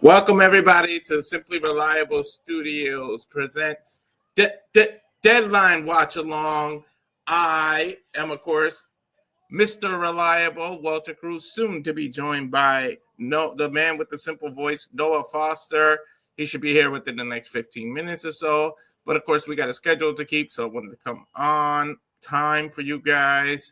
Welcome, everybody, to Simply Reliable Studios presents Deadline Watch Along. I am, of course, Mr. Reliable, Walter Cruz, soon to be joined by the man with the simple voice, Noah Foster. He should be here within the next 15 minutes or so. But, of course, we got a schedule to keep, so I wanted to come on time for you guys.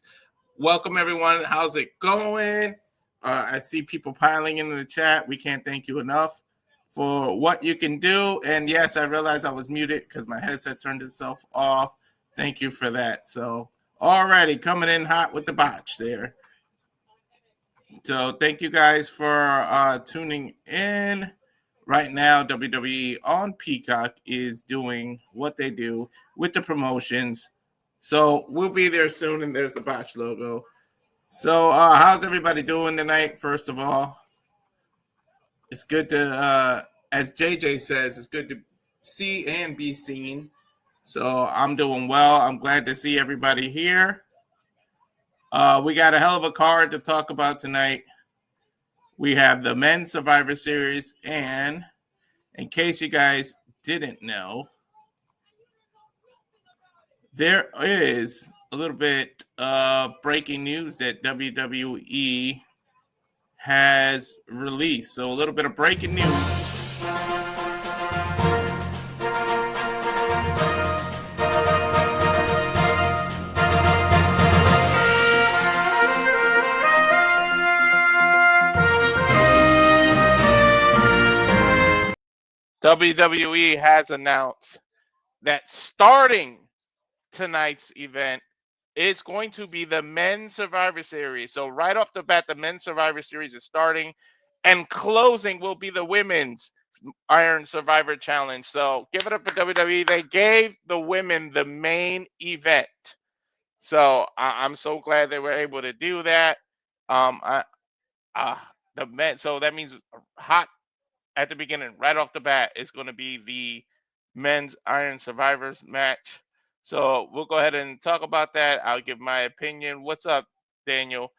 Welcome, everyone. How's it going? I see people piling into the chat. We can't thank you enough for what you can do. And yes, I realized I was muted because my headset turned itself off. Thank you for that. So, alrighty, coming in hot with the botch there. So, thank you guys for tuning in. Right now, WWE on Peacock is doing what they do with the promotions. So, we'll be there soon, and there's the botch logo. So, how's everybody doing tonight? First of all, it's good to, as JJ says, it's good to see and be seen. So, I'm doing well. I'm glad to see everybody here. We got a hell of a card to talk about tonight. We have the Men's Survivor Series, and in case you guys didn't know, there is a little bit breaking news that WWE has released. So a little bit of breaking news. WWE has announced that starting tonight's event is going to be the Men's Survivor Series. So right off the bat, the Men's Survivor Series is starting, and closing will be the Women's Iron Survivor Challenge. So give it up for WWE. They gave the women the main event. So I'm so glad they were able to do that. The men. So that means hot at the beginning, right off the bat, is going to be the Men's Iron Survivors match. So we'll go ahead and talk about that. I'll give my opinion. What's up, Daniel?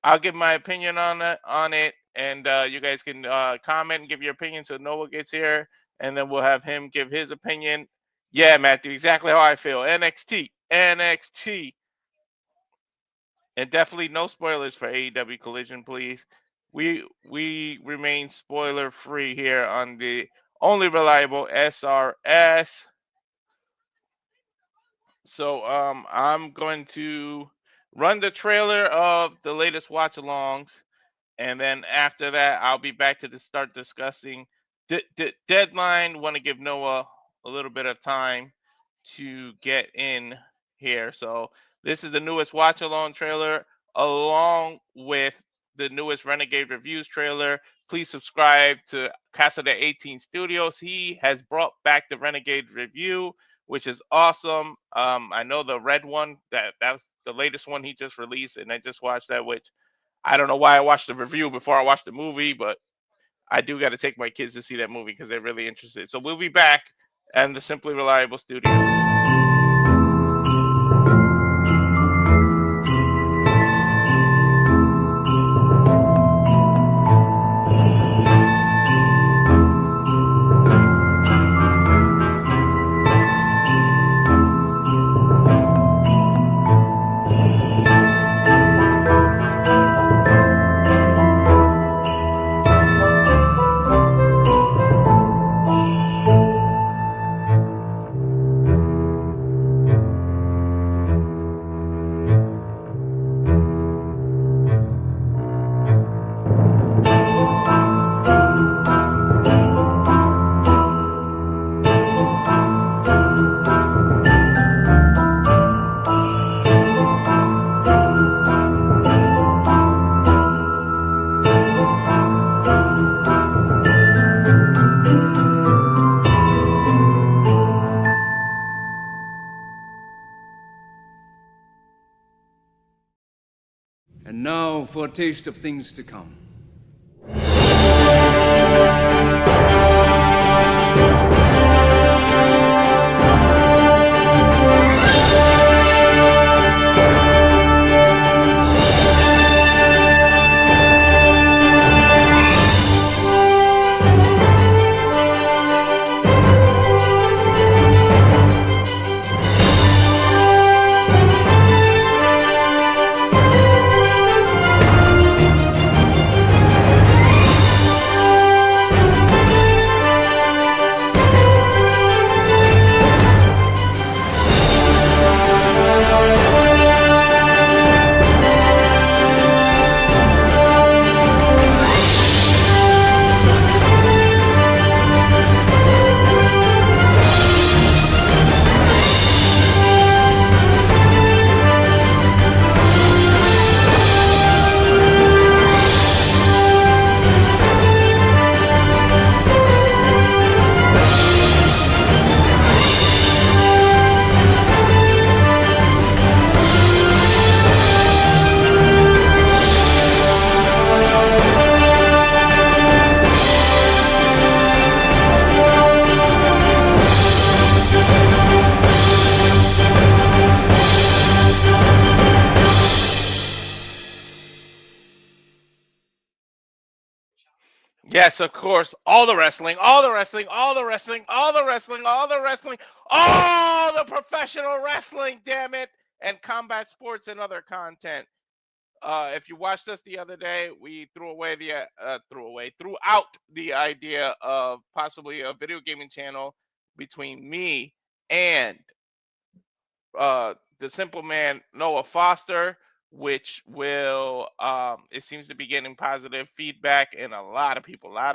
I'll give my opinion on it, and you guys can comment and give your opinion so Noah gets here, and then we'll have him give his opinion. Yeah, Matthew, exactly how I feel. NXT. And definitely no spoilers for AEW Collision, please. We remain spoiler free here on the only reliable SRS. So I'm going to run the trailer of the latest watch-alongs, and then after that, I'll be back to start discussing deadline. Want to give Noah a little bit of time to get in here. So this is the newest watch-along trailer, along with the newest Renegade Reviews trailer. Please subscribe to Casa de 18 Studios. He has brought back the Renegade Review, which is awesome. I know the red one, that's the latest one he just released, and I just watched that, which I don't know why I watched the review before I watched the movie, but I do got to take my kids to see that movie because they're really interested. So we'll be back in the Simply Reliable studio. And now for a taste of things to come. Yes, of course. All the wrestling, all the wrestling, all the wrestling, all the wrestling, all the wrestling, all the professional wrestling, damn it, and combat sports and other content. If you watched us the other day, we threw out the idea of possibly a video gaming channel between me and the simple man Noah Foster, which will it seems to be getting positive feedback, and a lot of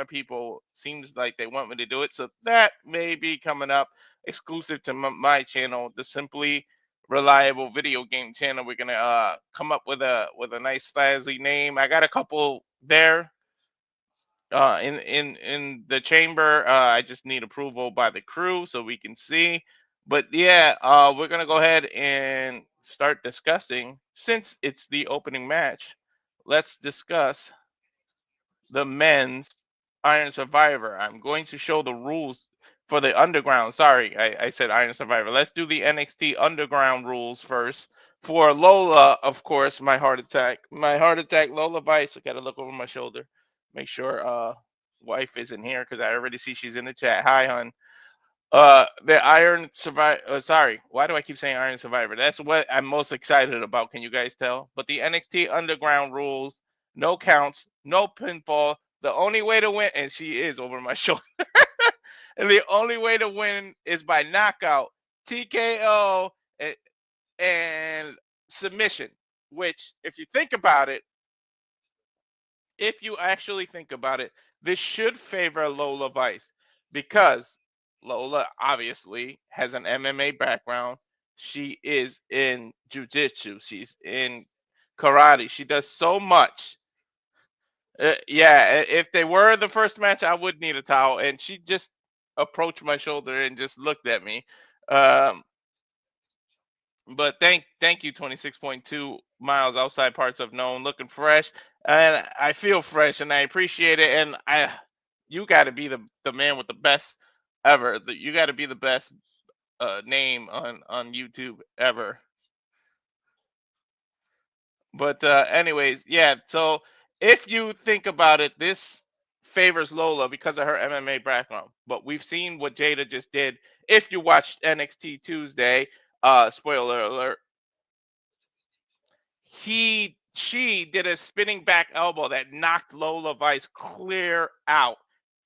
people seems like they want me to do it, so that may be coming up exclusive to my channel, the Simply Reliable Video Game channel. We're gonna come up with a nice snazzy name. I got a couple there in the chamber. I just need approval by the crew so we can see. But yeah, we're gonna go ahead and start discussing, since it's the opening match. Let's discuss the men's Iron Survivor. I'm going to show the rules for the Underground. Sorry, I said Iron Survivor. Let's do the NXT Underground rules first. For Lola, of course, my heart attack. My heart attack, Lola Vice. I gotta look over my shoulder. Make sure wife isn't here because I already see she's in the chat. Hi, hun. The Iron Survivor. Sorry, why do I keep saying Iron Survivor? That's what I'm most excited about. Can you guys tell? But the NXT Underground rules: no counts, no pinfall. The only way to win, and she is over my shoulder. And the only way to win is by knockout, TKO, and submission. Which, if you think about it, if you actually think about it, this should favor Lola Vice because Lola obviously has an MMA background. She is in jujitsu. She's in karate. She does so much. Yeah, if they were the first match, I would need a towel. And she just approached my shoulder and just looked at me. Um, but thank you, 26.2 miles outside parts of known, looking fresh, and I feel fresh, and I appreciate it. And you got to be the man with the best ever. You got to be the best name on YouTube ever. But anyways, yeah. So if you think about it, this favors Lola because of her MMA background. But we've seen what Jada just did. If you watched NXT Tuesday, spoiler alert, she did a spinning back elbow that knocked Lola Vice clear out.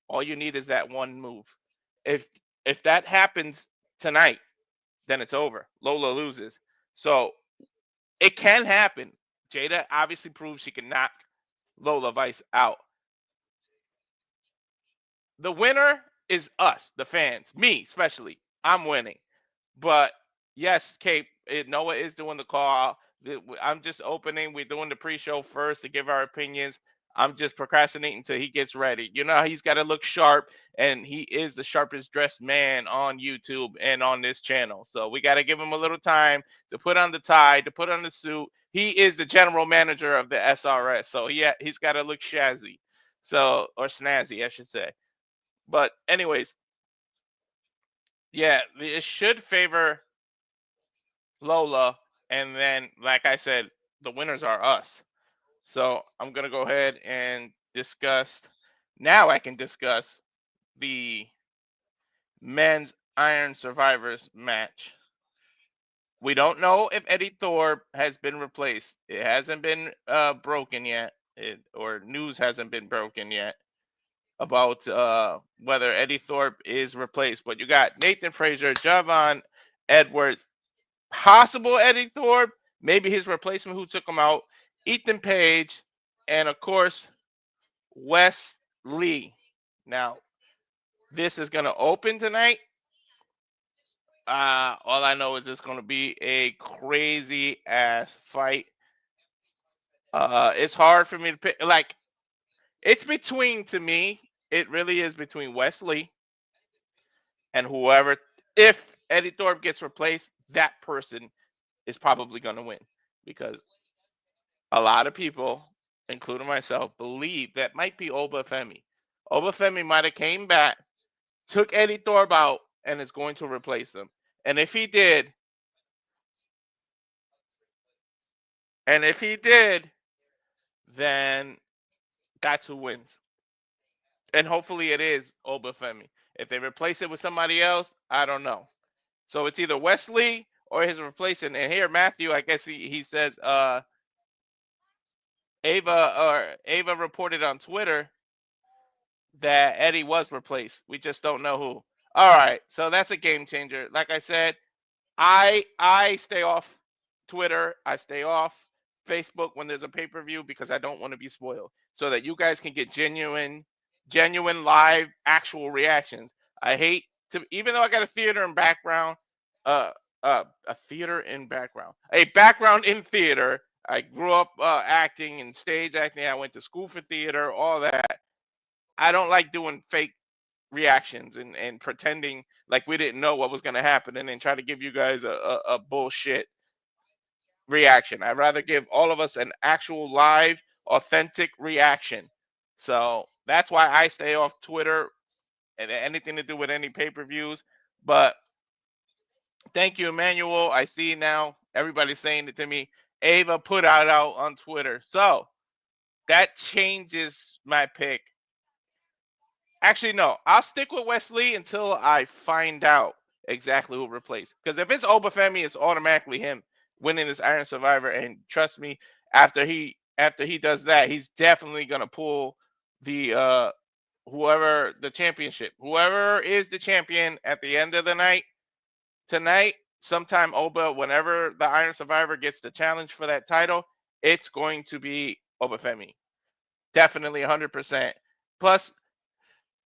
All you need is that one move. If if that happens tonight, then it's over. Lola loses. So it can happen. Jada obviously proves she can knock Lola Vice out. The winner is us, the fans, me especially. I'm winning. But yes, Cape, Noah is doing the call. I'm just opening. We're doing the pre-show first to give our opinions. I'm just procrastinating until he gets ready. You know, he's got to look sharp, and he is the sharpest dressed man on YouTube and on this channel. So we got to give him a little time to put on the tie, to put on the suit. He is the general manager of the SRS, so he's got to look shazzy, so, or snazzy, I should say. But anyways, yeah, it should favor Lola, and then, like I said, the winners are us. So I'm gonna go ahead and discuss. Now I can discuss the men's Iron Survivors match. We don't know if Eddie Thorpe has been replaced. It hasn't been broken yet, or news hasn't been broken yet about whether Eddie Thorpe is replaced. But you got Nathan Frazier, Javon Edwards, possible Eddie Thorpe, maybe his replacement who took him out, Ethan Page, and of course, Wes Lee. Now, this is going to open tonight. All I know is it's going to be a crazy ass fight. It's hard for me to pick. Like, it's between, to me, it really is between Wesley and whoever. If Eddie Thorpe gets replaced, that person is probably going to win because a lot of people, including myself, believe that might be Obafemi. Obafemi might have came back, took Eddie Thorpe out, and is going to replace him. And if he did, then that's who wins. and hopefully it is Obafemi. If they replace it with somebody else, I don't know. So it's either Wesley or his replacement. And here Matthew, I guess he says Ava reported on Twitter that Eddie was replaced. We just don't know who. All right, so that's a game changer. Like I said, I stay off Twitter. I stay off Facebook when there's a pay-per-view because I don't want to be spoiled. So that you guys can get genuine live actual reactions. I hate to, even though I got a theater in background, uh a theater in background. A background in theater. I grew up acting and stage acting. I went to school for theater, all that. I don't like doing fake reactions and pretending like we didn't know what was going to happen and then try to give you guys a bullshit reaction. I'd rather give all of us an actual live, authentic reaction. So that's why I stay off Twitter and anything to do with any pay per views. But thank you, Emmanuel. I see now everybody's saying it to me. Ava put out on Twitter. So that changes my pick. Actually, no. I'll stick with Wesley until I find out exactly who replaced. Because if it's Obafemi, it's automatically him winning this Iron Survivor. And trust me, after he does that, he's definitely gonna pull the whoever the championship, whoever is the champion at the end of the night tonight. Sometime Oba, whenever the Iron Survivor gets the challenge for that title, it's going to be Obafemi. Definitely 100%. Plus,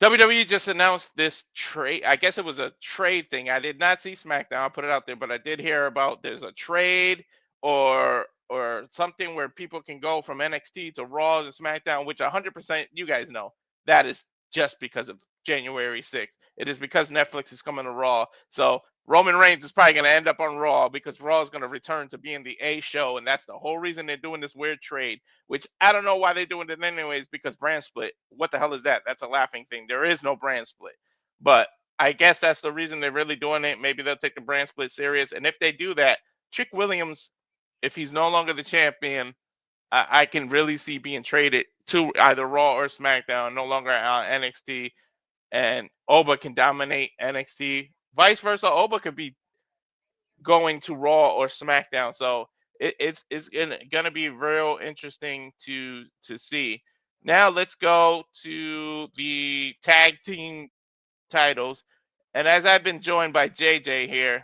WWE just announced this trade. I guess it was a trade thing. I did not see SmackDown. I'll put it out there, but I did hear about there's a trade or something where people can go from NXT to Raw to SmackDown, which 100% you guys know that is just because of January 6th. It is because Netflix is coming to Raw. So Roman Reigns is probably going to end up on Raw because Raw is going to return to being the A show, and that's the whole reason they're doing this weird trade. Which I don't know why they're doing it anyways, because brand split. What the hell is that? That's a laughing thing. There is no brand split. But I guess that's the reason they're really doing it. Maybe they'll take the brand split serious. And if they do that, Trick Williams, if he's no longer the champion, I can really see being traded to either Raw or SmackDown, no longer on NXT. And Oba can dominate NXT. Vice versa, Oba could be going to Raw or SmackDown. So it's gonna be real interesting to see. Now let's go to the tag team titles. And as I've been joined by JJ here,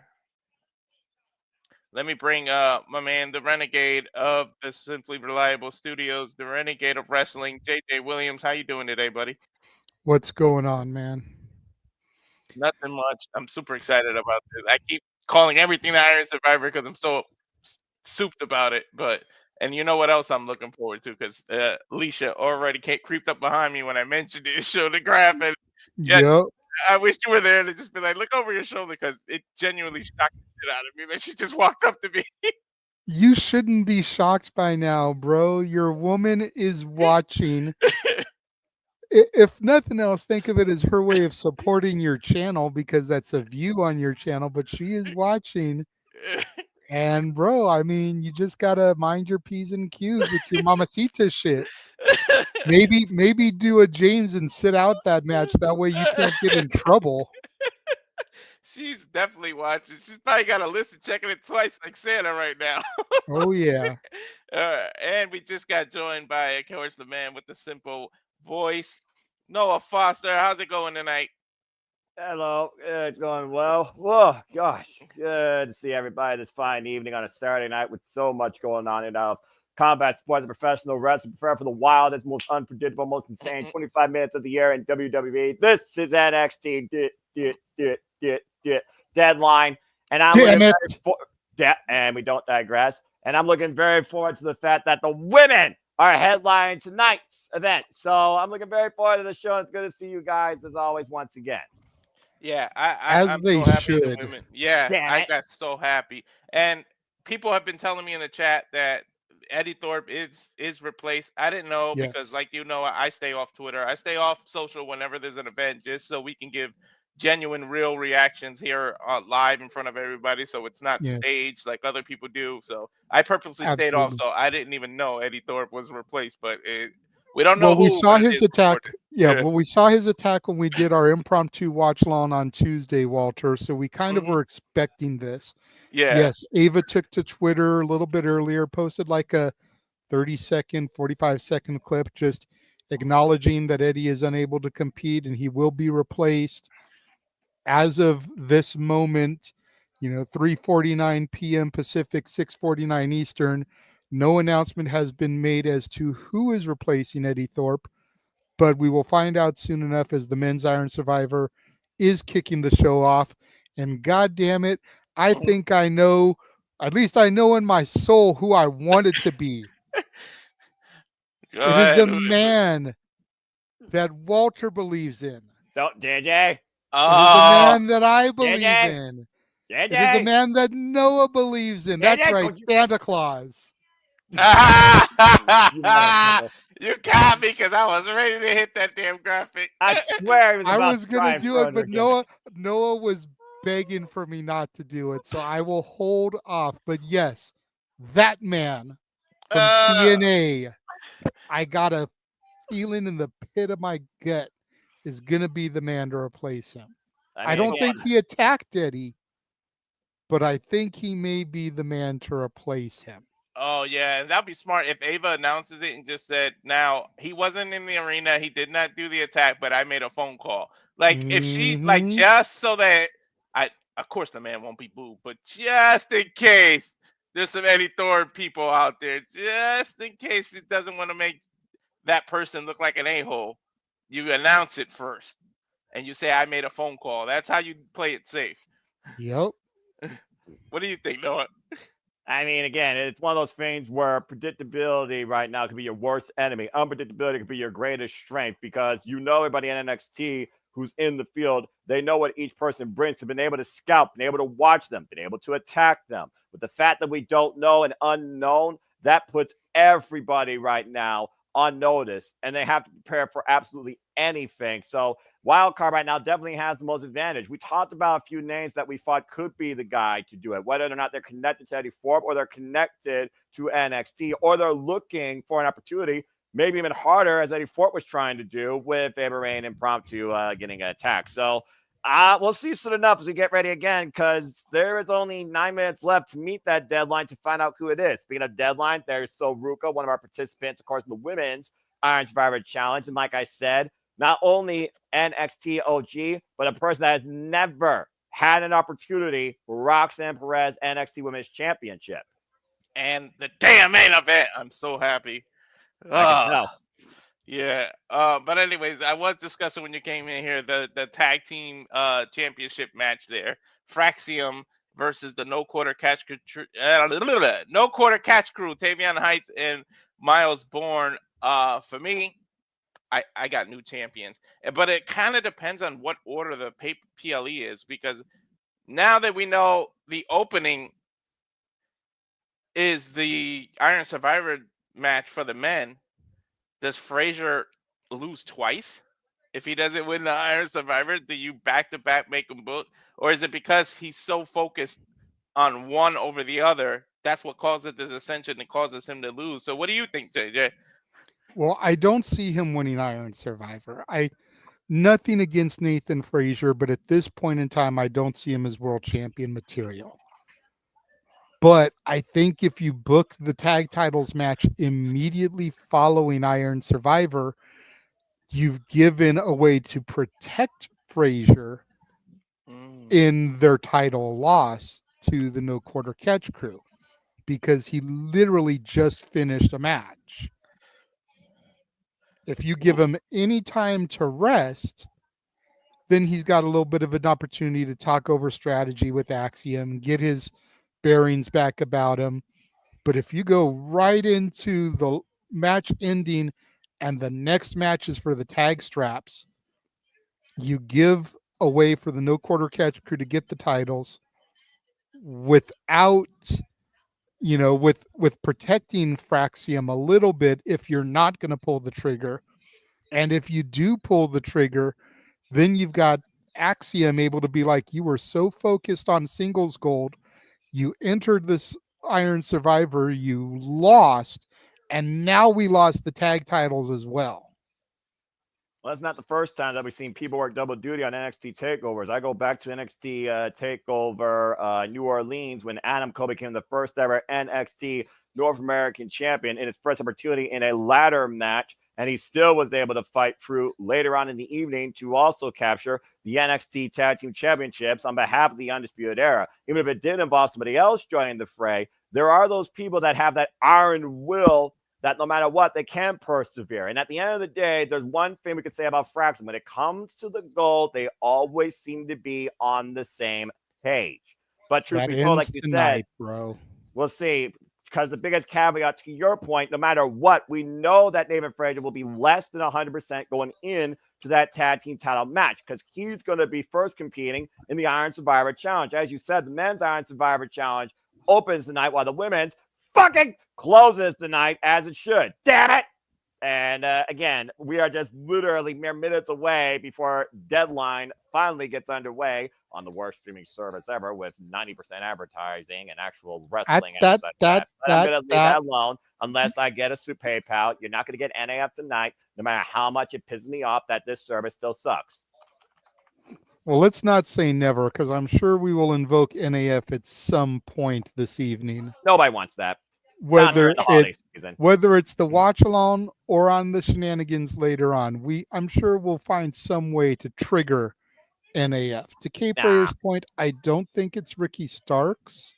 let me bring my man, the renegade of the Simply Reliable Studios, the renegade of wrestling, JJ Williams. How you doing today, buddy? What's going on, man? Nothing much. I'm super excited about this. I keep calling everything the Iron Survivor because I'm so souped about it. But and you know what else I'm looking forward to? Because Alicia already creeped up behind me when I mentioned it, showed the graph, and yeah, Yep. I wish you were there to just be like, look over your shoulder, because it genuinely shocked the shit out of me that she just walked up to me. You shouldn't be shocked by now, bro. Your woman is watching. If nothing else, think of it as her way of supporting your channel because that's a view on your channel, but she is watching. And, bro, I mean, you just got to mind your P's and Q's with your mamacita shit. Maybe do a James and sit out that match. That way you can't get in trouble. She's definitely watching. She's probably got a list and checking it twice like Santa right now. Oh, yeah. And we just got joined by, of course, the man with the simple voice, Noah Foster. How's it going tonight? Hello, it's going well. Oh gosh, good to see everybody this fine evening on a Saturday night with so much going on in combat sports and professional wrestling. Prepare for the wildest, most unpredictable, most insane 25 minutes of the year in WWE. This is NXT Deadline, and I'm Damn looking it. and we don't digress. And I'm looking very forward to the fact that the women are headlining tonight's event. So I'm looking very forward to the show. It's good to see you guys as always once again. Yeah, As I'm they so happy the should. women. Yeah, Damn I it. got so happy. And people have been telling me in the chat that Eddie Thorpe is replaced. I didn't know because, Yes. like I stay off Twitter. I stay off social whenever there's an event, just so we can give genuine, real reactions here live in front of everybody. So it's not Yes. staged like other people do. So I purposely stayed off. Absolutely. So I didn't even know Eddie Thorpe was replaced, but We don't know Well, we who, saw but it his is attack. reported. Yeah, well, we saw his attack when we did our impromptu watch long on Tuesday, Walter. So we kind of Mhm. were expecting this. Yeah. Yes, Ava took to Twitter a little bit earlier, posted like a 30-second, 45-second clip just acknowledging that Eddie is unable to compete and he will be replaced. As of this moment, 3:49 p.m. Pacific, 6:49 Eastern, no announcement has been made as to who is replacing Eddie Thorpe, but we will find out soon enough as the men's Iron Survivor is kicking the show off. And God damn it, I Mhm. think I know, at least I know in my soul who I want it to be. Go It is ahead. a man that Walter believes in. Don't, JJ. It is a Oh. man that I believe JJ. in. It is a JJ. man that Noah believes in. That's JJ. right, Don't you. Santa Claus. You motherfucker. You got me because I was ready to hit that damn graphic. I swear he was I about was to going try to and do throw it, in a but gimmick. Noah was begging for me not to do it, so I will hold off. But yes, that man from Uh, TNA, I got a feeling in the pit of my gut is going to be the man to replace him. I I mean, don't again, think he attacked Eddie, but I think he may be the man to replace him. oh yeah, and that'd be smart if Ava announces it and just said, "Now he wasn't in the arena, he did not do the attack, but I made a phone call." Like if she like Hmm. just so that I, of course the man won't be booed, but just in case there's some Eddie Thorne people out there, just in case it doesn't want to make that person look like an a-hole, you announce it first and you say, "I made a phone call." That's how you play it safe. Yep. What do you think, Noah? I mean, again, it's one of those things where predictability right now could be your worst enemy. Unpredictability could be your greatest strength because you know everybody in NXT who's in the field, they know what each person brings to being able to scout, being able to watch them, being able to attack them. But the fact that we don't know an unknown, that puts everybody right now on notice and they have to prepare for absolutely anything. So Wildcard right now definitely has the most advantage. We talked about a few names that we thought could be the guy to do it, whether or not they're connected to Eddie Thorpe or they're connected to NXT or they're looking for an opportunity, maybe even harder as Eddie Thorpe was trying to do with Amber Rain impromptu getting an attack. So we'll see soon enough as we get ready again because there is only 9 minutes left to meet that deadline to find out who it is. Speaking of deadline, there's Soruka, one of our participants, of course, in the women's Iron Survivor Challenge. And like I said, not only NXT OG, but a person that has never had an opportunity for Roxanne Perez NXT Women's Championship. And the damn main event. I'm so happy. I can Ah, tell. yeah. But anyways, I was discussing when you came in here the tag team championship match there. Fraxium versus the no quarter catch crew, Tavion Heights and Miles Bourne. For me, I got new champions. But it kind of depends on what order the PLE is because now that we know the opening is the Iron Survivor match for the men, does Frazier lose twice? If he doesn't win the Iron Survivor, do you back to back make him book? Or is it because he's so focused on one over the other? That's what causes the dissension and causes him to lose. So what do you think, JJ? Well, I don't see him winning Iron Survivor. Nothing against Nathan Frazier, but at this point in time, I don't see him as world champion material. But I think if you book the tag titles match immediately following Iron Survivor, you've given a way to protect Frazier Mm. in their title loss to the No Quarter Catch crew because he literally just finished a match. If you give him any time to rest, then he's got a little bit of an opportunity to talk over strategy with Axiom, get his bearings back about him. But if you go right into the match ending and the next match is for the tag straps, you give a way for the No Quarter Catch crew to get the titles without, with protecting Fraxium a little bit if you're not going to pull the trigger. And if you do pull the trigger, then you've got Axiom able to be like, you were so focused on singles gold, you entered this Iron Survivor, you lost, and now we lost the tag titles as well. Well, that's not the first time that we've seen people work double duty on NXT takeovers. I go back to NXT takeover New Orleans when Adam Cole became the first ever NXT North American champion in his first opportunity in a ladder match. And he still was able to fight through later on in the evening to also capture the NXT Tag Team Championships on behalf of the Undisputed Era. Even if it did involve somebody else joining the fray, there are those people that have that iron will that no matter what, they can persevere. And at the end of the day, there's one thing we can say about Fraction. When it comes to the goal, they always seem to be on the same page. But truth That be told, like ends you tonight, said, bro. we'll see. Because the biggest caveat to your point, no matter what, we know that David Frazier will be less than 100% going in to that tag team title match because he's going to be first competing in the Iron Survivor Challenge. As you said, the men's Iron Survivor Challenge opens the night while the women's fucking closes the night as it should. Damn it. And again, we are just literally mere minutes away before Deadline finally gets underway on the worst streaming service ever with 90% advertising and actual wrestling and such that. But I'm going to leave that alone unless I get us through PayPal. You're not going to get NAF tonight, no matter how much it pisses me off that this service still sucks. Well, let's not say never because I'm sure we will invoke NAF at some point this evening. Nobody wants that. Whether it's the watch along or on the shenanigans later on, I'm sure we'll find some way to trigger NAF. To Cape Rayer's point, I don't think it's Ricky Starks.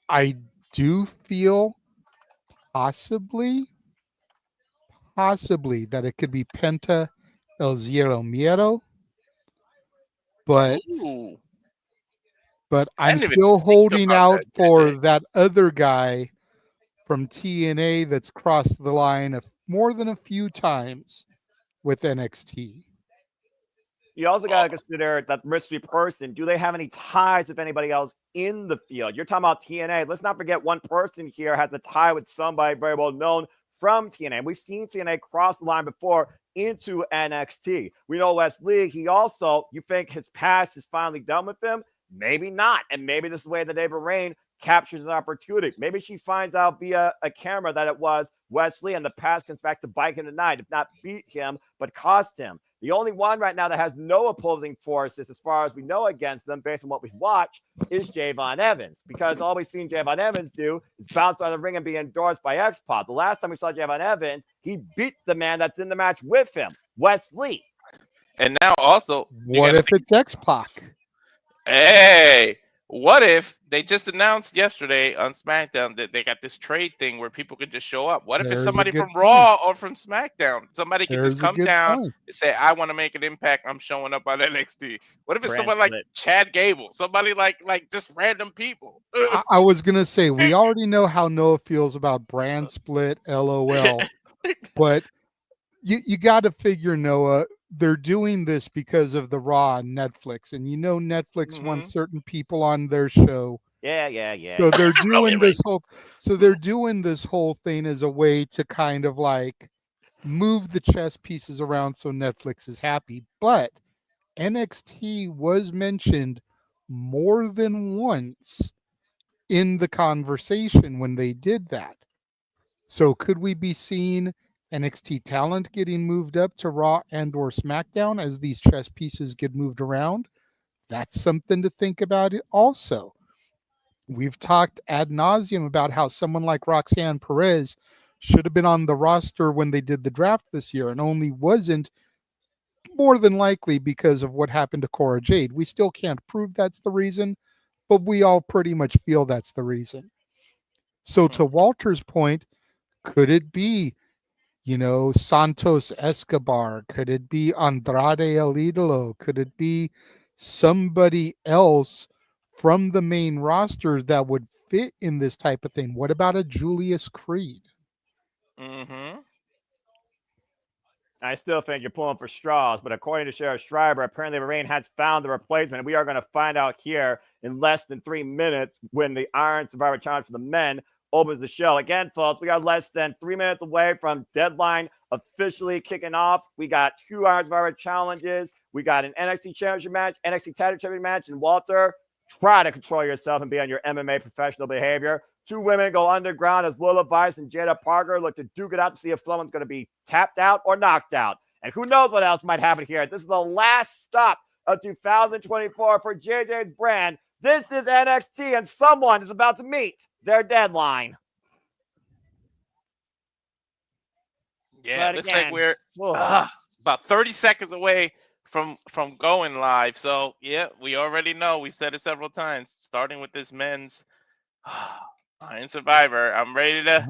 I do feel possibly that it could be Penta El Zero Miedo, but I'm still holding out for that other guy from TNA that's crossed the line more than a few times with NXT. You also got to consider that mystery person. Do they have any ties with anybody else in the field? You're talking about TNA. Let's not forget one person here has a tie with somebody very well known from TNA. We've seen TNA cross the line before into NXT. We know Wesley, he also, you think his past is finally done with him? Maybe not. And maybe this is the way that Ava Rain captures an opportunity. Maybe she finds out via a camera that it was Wesley and the past comes back to bite him tonight, if not beat him, but cost him. The only one right now that has no opposing forces, as far as we know, against them, based on what we've watched, is Javon Evans. Because all we've seen Javon Evans do is bounce out of the ring and be endorsed by X-Pac. The last time we saw Javon Evans, he beat the man that's in the match with him, Wesley. And now also, what if it's X-Pac? Hey, what if they just announced yesterday on SmackDown that they got this trade thing where people can just show up? What if it's somebody from Raw or from SmackDown? Somebody can just come down and say, I want to make an impact. I'm showing up on NXT. What if it's someone like Chad Gable? Somebody like just random people. I was going to say, we already know how Noah feels about brand split, LOL. But you got to figure, Noah, they're doing this because of the Raw on Netflix, and Netflix wants certain people on their show. Yeah. So they're doing this whole. So they're doing this whole thing as a way to kind of like move the chess pieces around so Netflix is happy. But NXT was mentioned more than once in the conversation when they did that. So could we be seeing NXT talent getting moved up to Raw and or SmackDown as these chess pieces get moved around? That's something to think about it also. We've talked ad nauseum about how someone like Roxanne Perez should have been on the roster when they did the draft this year and only wasn't, more than likely because of what happened to Cora Jade. We still can't prove that's the reason, but we all pretty much feel that's the reason. So to Walter's point, could it be Santos Escobar? Could it be Andrade El Idolo? Could it be somebody else from the main roster that would fit in this type of thing? What about a Julius Creed? I still think you're pulling for straws, but according to Sheriff Schreiber, apparently Rain has found the replacement. We are going to find out here in less than 3 minutes when the Iron Survivor Challenge for the men opens the show. Again, folks, we are less than 3 minutes away from Deadline officially kicking off. We got 2 Iron Survivor Challenges. We got an NXT Championship match, NXT Tag Team Championship match, and Walter, try to control yourself and be on your MMA professional behavior. 2 women go underground as Lola Vice and Jada Parker look to duke it out to see if someone's going to be tapped out or knocked out. And who knows what else might happen here. This is the last stop of 2024 for JJ's brand. This is NXT, and someone is about to meet their deadline. Yeah, But looks again, like we're ugh. about 30 seconds away from going live. So yeah, we already know. We said it several times. Starting with this men's Iron Survivor. I'm ready to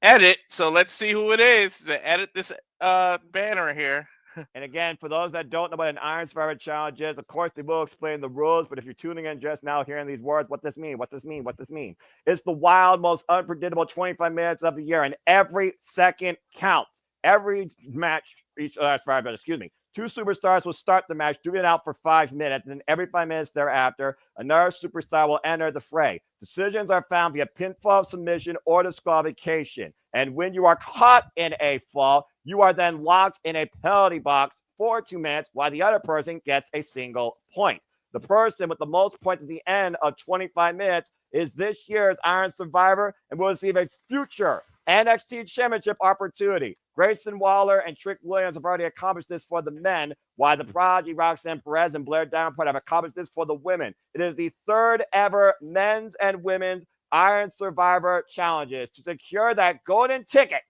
edit. So let's see who it is to edit this banner here. And again, for those that don't know what an Iron Survivor challenge is, of course, they will explain the rules. But if you're tuning in just now, hearing these words, what this mean? What's this mean? What's this mean? It's the wild, most unpredictable 25 minutes of the year, and every second counts. Every match, each Survivor, excuse me, 2 superstars will start the match, duking it out for 5 minutes, and then every 5 minutes thereafter, another superstar will enter the fray. Decisions are found via pinfall, submission, or disqualification. And when you are caught in a fall, you are then locked in a penalty box for 2 minutes while the other person gets a single point. The person with the most points at the end of 25 minutes is this year's Iron Survivor and will receive a future NXT Championship opportunity. Grayson Waller and Trick Williams have already accomplished this for the men, while the Prodigy, Roxanne Perez, and Blair Davenport have accomplished this for the women. It is the 3rd ever men's and women's Iron Survivor challenges to secure that golden ticket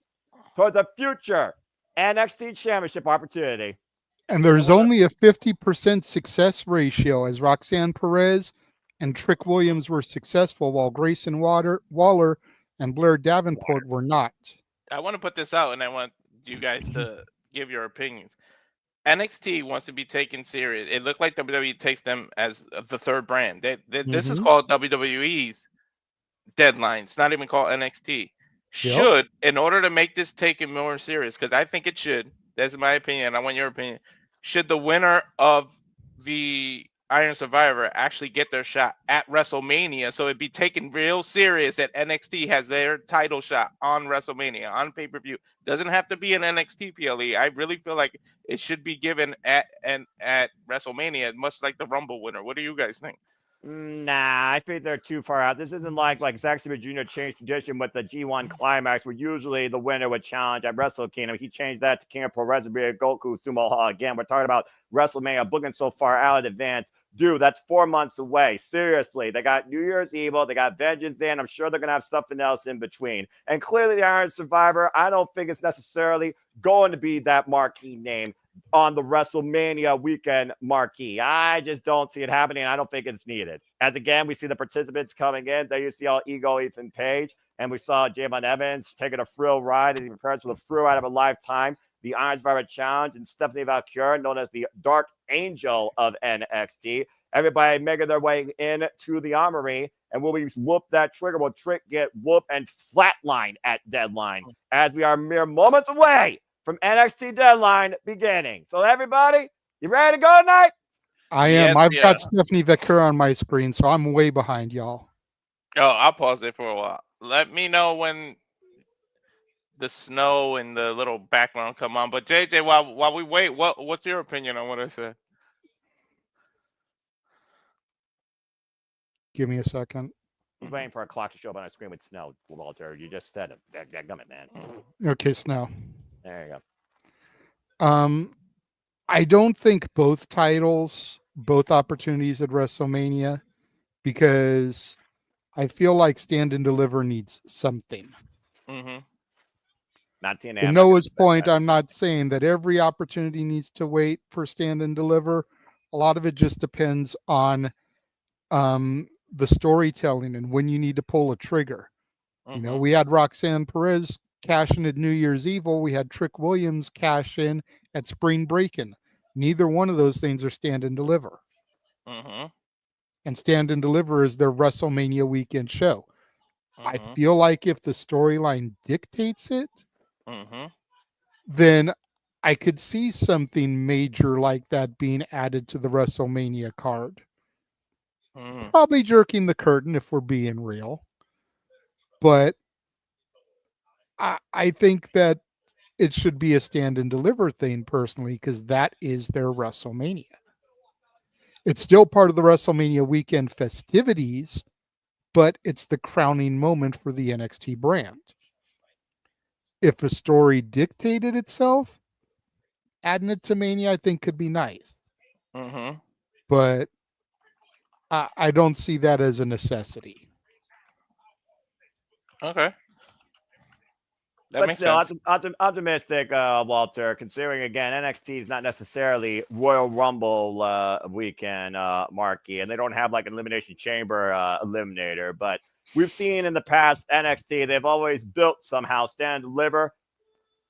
towards a future NXT Championship opportunity. And there's only a 50% success ratio, as Roxanne Perez and Trick Williams were successful, while Grayson Waller and Blair Davenport were not. I want to put this out, and I want you guys to give your opinions. NXT wants to be taken serious. It looked like WWE takes them as the 3rd brand. This is called WWE's deadline. It's not even called NXT. Should, in order to make this taken more serious, because I think it should, that's my opinion, I want your opinion, should the winner of the Iron Survivor actually get their shot at WrestleMania, so it'd be taken real serious that NXT has their title shot on WrestleMania, on pay-per-view. Doesn't have to be an NXT PLE. I really feel like it should be given at WrestleMania, much like the Rumble winner. What do you guys think? Nah, I think they're too far out. This isn't like Zack Sabre Jr. changed tradition with the G1 Climax, where usually the winner would challenge at Wrestle Kingdom. He changed that to King of Pro Wrestling, Goku Sumo Hall. Again, we're talking about WrestleMania booking so far out in advance. Dude, that's 4 months away. Seriously, they got New Year's Evil, they got Vengeance Day, and I'm sure they're gonna have something else in between. And clearly, the Iron Survivor, I don't think it's necessarily going to be that marquee name on the WrestleMania weekend marquee. I just don't see it happening. I don't think it's needed. As again, we see the participants coming in. There you see all Ego, Ethan Page, and we saw Javon Evans taking a thrill ride as he prepares for the thrill ride of a lifetime, the Iron Survivor Challenge, and Stephanie Valkyrie, known as the Dark Angel of NXT. Everybody making their way into the armory, and will we whoop that trigger? Will Trick get whooped and flatlined at deadline as we are mere moments away from NXT deadline beginning? So everybody, you ready to go tonight? I am. I've got Stephanie Valkyrie on my screen, so I'm way behind y'all. Oh, I'll pause it for a while. Let me know when the snow and the little background come on. But JJ, while we wait, what's your opinion on what I said? Give me a second. I was waiting for a clock to show up on our screen with snow, Walter. You just said it. Dadgummit, man. Okay, snow. There you go. I don't think both opportunities at WrestleMania, because I feel like Stand and Deliver needs something. Mm-hmm. Not TNA. To Noah's point, I'm not saying that every opportunity needs to wait for Stand and Deliver. A lot of it just depends on the storytelling and when you need to pull a trigger. You know, we had Roxanne Perez cash in at New Year's Evil. We had Trick Williams cash in at Spring Breakin'. Neither one of those things are Stand and Deliver. And Stand and Deliver is their WrestleMania weekend show. I feel like if the storyline dictates it, then I could see something major like that being added to the WrestleMania card. Probably jerking the curtain if we're being real. But I think that it should be a Stand and Deliver thing personally, because that is their WrestleMania. It's still part of the WrestleMania weekend festivities, but it's the crowning moment for the NXT brand. If a story dictated itself, adding it to Mania, I think could be nice. Mm-hmm. But I don't see that as a necessity. Okay. That But makes still, sense. optimistic, Walter, considering, again, NXT is not necessarily Royal Rumble weekend, Marky, and they don't have like an Elimination Chamber eliminator. But we've seen in the past NXT, they've always built somehow stand and deliver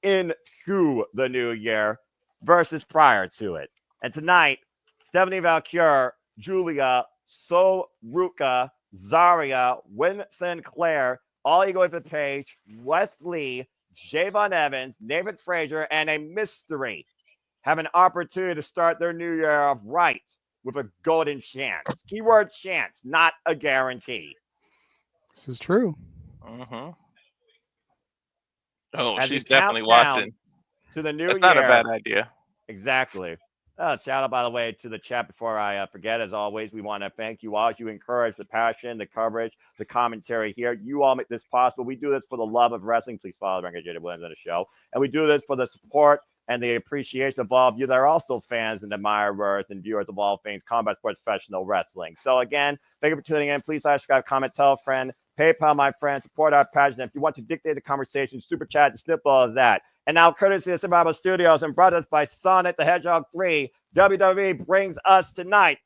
into the new year versus prior to it. And tonight, Stephanie Valkyrie, Julia, Soruka, Zaria, Win Sinclair, all you go for the page, Wesley, Javon Evans, David Frazier, and a mystery have an opportunity to start their new year off right with a golden chance. Keyword chance, not a guarantee. This is true. Mm-hmm. Oh, As we she's count definitely down watching. to the new That's year. not a bad idea. Exactly. Shout out, by the way, to the chat before I forget. As always, we want to thank you all. You encourage the passion, the coverage, the commentary here. You all make this possible. We do this for the love of wrestling. Please follow Ranker J.D. Williams on the show. And we do this for the support and the appreciation of all of you that are also fans and admirers and viewers of all things combat sports professional wrestling. So again, thank you for tuning in. Please subscribe, comment, tell a friend, PayPal, my friend, support our passion. If you want to dictate the conversation, super chat, as simple as that. And now, courtesy of Survival Studios and brought us by Sonic the Hedgehog 3, WWE brings us tonight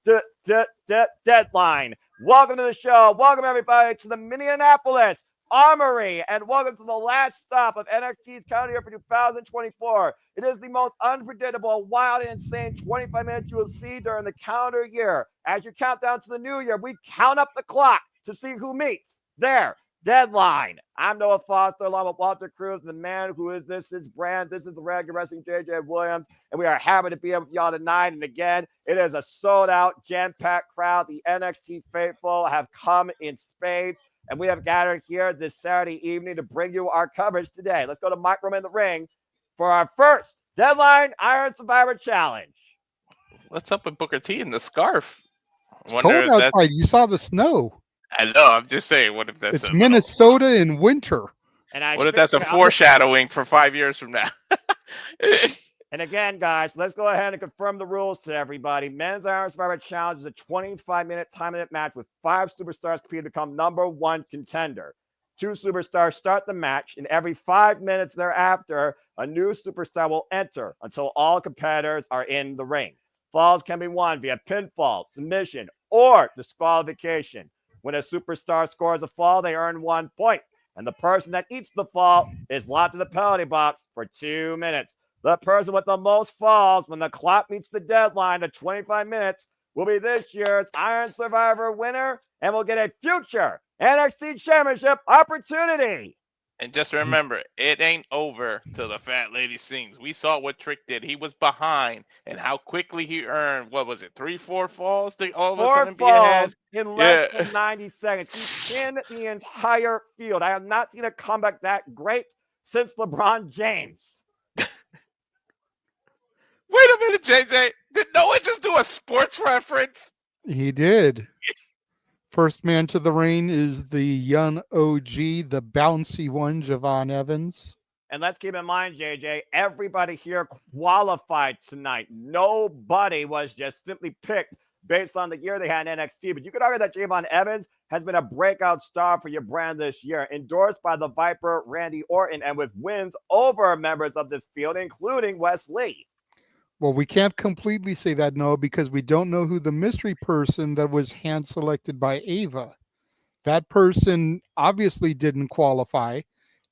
Deadline. Welcome to the show. Welcome, everybody, to the Minneapolis Armory, and welcome to the last stop of NXT's calendar year for 2024. It is the most unpredictable, wild, and insane 25 minutes you will see during the calendar year. As you count down to the new year, we count up the clock to see who meets there. Deadline. I'm Noah Foster, along with Walter Cruz, the man who is this is brand. This is the Regular Wrestling JJ Williams, and we are happy to be with y'all tonight. And again, it is a sold-out, jam-packed crowd. The NXT faithful have come in spades, and we have gathered here this Saturday evening to bring you our coverage today. Let's go to Mike Roman in the ring for our first Deadline Iron Survivor Challenge. What's up with Booker T and the scarf? It's cold outside. You saw the snow. I know. I'm just saying. What if that's it's Minnesota in winter? And what if that's a foreshadowing for 5 years from now? And again, guys, let's go ahead and confirm the rules to everybody. Men's Iron Survivor Challenge is a 25-minute time-limit match with 5 superstars competing to become #1 contender. 2 superstars start the match, and every 5 minutes thereafter, a new superstar will enter until all competitors are in the ring. Falls can be won via pinfall, submission, or disqualification. When a superstar scores a fall, they earn 1 point, and the person that eats the fall is locked in the penalty box for 2 minutes. The person with the most falls when the clock meets the deadline of 25 minutes will be this year's Iron Survivor winner and will get a future NXT Championship opportunity. And just remember, it ain't over till the fat lady sings. We saw what Trick did. He was behind, and how quickly he earned, what was it, 3, 4 falls to all of a sudden be ahead? In less than 90 seconds. He pinned the entire field. I have not seen a comeback that great since LeBron James. Wait a minute, JJ. Did Noah just do a sports reference? He did. First man to the ring is the young OG, the bouncy one, Javon Evans. And let's keep in mind, JJ, everybody here qualified tonight. Nobody was just simply picked based on the year they had in NXT. But you could argue that Javon Evans has been a breakout star for your brand this year, endorsed by the Viper, Randy Orton, and with wins over members of this field, including Wes Lee. Well, we can't completely say that, no, because we don't know who the mystery person that was hand selected by Ava. That person obviously didn't qualify,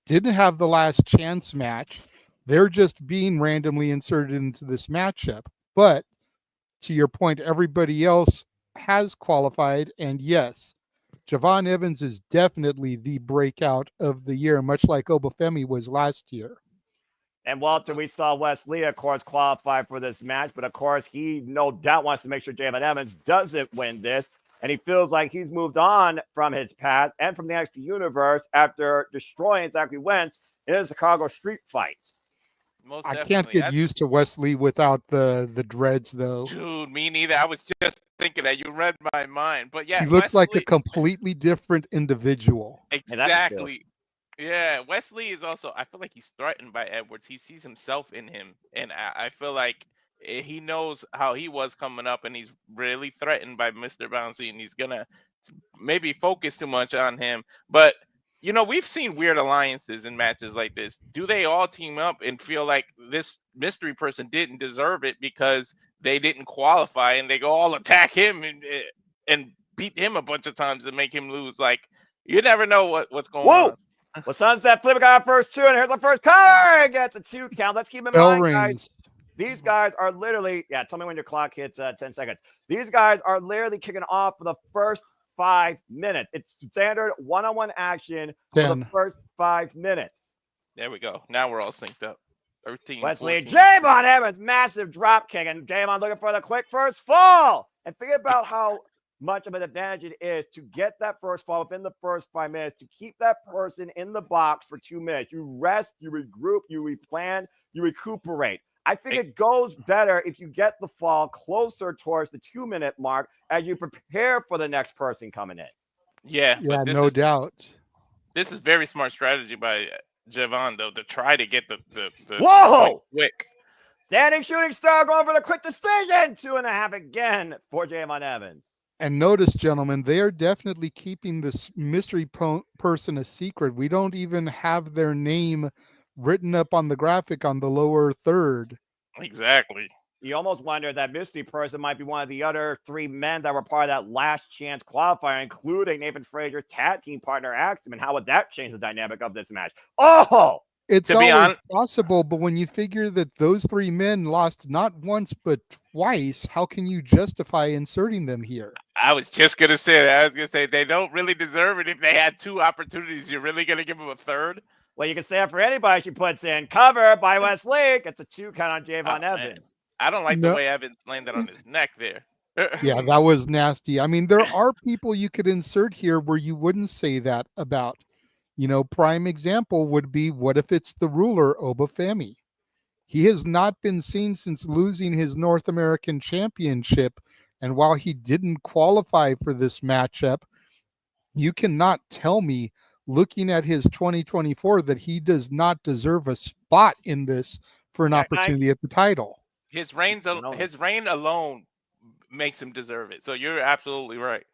didn't have the last chance match. They're just being randomly inserted into this matchup. But to your point, everybody else has qualified. And yes, Javon Evans is definitely the breakout of the year, much like Obafemi was last year. And Walter, we saw Wes Lee, of course, qualify for this match, but of course, he no doubt wants to make sure Javon Evans doesn't win this. And he feels like he's moved on from his path and from the NXT universe after destroying Zachary Wentz in a Chicago street fight. Most I can't definitely. get used to Wesley without the dreads, though. Dude, me neither. I was just thinking that you read my mind. But yeah, He looks like a Wesley, completely different individual. Hey, that's true. exactly. Yeah, Wesley is also. I feel like he's threatened by Edwards. He sees himself in him, and I feel like he knows how he was coming up, and he's really threatened by Mr. Bouncy, and he's gonna maybe focus too much on him. But we've seen weird alliances in matches like this. Do they all team up and feel like this mystery person didn't deserve it because they didn't qualify, and they go all attack him and beat him a bunch of times and make him lose? Like, you never know what's going Whoa! on. Well, Sunset Flipper got first two, and here's the first cover. Gets a 2 count. Let's keep in Bell mind, guys. rings. These guys are literally, tell me when your clock hits 10 seconds. These guys are literally kicking off for the first 5 minutes. It's standard one-on-one action for the 10. first 5 minutes. There we go. Now we're all synced up. 13, Wesley 14. Javon Evans, massive drop kick, and Javon looking for the quick first fall. And think about how much of an advantage it is to get that first fall within the first 5 minutes, to keep that person in the box for 2 minutes. You rest, you regroup, you replan, you recuperate. I think it goes better if you get the fall closer towards the 2-minute mark as you prepare for the next person coming in. Yeah, Yeah, but no doubt. this is very smart strategy by Javon, though, to try to get the Whoa! point quick. Standing shooting star going for the quick decision. 2.5 again for Javon Evans. And notice, gentlemen, they are definitely keeping this mystery person a secret. We don't even have their name written up on the graphic on the lower third. Exactly. You almost wonder that mystery person might be one of the other 3 men that were part of that last chance qualifier, including Nathan Frazier's tag team partner Axum. And how would that change the dynamic of this match? Oh! It's To be always possible, but when you figure that those 3 men lost not once but twice, how can you justify inserting them here? I was just gonna say that. I was gonna say they don't really deserve it. If they had 2 opportunities, you're really gonna give them a third? Well, you can say it for anybody she puts in. Cover by Wesley. It's a 2 count on Javon Evans. I don't like the way Evans landed on his neck there. Yeah, that was nasty. I mean, there are people you could insert here where you wouldn't say that about. Prime example would be, what if it's the ruler, Obafemi? He has not been seen since losing his North American Championship. And while he didn't qualify for this matchup, you cannot tell me, looking at his 2024, that he does not deserve a spot in this for an opportunity at the title. His reign alone makes him deserve it. So you're absolutely right.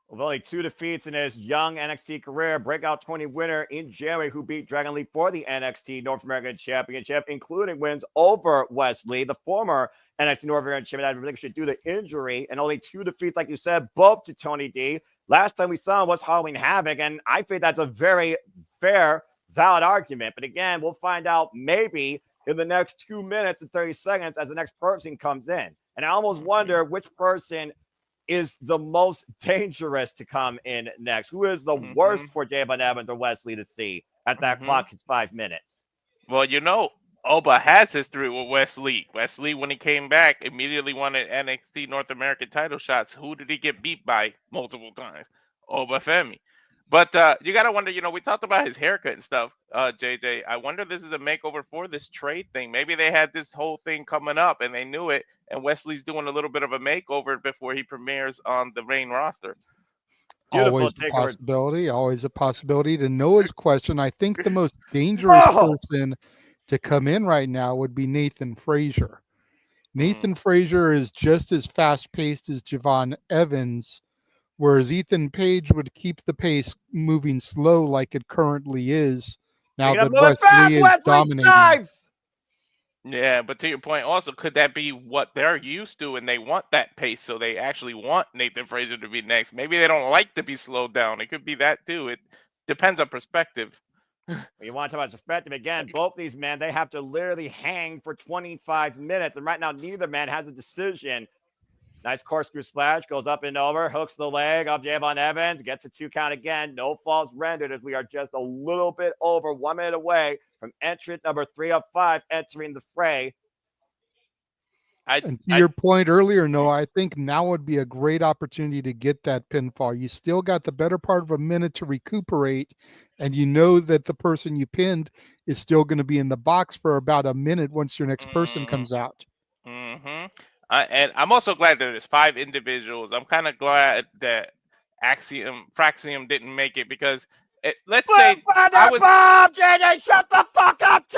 With only 2 defeats in his young NXT career, breakout 20 winner in January, who beat Dragon Lee for the NXT North American Championship, including wins over Wesley, the former NXT North American Champion, that really due to injury, and only 2 defeats, like you said, both to Tony D. Last time we saw him was Halloween Havoc, and I think that's a very fair, valid argument. But again, we'll find out maybe in the next 2 minutes and 30 seconds as the next person comes in. And I almost wonder which person is the most dangerous to come in next. Who is the worst for Javon Evans or Wesley to see at that clock? It's 5 minutes. Well, Oba has history with Wesley. Wesley, when he came back, immediately wanted NXT North American title shots. Who did he get beat by multiple times? Obafemi. But you got to wonder, we talked about his haircut and stuff, JJ. I wonder if this is a makeover for this trade thing. Maybe they had this whole thing coming up and they knew it, and Wesley's doing a little bit of a makeover before he premieres on the main roster. Always a possibility. Always a possibility. To Noah's question, I think the most dangerous person to come in right now would be Nathan Frazier. Nathan Frazier is just as fast-paced as Javon Evans, whereas Ethan Page would keep the pace moving slow like it currently is now that Wesley is dominating. Yeah, but to your point also, could that be what they're used to and they want that pace, so they actually want Nathan Frazier to be next? Maybe they don't like to be slowed down. It could be that too. It depends on perspective. You want to talk about perspective again? Both these men, they have to literally hang for 25 minutes, and right now neither man has a decision. Nice corkscrew splash, goes up and over, hooks the leg of Javon Evans, gets a 2 count again. No falls rendered as we are just a little bit over 1 minute away from entrant number 3 of 5 entering the fray. And to your point earlier, Noah, I think now would be a great opportunity to get that pinfall. You still got the better part of a minute to recuperate, and you know that the person you pinned is still going to be in the box for about a minute once your next person comes out. Mm-hmm. And I'm also glad that there's 5 individuals. I'm kind of glad that Fraxium didn't make it because let's say I was. Bomb, JJ, shut the fuck up too.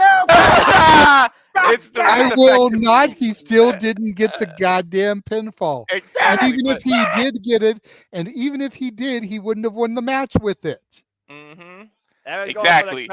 It's the I least will effective not. move. He still didn't get the goddamn pinfall. And Exactly. even if he did get it, and even if he did, he wouldn't have won the match with it. Mm-hmm. Exactly.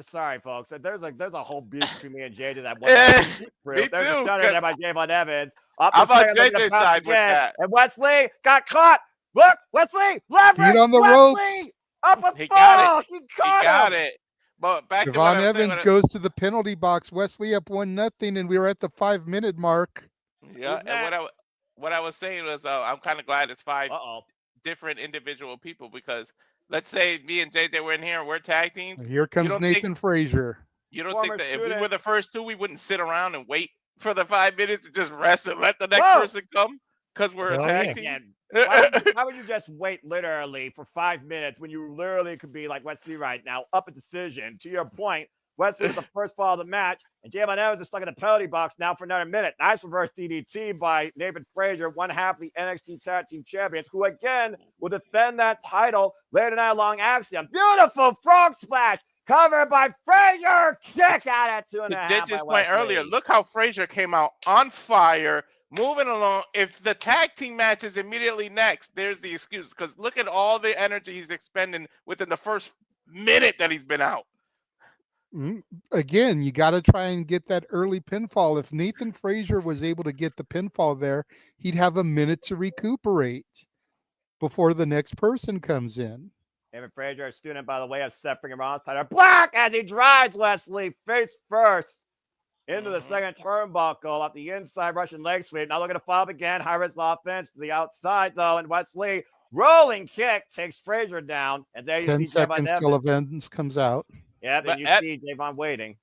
Sorry, folks. There's a whole beef between me and JJ that one. Me There's a too. stunner there by Javon Evans. I'm on JJ's side with that. And Wesley got caught. Look, Wesley, leverage. Feet on the Wesley, up a He fall. got it. He He got it. But back to what Javon I was saying. Evans goes to the penalty box. Wesley up 1-0, and we were at the 5-minute mark. Yeah, and what I was saying was I'm kind of glad it's 5 Uh-oh. different individual people because let's say me and JJ were in here and we're tag teams. Here comes Nathan Frazier. You don't think that if we were the first 2, we wouldn't sit around and wait for the 5 minutes and just rest and let the next person come because we're a tag team? Why would you just wait literally for 5 minutes when you literally could be like Wesley right now, up a decision? To your point, Wesley was the first fall of the match, and Javon Evans is stuck in the penalty box now for another minute. Nice reverse DDT by Nathan Frazier, one half of the NXT Tag Team Champions, who again will defend that title later tonight along Axiom. Beautiful frog splash. Covered by Frazier. Kick out at 2.5. To JJ's point earlier, look how Frazier came out on fire, moving along. If the tag team match is immediately next, there's the excuse. Because look at all the energy he's expending within the first minute that he's been out. Again, you got to try and get that early pinfall. If Nathan Frazier was able to get the pinfall there, he'd have a minute to recuperate before the next person comes in. David Frazier, a student, by the way, of Sephiroth Rollins, Tyler Black, as he drives Wesley face first into the second turnbuckle off the inside Russian leg sweep. Now looking to follow up again. High-risk offense to the outside, though, and Wesley rolling kick takes Frazier down. And there you 10 see seconds Javon till Evans comes out. Yeah, then you see Javon waiting.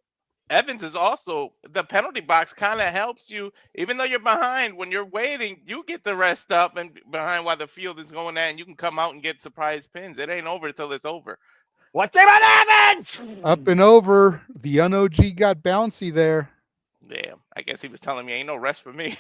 Evans is also, the penalty box kind of helps you, even though you're behind. When you're waiting, you get to rest up and behind while the field is going at, and you can come out and get surprise pins. It ain't over until it's over. What's Javon Evans? Up and over. The un-OG got bouncy there. Damn, I guess he was telling me ain't no rest for me.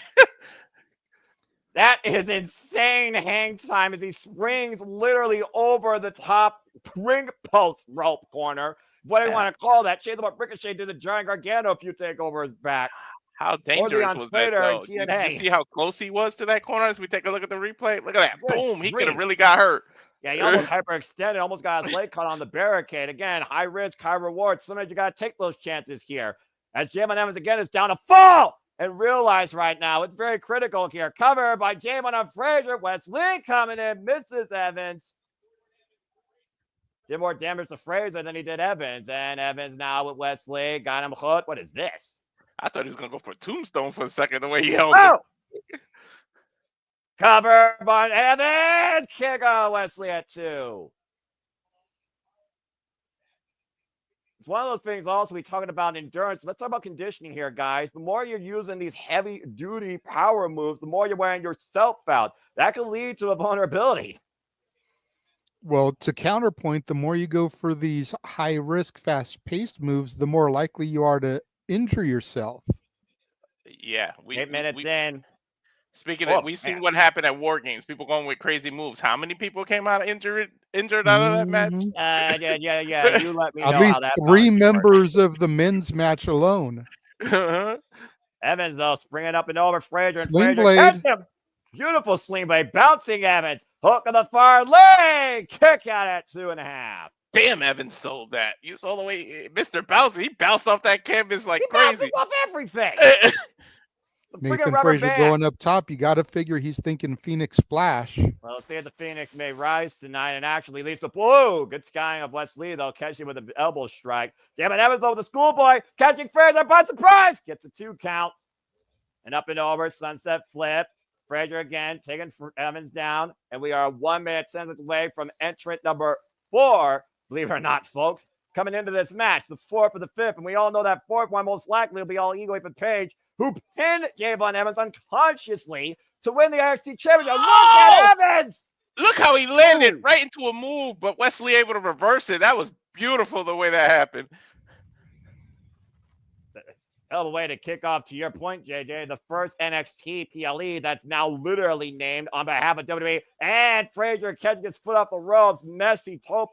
That is insane hang time as he springs literally over the top ring post rope corner. What do you want to call that? Shade of Ricochet did the Giant Gargano a few takeovers back. How dangerous was that, though? You see how close he was to that corner as we take a look at the replay? Look at that. Boom. He could have really got hurt. Yeah, he almost hyperextended, almost got his leg caught on the barricade. Again, high risk, high reward. Sometimes you got to take those chances here. As Javon Evans again is down to fall and realize right now it's very critical here. Covered by Javon on Frazier. Wesley coming in, misses Evans. Did more damage to Frazier than he did Evans. And Evans now with Wesley. Got him hooked. What is this? I thought he was going to go for a tombstone for a second, the way he held him. Cover by Evans. Kick out Wesley at 2. It's one of those things also we talking about endurance. Let's talk about conditioning here, guys. The more you're using these heavy-duty power moves, the more you're wearing yourself out. That can lead to a vulnerability. Well, to counterpoint, the more you go for these high-risk, fast-paced moves, the more likely you are to injure yourself. Yeah. 8 minutes in. Speaking of, we've seen what happened at War Games. People going with crazy moves. How many people came out injured out of that match? Yeah. You let me know. At least 3 members of the men's match alone. Evans, though, springing up and over Frazier. And Sling Frazier blade. him. Beautiful sling blade. Bouncing Evans. Hook on the far leg. Kick out at 2.5. Damn, Evans sold that. You saw the way Mr. Bouncy, he bounced off that canvas like he crazy. Bounces off everything. Nathan Frazier going up top. You got to figure he's thinking Phoenix Splash. Well, let's see if the Phoenix may rise tonight and actually leads to whoa. Good skying of Wesley, though, catching with an elbow strike. Damn it, Evans, though, with the schoolboy, catching Frazier by surprise. Gets a 2 count. And up and over, sunset flip. Frazier again, taking Evans down. And we are 1 minute, 10 seconds away from entrant number 4. Believe it or not, folks, coming into this match, the 4th or the 5th. And we all know that 4th one most likely will be all Ego and Page who pinned Javon Evans unconsciously to win the NXT Championship. Look at Evans! Look how he landed right into a move, but Wesley able to reverse it. That was beautiful the way that happened. Hell of a way to kick off, to your point, JJ, the first NXT PLE that's now literally named on behalf of WWE. And Frazier catches his foot off the ropes, messy tope,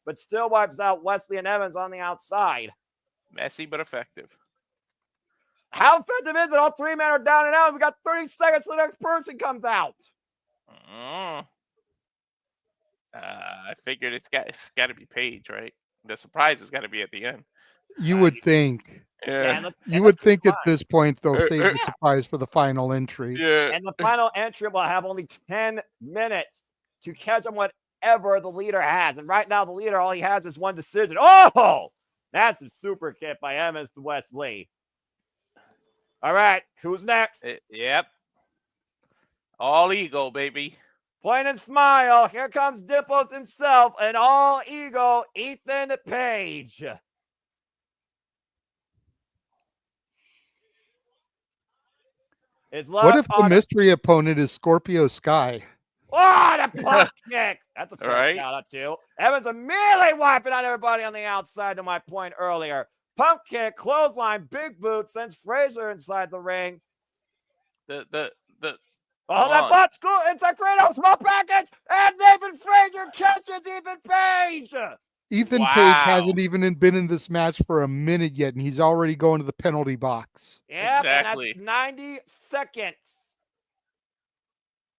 but still wipes out Wesley and Evans on the outside. Messy but effective. How effective is it? All three men are down and out. We got 30 seconds till the next person comes out. I figured it's got to be Paige, right? The surprise has got to be at the end. You would think. Yeah. You would think at this point they'll save the surprise for the final entry. Yeah. And the final entry will have only 10 minutes to catch on whatever the leader has. And right now, the leader, all he has is one decision. Oh, that's a super kick by Evans to Wesley. All right, who's next? Yep. All ego, baby. Point and smile. Here comes Dippos himself, and all ego, Ethan Page. What if the mystery opponent is Scorpio Sky? Oh, the pump kick. That's a cool Right. shout out too. Evans immediately wiping on everybody on the outside, to my point earlier. Pump kick, clothesline, big boot, sends Frazier inside the ring. Oh, that butt's cool. It's a Credo small package, and Nathan Frazier catches Ethan Page. Ethan Page hasn't even been in this match for a minute yet, and he's already going to the penalty box. Yep, Exactly. and that's 90 seconds.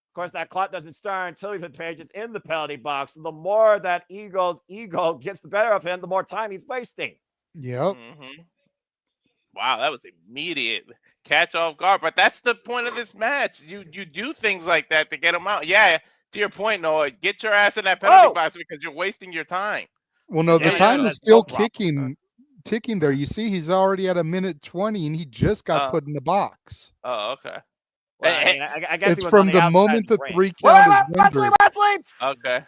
Of course, that clock doesn't start until Ethan Page is in the penalty box. So the more that Ego's ego gets the better of him, the more time he's wasting. Yep. Mm-hmm. Wow, that was immediate catch off guard. But that's the point of this match. You do things like that to get them out. Yeah, to your point, Noah, get your ass in that penalty box because you're wasting your time. Well, no, the time is that's still no problem. ticking there. You see, he's already at 1:20, and he just got put in the box. Oh, okay. Well, I guess It's from the moment the three count is rendered. Okay.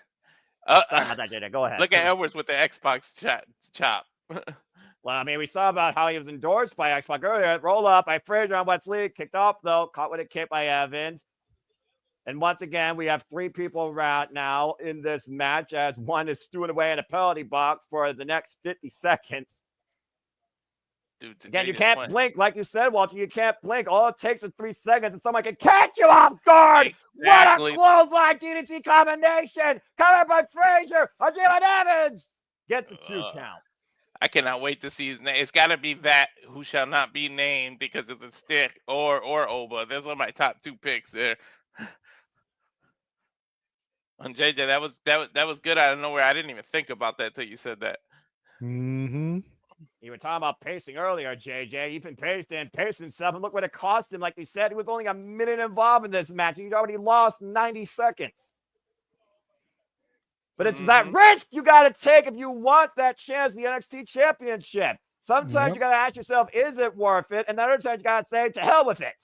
Sorry about that, JJ. Go ahead. Look at Edwards with the Xbox chop. Well, I mean, we saw about how he was endorsed by Xbox earlier. Roll up by Frazier on Wesley. Kicked off, though. Caught with a kick by Evans. And once again, we have three people around now in this match, as one is stewing away in a penalty box for the next 50 seconds. Dude, Again, you can't blink. Like you said, Walter, you can't blink. All it takes is 3 seconds, and someone can catch you off guard. Exactly. What a clothesline DDT combination. Covered by Frazier. Jalen Evans gets a 2 count. I cannot wait to see his name. It's got to be that who shall not be named because of the stick or Oba. Those are my top 2 picks there. On JJ, that was good out of nowhere. I didn't even think about that till you said that. Mm-hmm. You were talking about pacing earlier, JJ. Ethan Page didn't pace himself, and look what it cost him. Like you said, he was only a minute involved in this match. He'd already lost 90 seconds. But it's that risk you got to take if you want that chance, the NXT Championship. Sometimes you got to ask yourself, is it worth it? And then other times you got to say, to hell with it.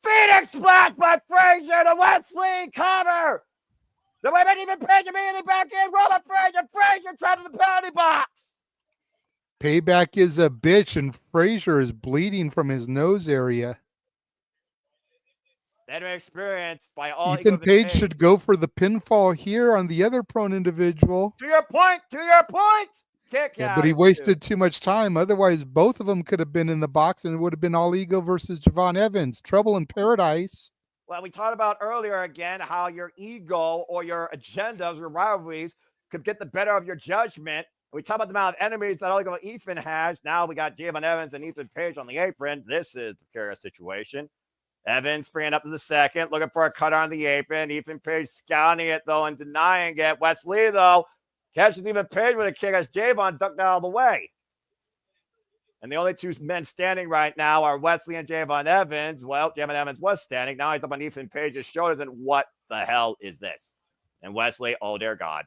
Phoenix Splash by Frazier to Wesley cover. The women even Page immediately back in. Roll up Frazier. Frazier trapped in the penalty box. Payback is a bitch, and Frazier is bleeding from his nose area. Veteran experience by all. Ethan Page should go for the pinfall here on the other prone individual. To your point. Kick out. But he wasted too much time. Otherwise, both of them could have been in the box, and it would have been all ego versus Javon Evans. Trouble in paradise. Well, we talked about earlier again how your ego or your agendas, your rivalries could get the better of your judgment. We talk about the amount of enemies that all ego Ethan has. Now we got Javon Evans and Ethan Page on the apron. This is the precarious situation. Evans freeing up to the second, looking for a cut on the apron. Ethan Page scouting it, though, and denying it. Wesley, though, catches Ethan Page with a kick as Javon ducked out of the way. And the only 2 men standing right now are Wesley and Javon Evans. Well, Javon Evans was standing. Now he's up on Ethan Page's shoulders, and what the hell is this? And Wesley, oh, dear God.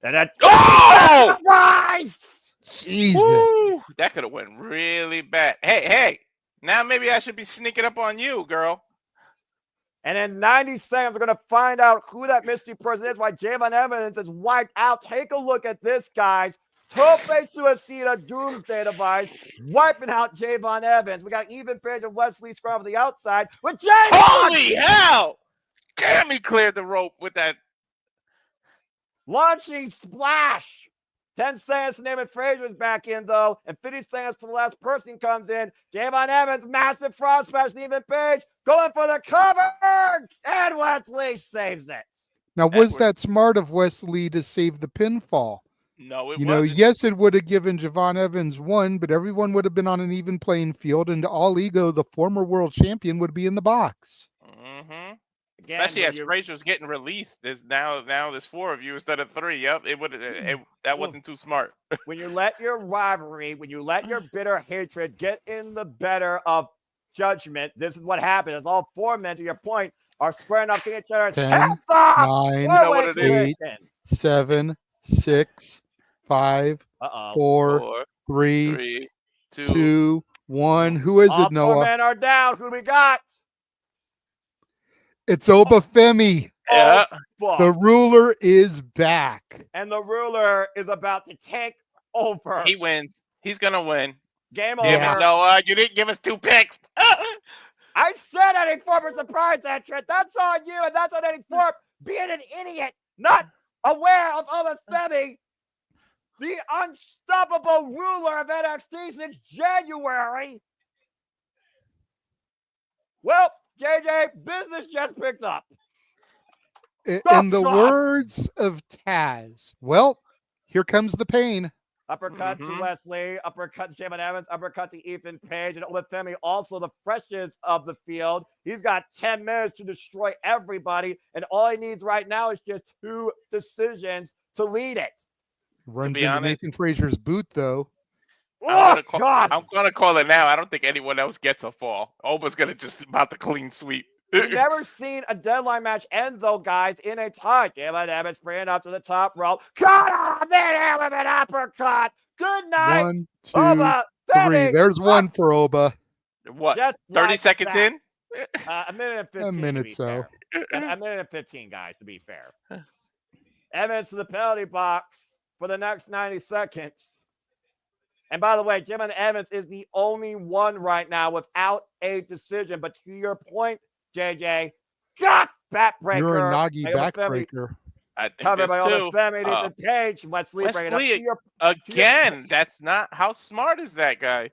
And that... Oh! Rise! Jesus. Woo! That could have went really bad. Hey. Now maybe I should be sneaking up on you, girl. And in 90 seconds, we're going to find out who that mystery person is, why Javon Evans is wiped out. Take a look at this, guys. Tope Suicida Doomsday Device wiping out Javon Evans. We got even Page and Wesley Scrum on the outside with Javon. Holy hell! Damn, he cleared the rope with that. Launching splash. 10 seconds to name it. Frazier's back in, though. And 50 seconds to the last person comes in. Javon Evans, massive frog splash. Even Page going for the cover. And Wesley saves it. Now, was that smart of Wesley to save the pinfall? No, it You know, wasn't. yes, it would have given Javon Evans one, but everyone would have been on an even playing field, and all ego, the former world champion, would be in the box. Mm-hmm. Again, Especially as when Frazier's getting released. There's now there's 4 of you instead of 3. Yep, that wasn't too smart. when you let your rivalry, when you let your bitter hatred get in the better of judgment, this is what happens. It's all 4 men, to your point, are squaring up to each other's 10, heads off. 9, You know what it is? 8, 7, 6, 5, 4, 4, 3, 3, 2, 1. Who is All it, 4 Noah? men are down. Who do we got? It's Obafemi. Yeah. Fuck. The ruler is back. And the ruler is about to take over. He wins. He's gonna win. Game Damn over. it, Noah! You didn't give us 2 picks. I said any form of surprise entrant. That's on you, and that's on any form being an idiot, not aware of Obafemi, the unstoppable ruler of NXT since January. Well, JJ, business just picked up. In the words of Taz, well, here comes the pain. Uppercut to Wesley, uppercut to Javon Evans, uppercut to Ethan Page, and Obafemi, also the freshest of the field. He's got 10 minutes to destroy everybody, and all he needs right now is just 2 decisions to lead it. Runs into Nathan Frazier's boot, though. I'm gonna call it now. I don't think anyone else gets a fall. Oba's gonna just about to clean sweep. We've never seen a deadline match end, though, guys, in a tie. Javon Evans bringing up to the top rope. Cut off there with an uppercut. Good night. 1, 2, Oba, 3. There's one for Oba. What? Just 30 like seconds that. in? A minute and 15. A minute to be so. fair. A minute and 15, guys, to be fair. Evans to the penalty box for the next 90 seconds. And by the way, Javon Evans is the only one right now without a decision. But to your point, JJ, backbreaker. You're a Nagi backbreaker. I think Covered by there's 2. Obafemi, the Page. Wesley bringing Wesley, up again, that's not how smart is that guy?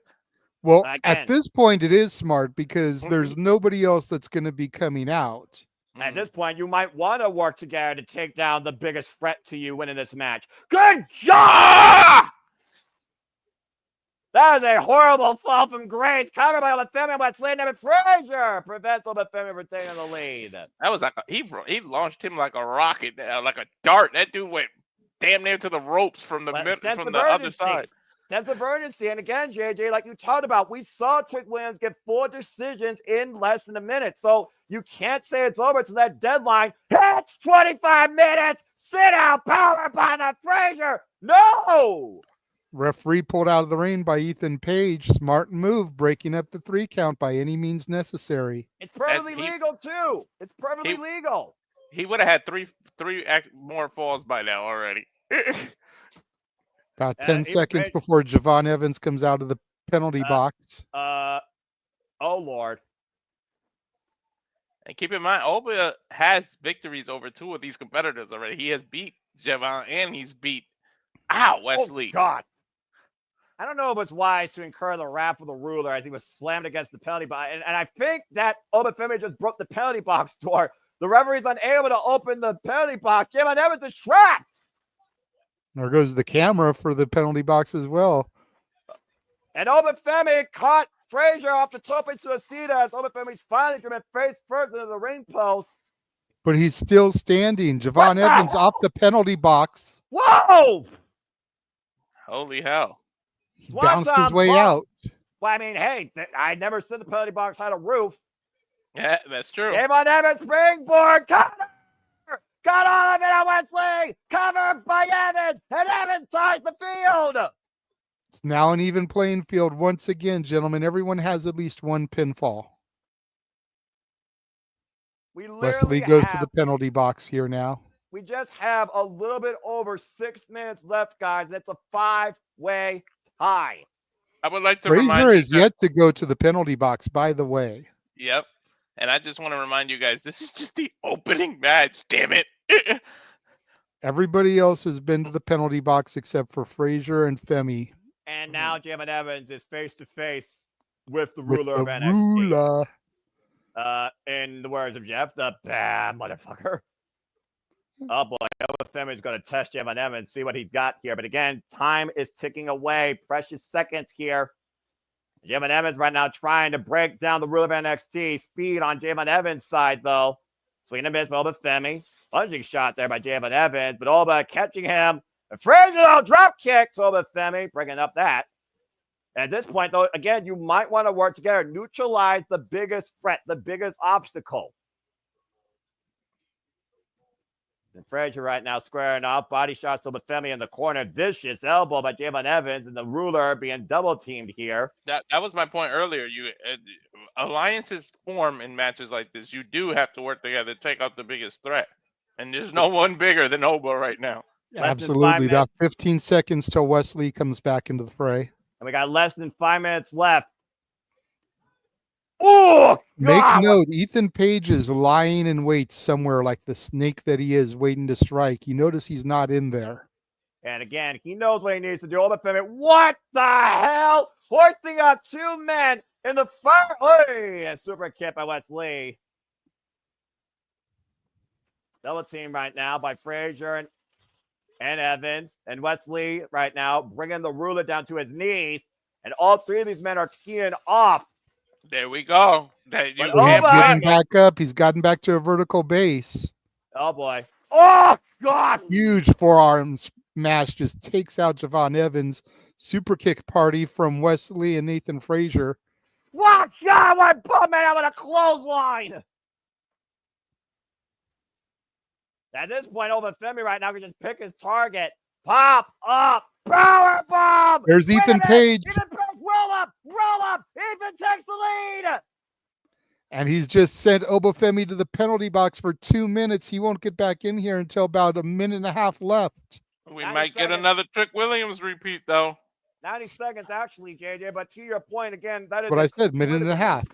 Well, Again. at this point, it is smart because there's nobody else that's going to be coming out. At this point, you might want to work together to take down the biggest threat to you winning this match. Good job! That is a horrible fall from grace. Covered by Obafemi, Wesley, and Frazier prevents Obafemi retaining the lead. That was like he launched him like a rocket, like a dart. That dude went damn near to the ropes from the other side. Sense of urgency. And again, JJ, like you talked about, we saw Trick Williams get 4 decisions in less than a minute. So you can't say it's over to that deadline. It's 25 minutes. Sit out, power by the Frazier. No. Referee pulled out of the ring by Ethan Page. Smart move, breaking up the 3 count by any means necessary. It's perfectly legal, too. It's perfectly legal. He would have had three more falls by now already. About 10 seconds before Javon Evans comes out of the penalty box. Oh, Lord. And keep in mind, Oba has victories over 2 of these competitors already. He has beat Javon and he's beat Wesley. Oh, God. I don't know if it's wise to incur the wrath of the ruler as he was slammed against the penalty box. And I think that Obafemi just broke the penalty box door. The referee's unable to open the penalty box. Javon Evans is trapped. There goes the camera for the penalty box as well. And Obafemi caught Frazier off the Tope Suicida as Obafemi's finally driven face first into the ring post. But he's still standing. Javon Evans off the penalty box. Whoa! Holy hell. He bounced his way out. Well, I mean, hey, I never said the penalty box had a roof. Yeah, that's true. Javon Evans springboard cover! Got all of it on Wesley! Covered by Evans! And Evans ties the field! It's now an even playing field once again, gentlemen. Everyone has at least one pinfall. We Wesley goes to the penalty box here now. we just have a little bit over 6 minutes left, guys. That's a 5-way tie. I would like to Frazier remind you is yet to go to the penalty box, by the way. Yep. And I just want to remind you guys, this is just the opening match, damn it. Everybody else has been to the penalty box except for Frazier and Femi. And now Jamin Evans is face to face with the With ruler the of NXT. ruler. In the words of Jeff, the bad motherfucker. Oh boy, Femi is going to test Jamin Evans, see what he's got here. But again, time is ticking away. Precious seconds here. Jamin Evans right now trying to break down the ruler of NXT. Speed on Jamin Evans' side, though. Swinging a miss for Femi. Lunging shot there by Jamin Evans, but Oba catching him. A Frazier drop kick to Femi, bringing up that. At this point, though, again, you might want to work together. Neutralize the biggest threat, the biggest obstacle. And Frazier right now squaring off. Body shots to Femi in the corner. Vicious elbow by Jamin Evans, and the ruler being double teamed here. That was my point earlier. Alliances form in matches like this. You do have to work together to take out the biggest threat. And there's no one bigger than Oba right now. Absolutely. About 15 seconds till Wesley comes back into the fray. And we got less than 5 minutes left. Oh, Make note, Ethan Page is lying in wait somewhere like the snake that he is, waiting to strike. You notice he's not in there. And again, he knows what he needs to do. What the hell? Hoisting up 2 men in the fire. Oh, super kick by Wesley. Double team right now by Frazier and Evans. And Wesley right now bringing the ruler down to his knees. And all 3 of these men are teeing off. There we go. He's getting back up. He's gotten back to a vertical base. Oh, boy. Oh, God. Huge forearm smash just takes out Javon Evans. Super kick party from Wesley and Nathan Frazier. Watch out. My bum man out with a clothesline. At this point, Femi right now can just pick his target. Pop up. Power bomb. There's Ethan Page. Ethan Page. Roll up. Ethan takes the lead. And he's just sent Obafemi to the penalty box for 2 minutes. He won't get back in here until about a minute and a half left. We might get another Trick Williams repeat, though. 90 seconds, actually, JJ. But to your point, again, that is what I said, minute and a half.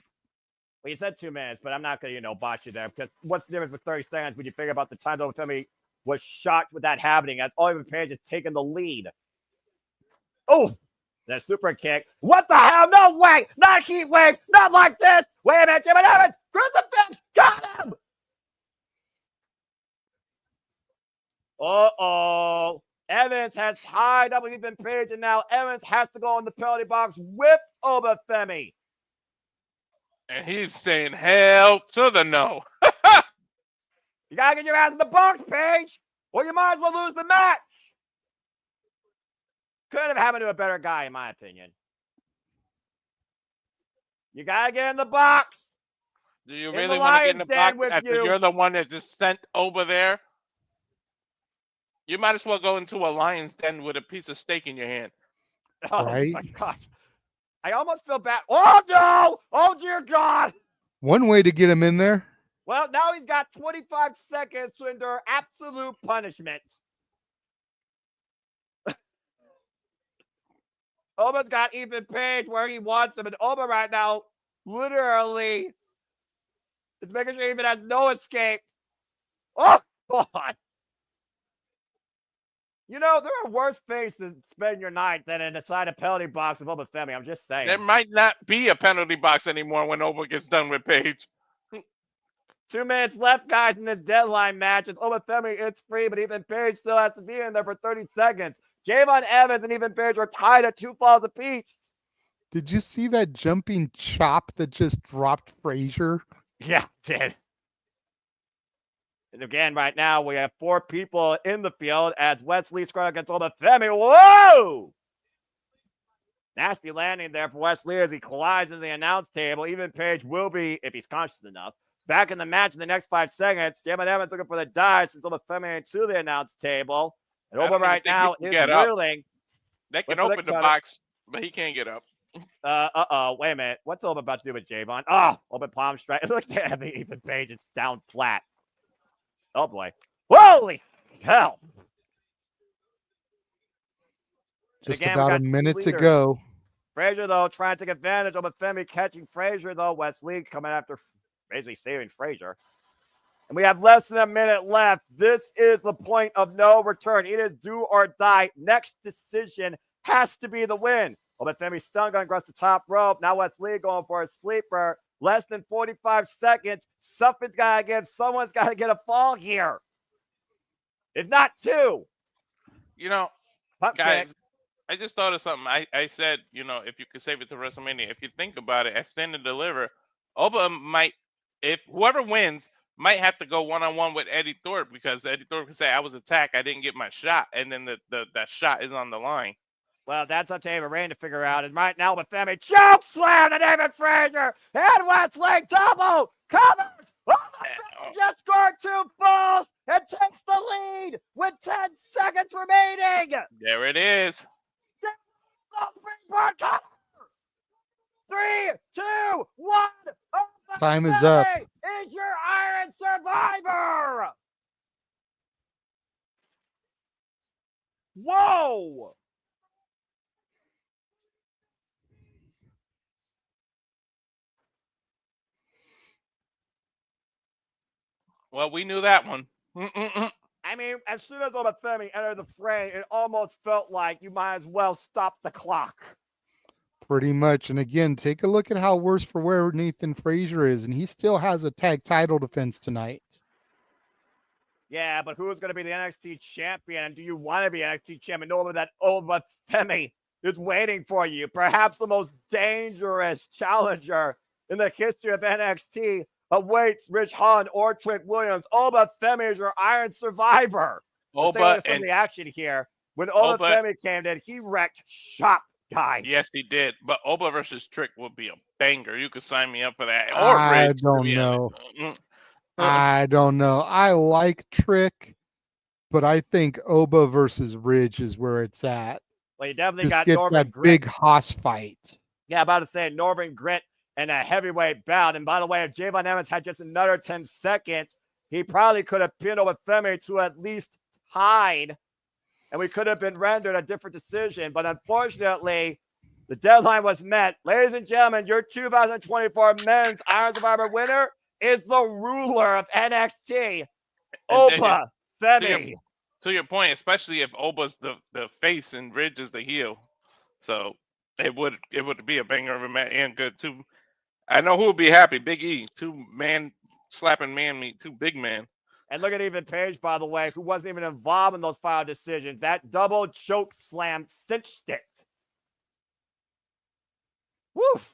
Well, you said 2 minutes, but I'm not going to, botch you there. Because what's the difference with 30 seconds when you figure about the time Obafemi was shocked with that happening as Ethan Page has taken the lead. Oh, that super kick. What the hell? No way. Not heat wave. Not like this. Wait a minute. Jamin Evans. Crucifix. Got him. Uh-oh. Evans has tied up with Ethan Page, and now Evans has to go in the penalty box with Obafemi. And he's saying hell to the no. You got to get your ass in the box, Page, or you might as well lose the match. Could have happened to a better guy, in my opinion. You gotta get in the box. Do you really want to get in the box after you're the one that just sent over there? You might as well go into a lion's den with a piece of steak in your hand. Oh, right? My gosh. I almost feel bad. Oh, no! Oh, dear God! One way to get him in there. Well, now he's got 25 seconds to endure absolute punishment. Oba's got Ethan Page where he wants him, and Oba right now literally is making sure he even has no escape. Oh, God. There are worse things to spend your night than inside a penalty box of Obafemi. I'm just saying. There might not be a penalty box anymore when Oba gets done with Page. 2 minutes left, guys, in this deadline match. It's Obafemi, it's free, but Ethan Page still has to be in there for 30 seconds. Javon Evans and Ethan Page are tied at 2 falls apiece. Did you see that jumping chop that just dropped Frazier? Yeah, did. And again, right now, we have 4 people in the field as Wesley scored against Obafemi. Whoa! Nasty landing there for Wesley as he collides into the announce table. Ethan Page will be, if he's conscious enough, back in the match in the next 5 seconds. Javon Evans looking for the dive since Obafemi to the announce table. And Oba right now is reeling. They can open the box, but he can't get up. Wait a minute. What's Oba about to do with Javon? Oh, open palm strike. Look at Ethan Page is down flat. Oh, boy. Holy hell. Just Again, we about a got two minute to leaders. go. Frazier, though, trying to take advantage of Femi catching Frazier, though. Wesley coming after, basically saving Frazier. And we have less than a minute left. This is the point of no return. It is do or die. Next decision has to be the win. Femi stun gun across the top rope. Now Wesley going for a sleeper. Less than 45 seconds. Something's got to give. Someone's got to get a fall here. If not two. You know, Pump guys, kick. I just thought of something. I said, you know, if you could save it to WrestleMania, if you think about it, at Stand and Deliver, Oba might, if whoever wins, might have to go one-on-one with Eddie Thorpe, because Eddie Thorpe could say, I was attacked, I didn't get my shot, and then that shot is on the line. Well, that's up to David Rain to figure out. And right now, with Femi, choke slam to David Frazier. And Wesley double covers. Oh, just scored 2 falls and takes the lead with 10 seconds remaining. There it is. 3, 2, 1. Time is up. Is your Iron Survivor. Whoa. Well, we knew that one. I mean, as soon as Femi entered the frame, it almost felt like you might as well stop the clock. Pretty much. And again, take a look at how worse for wear Nathan Frazier is, and he still has a tag title defense tonight. Yeah, but who's going to be the NXT champion? And do you want to be NXT champion? Knowing that Femi is waiting for you. Perhaps the most dangerous challenger in the history of NXT awaits Rich Hahn or Trick Williams. Femi is your Iron Survivor. Let's take a look at some of the action here. When Femi came in, he wrecked shop, guys. Yes, he did. But Oba versus Trick would be a banger. You could sign me up for that. Or I Rich, don't know. I don't know. I like Trick, but I think Oba versus Ridge is where it's at. Well, you definitely Just got get Norman that Grit. big Haas fight. Yeah, about to say Norman Grit and a heavyweight bout. And by the way, if Javon Evans had just another 10 seconds, he probably could have pinned over Femi to at least hide, and we could have been rendered a different decision. But unfortunately, the deadline was met. Ladies and gentlemen, your 2024 Men's Iron Survivor winner is the ruler of NXT, Oba Femi. To your point, especially if Oba's the face and Ridge is the heel. So it would be a banger of a match, and good too. I know who would be happy. Big E, 2 man slapping man meat, 2 big men. And look at even Page, by the way, who wasn't even involved in those final decisions. That double choke slam cinched it. Woof.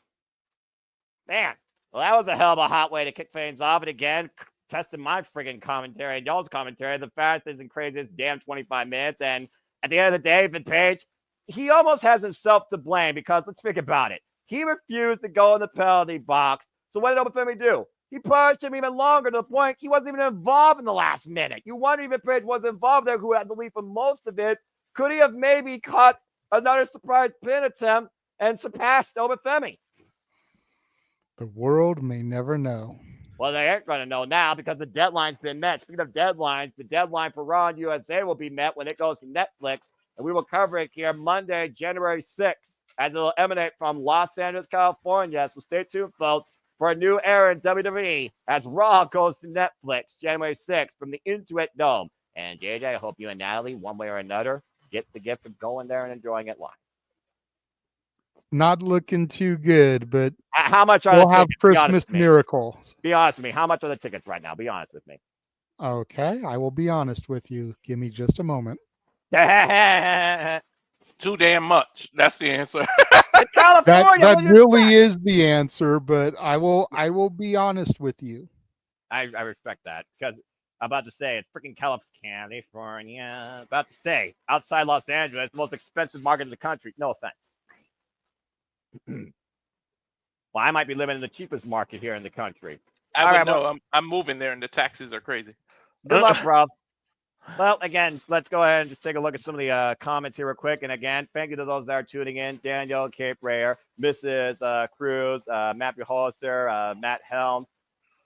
Man. Well, that was a hell of a hot way to kick things off. And again, testing my friggin' commentary and y'all's commentary. The fastest and craziest damn 25 minutes. And at the end of the day, Vin Page, he almost has himself to blame, because let's think about it. He refused to go in the penalty box. So what did Oba Femi do? He pushed him even longer, to the point he wasn't even involved in the last minute. You wonder if Page was involved there, who had the lead for most of it. Could he have maybe caught another surprise pin attempt and surpassed Oba Femi? The world may never know. Well, they aren't going to know now, because the deadline's been met. Speaking of deadlines, the deadline for Raw and USA will be met when it goes to Netflix, and we will cover it here Monday, January 6th, as it will emanate from Los Angeles, California. So stay tuned, folks, for a new era in WWE as Raw goes to Netflix January 6th from the Intuit Dome. And JJ, I hope you and Natalie, one way or another, get the gift of going there and enjoying it live. Not looking too good, but how much are we'll the have tickets? Christmas miracles. Be honest with me. How much are the tickets right now? Be honest with me. Okay, I will be honest with you. Give me just a moment. Too damn much. That's the answer. California, that really is the answer, but I will be honest with you. I respect that, because I'm about to say it's freaking California. About to say outside Los Angeles, the most expensive market in the country. No offense. Well, I might be living in the cheapest market here in the country. I would know. I'm moving there, and the taxes are crazy. Good luck, bro. Well, again, let's go ahead and just take a look at some of the comments here real quick. And again, thank you to those that are tuning in. Daniel, Cape Rayer, Mrs. Cruz, Matthew Hollister, Matt Helms.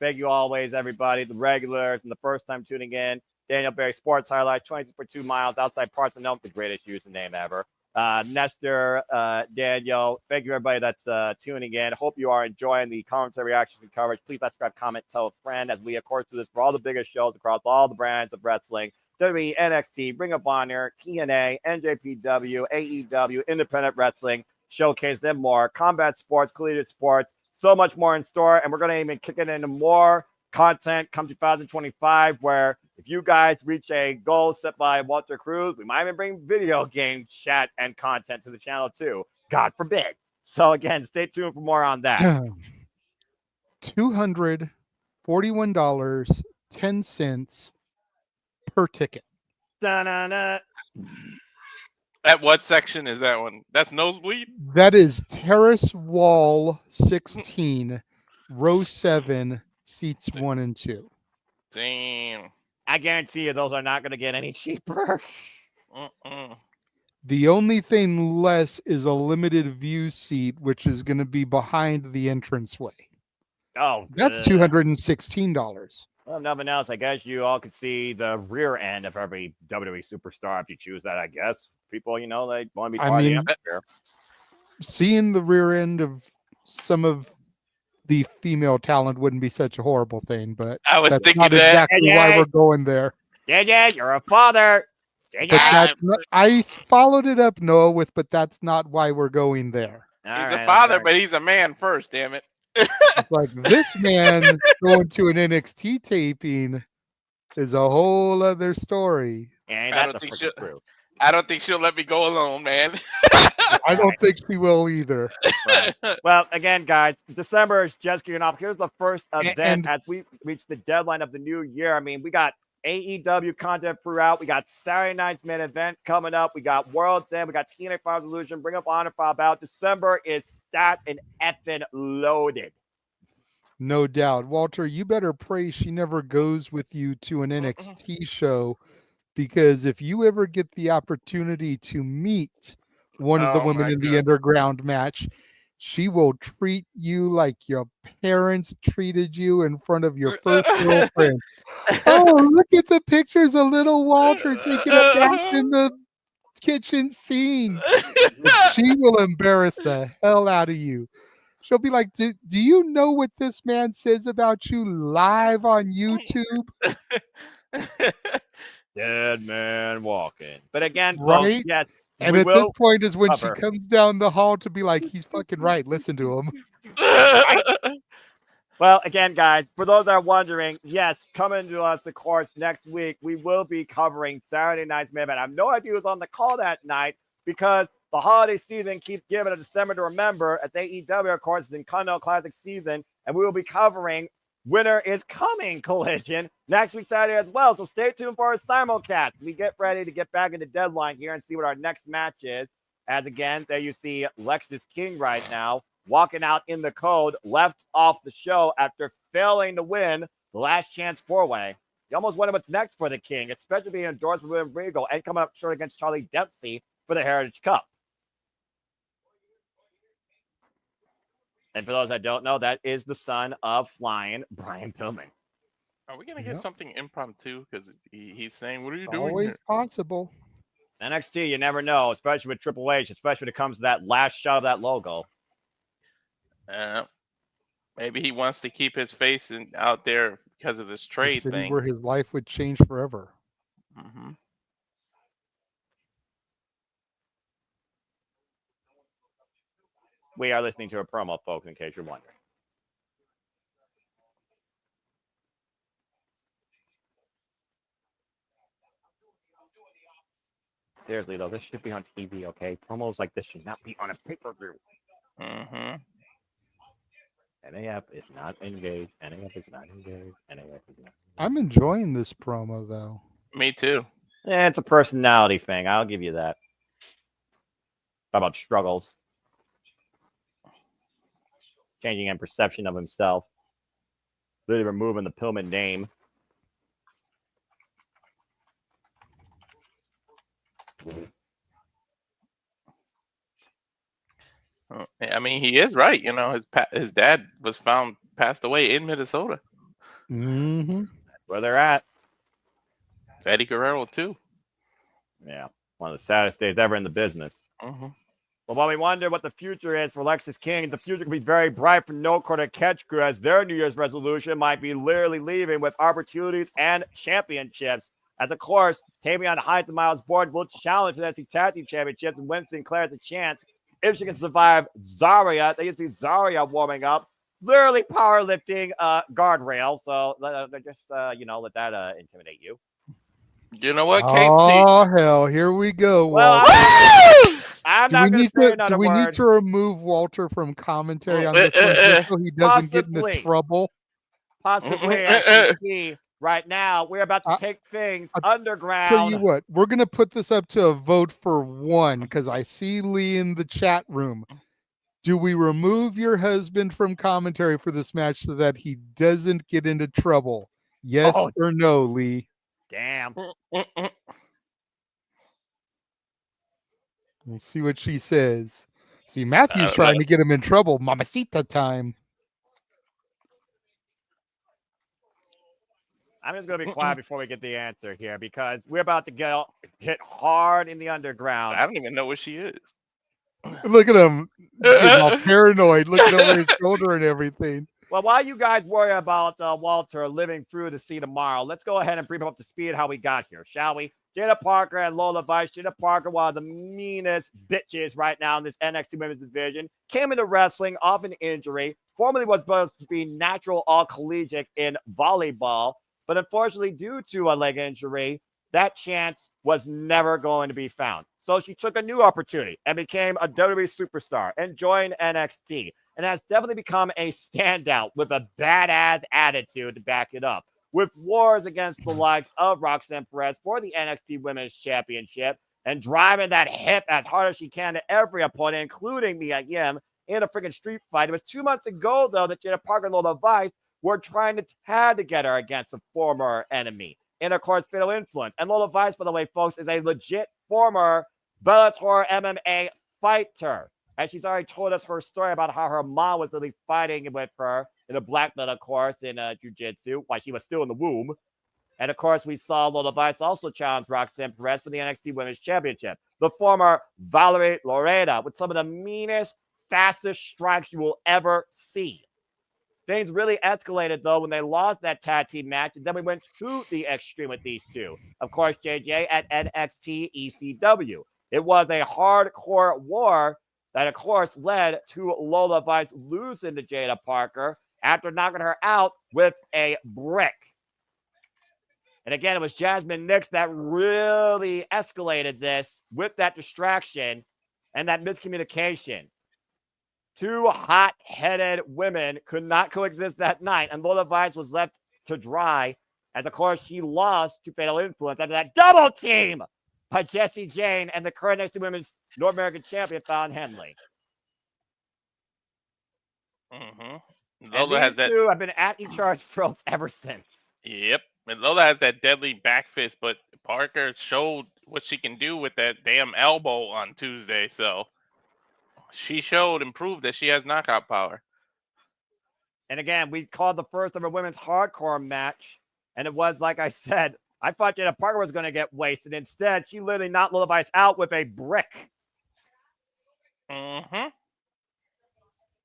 Thank you always, everybody, the regulars and the first time tuning in. Daniel Berry Sports Highlights, 22.2 miles outside parts of Nome, the greatest username ever. Nestor, Daniel, thank you everybody that's tuning in. Hope you are enjoying the commentary, reactions, and coverage. Please subscribe, comment, tell a friend, as we of course do this for all the biggest shows across all the brands of wrestling. WWE, NXT, Ring of Honor, TNA, NJPW, AEW, Independent Wrestling, Showcase, and more. Combat sports, collegiate sports, so much more in store. And we're going to even kick it into more content come 2025, where if you guys reach a goal set by Walter Cruz, we might even bring video game chat and content to the channel too. God forbid. So again, stay tuned for more on that. $241.10 per ticket. Da-na-na. At what section is that one? That's nosebleed? That is terrace wall 16, row 7, seats 1 and 2. Damn. I guarantee you those are not going to get any cheaper. The only thing less is a limited view seat, which is going to be behind the entranceway. Oh, That's $216. Well, if nothing else, I guess you all could see the rear end of every WWE superstar if you choose that. I guess people, you know, they want to be partying up here. Seeing the rear end of some of the female talent wouldn't be such a horrible thing, but I was that's thinking not that. exactly why we're going there. Yeah, you're a father. I followed it up, Noah, with, but that's not why we're going there. He's a father, but he's a man first, damn it. It's like this man going to an NXT taping is a whole other story. I don't think she'll let me go alone, man. I don't think she will either. Right. Well, again, guys, December is just kicking off. Here's the first event as we reach the deadline of the new year. I mean, we got AEW content throughout. We got Saturday night's main event coming up. We got World's End. We got TNA Final Illusion. Bring Up Honor File Out. December is stat and effing loaded. No doubt. Walter, you better pray she never goes with you to an NXT show, because if you ever get the opportunity to meet one of the women in the underground match, she will treat you like your parents treated you in front of your first girlfriend. Oh, look at the pictures of little Walter taking a bath in the kitchen sink. She will embarrass the hell out of you. She'll be like, do you know what this man says about you live on YouTube? Dead man walking. But again, right? Folks, yes. And at this point is when she comes down the hall to be like, he's fucking right. Listen to him. Well, again, guys, for those that are wondering, yes, coming to us, of course, next week, we will be covering Saturday night's main event. I have no idea who's on the call that night because the holiday season keeps giving a December to remember. At AEW, of course, the Continental Classic season, and we will be covering Winter is Coming Collision next week Saturday as well. So stay tuned for our simulcast. We get ready to get back into deadline here and see what our next match is. As again, there you see Lexis King right now walking out in the code, left off the show after failing to win the last chance four-way. He almost wondered what's next for the King, especially being endorsed with William Regal and coming up short against Charlie Dempsey for the Heritage Cup. And for those that don't know, that is the son of Flying Brian Pillman. Are we going to get something impromptu? Because he's saying, what are you It's doing always here? possible. NXT, you never know, especially with Triple H, especially when it comes to that last shot of that logo. Maybe he wants to keep his face out there because of this trade thing. Where his life would change forever. Mm-hmm. We are listening to a promo, folks, in case you're wondering. Seriously, though, this should be on TV, okay? Promos like this should not be on a pay-per-view. Mm-hmm. NAF is not engaged. NAF is not engaged. NAF is not engaged. I'm enjoying this promo, though. Me too. Yeah, it's a personality thing. I'll give you that. How about struggles? Changing in perception of himself. Really removing the Pillman name. I mean, he is right. You know, his dad was passed away in Minnesota. Mm-hmm. That's where they're at. Eddie Guerrero too. Yeah, one of the saddest days ever in the business. Mm-hmm. Well, while we wonder what the future is for Lexis King, the future could be very bright for No Quarter Catch Crew, as their New Year's resolution might be literally leaving with opportunities and championships. As of course, Tavion Heights and Miles Board will challenge for the NXT Tag Team Championships, and Winston Clare has a chance if she can survive Zarya. They can see Zarya warming up, literally powerlifting guardrail. So just let that intimidate you. You know what, Kate? Oh hell, here we go, Well, Walter. I'm not going to say another do we word. need to remove Walter from commentary on this one just so he doesn't get into Possibly. trouble? Possibly NXT right now. We're about to take things underground. Tell you what, we're gonna put this up to a vote for one because I see Lee in the chat room. Do we remove your husband from commentary for this match so that he doesn't get into trouble? Yes or no, Lee? Damn. We'll see what she says. See, Matthew's trying to get him in trouble. Mamacita time. I'm just going to be quiet before we get the answer here because we're about to get hit hard in the underground. I don't even know where she is. Look at him getting all paranoid, looking over his shoulder and everything. Well, while you guys worry about Walter living through to see tomorrow, let's go ahead and bring him up to speed how we got here, shall we? Jada Parker and Lola Vice. Jada Parker, one of the meanest bitches right now in this NXT Women's Division, came into wrestling off an injury. Formerly was supposed to be natural all collegiate in volleyball, but unfortunately, due to a leg injury, that chance was never going to be found. So she took a new opportunity and became a WWE superstar and joined NXT, and has definitely become a standout with a badass attitude to back it up. With wars against the likes of Roxanne Perez for the NXT Women's Championship and driving that hip as hard as she can to every opponent, including Mia Yim, in a freaking street fight. It was 2 months ago, though, that Jada Parker and Lola Vice were trying to tag together against a former enemy. And, of course, Fatal Influence. And Lola Vice, by the way, folks, is a legit former Bellator MMA fighter. And she's already told us her story about how her mom was really fighting with her in a black belt, of course, in jiu-jitsu while she was still in the womb. And, of course, we saw Lola Vice also challenge Roxanne Perez for the NXT Women's Championship. The former Valerie Loretta with some of the meanest, fastest strikes you will ever see. Things really escalated, though, when they lost that tag team match, and then we went to the extreme with these two. Of course, JJ at NXT ECW. It was a hardcore war that, of course, led to Lola Vice losing to Jada Parker after knocking her out with a brick. And again, it was Jasmine Nix that really escalated this with that distraction and that miscommunication. Two hot-headed women could not coexist that night, and Lola Vice was left to dry, as, of course, she lost to Fatal Influence after that double team by Jessie Jane and the current NXT Women's North American Champion, Fallon Henley. Mm-hmm. Lola has that. Two have been at each other's throats ever since. Yep. And Lola has that deadly back fist, but Parker showed what she can do with that damn elbow on Tuesday, so she showed and proved that she has knockout power. And again, we called the first ever women's hardcore match, and it was, like I said, I thought Jada Parker was going to get wasted. Instead, she literally knocked Lola Vice out with a brick. Mm-hmm.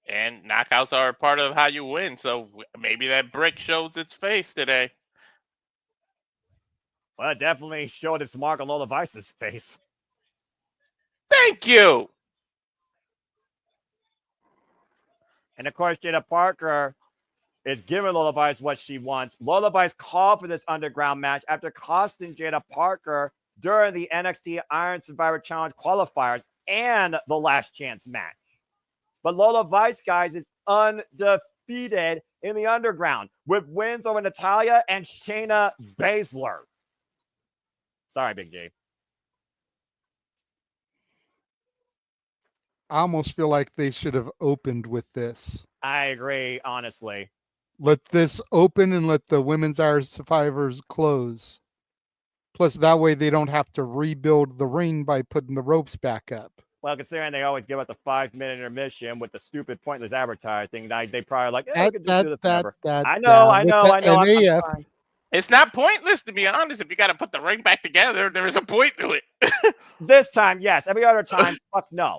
And knockouts are a part of how you win, so maybe that brick shows its face today. Well, it definitely showed its mark on Lola Vice's face. Thank you! And, of course, Jada Parker is giving Lola Vice what she wants. Lola Vice called for this underground match after costing Jada Parker during the NXT Iron Survivor Challenge qualifiers and the Last Chance match. But Lola Vice, guys, is undefeated in the underground with wins over Natalya and Shayna Baszler. Sorry, Big G. I almost feel like they should have opened with this. I agree, honestly. Let this open and let the Women's Iron Survivors close. Plus, that way they don't have to rebuild the ring by putting the ropes back up. Well, considering they always give us a 5-minute intermission with the stupid, pointless advertising, they probably like, we could just do this forever. I know. It's not pointless, to be honest. If you got to put the ring back together, there is a point to it. This time, yes. Every other time, fuck no.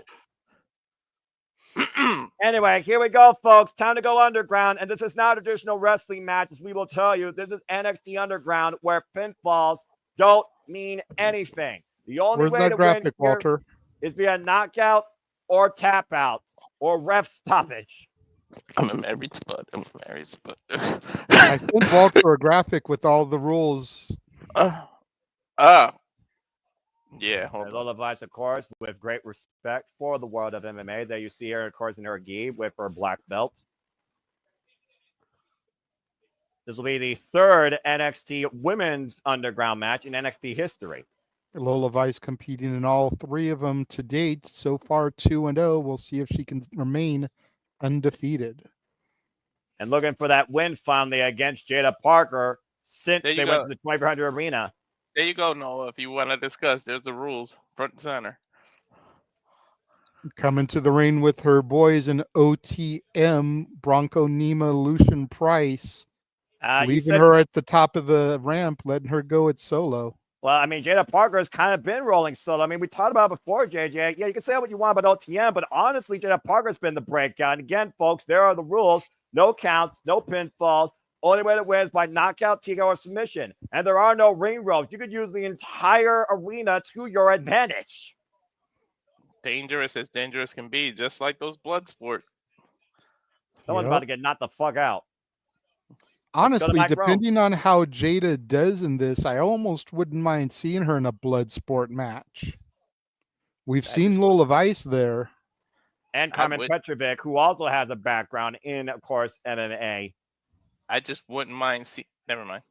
Anyway, here we go, folks. Time to go underground. And this is not a traditional wrestling match, as we will tell you. This is NXT Underground, where pinfalls don't mean anything. The only Where's way that to graphic, win here Walter? is via knockout or tap out or ref stoppage. I'm a married spud. I sent Walter a graphic with all the rules. Yeah, hold on. Lola Vice, of course, with great respect for the world of MMA. There you see her, of course, in her gi with her black belt. This will be the third NXT Women's Underground match in NXT history. Lola Vice competing in all 3 of them to date. So far, 2-0. We'll see if she can remain undefeated. And looking for that win finally against Jada Parker since they went to the 2400 arena. There you go, Noah. If you want to discuss, there's the rules front and center. Coming to the ring with her boys in OTM, Bronco Nima, Lucian Price. Leaving her at the top of the ramp, letting her go at solo. Well, I mean, Jada Parker has kind of been rolling solo. I mean, we talked about it before, JJ. Yeah, you can say what you want about OTM, but honestly, Jada Parker's been the breakout. And again, folks, there are the rules. No counts, no pinfalls. Only way to win is by knockout, TKO, or submission. And there are no ring ropes. You could use the entire arena to your advantage. Dangerous as dangerous can be, just like those blood sport. Someone's about to get knocked the fuck out. Honestly, depending on how Jada does in this, I almost wouldn't mind seeing her in a blood sport match. We've seen Lola Vice there. And Carmen Petrovic, who also has a background in, of course, MMA. I just wouldn't mind seeing. Never mind.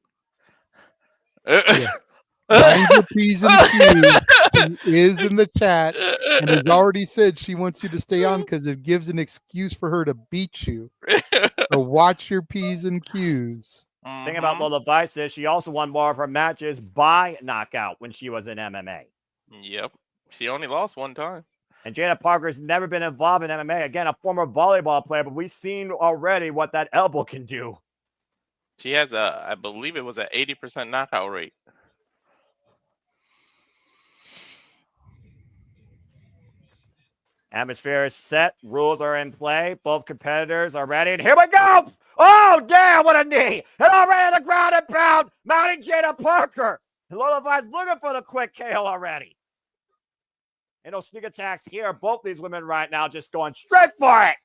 Yeah. Mind your P's and Q's. She is in the chat and has already said she wants you to stay on because it gives an excuse for her to beat you. So watch your P's and Q's. The thing about Lola Vice is she also won more of her matches by knockout when she was in MMA. Yep. She only lost one time. And Jada Parker's never been involved in MMA. Again, a former volleyball player, but we've seen already what that elbow can do. She has I believe it was an 80% knockout rate. Atmosphere is set. Rules are in play. Both competitors are ready. And here we go. Oh, damn, what a knee. And already on the ground and pound. Mounting Jada Parker. And Lola Vice looking for the quick KO already. And no sneak attacks here. Both these women right now just going straight for it.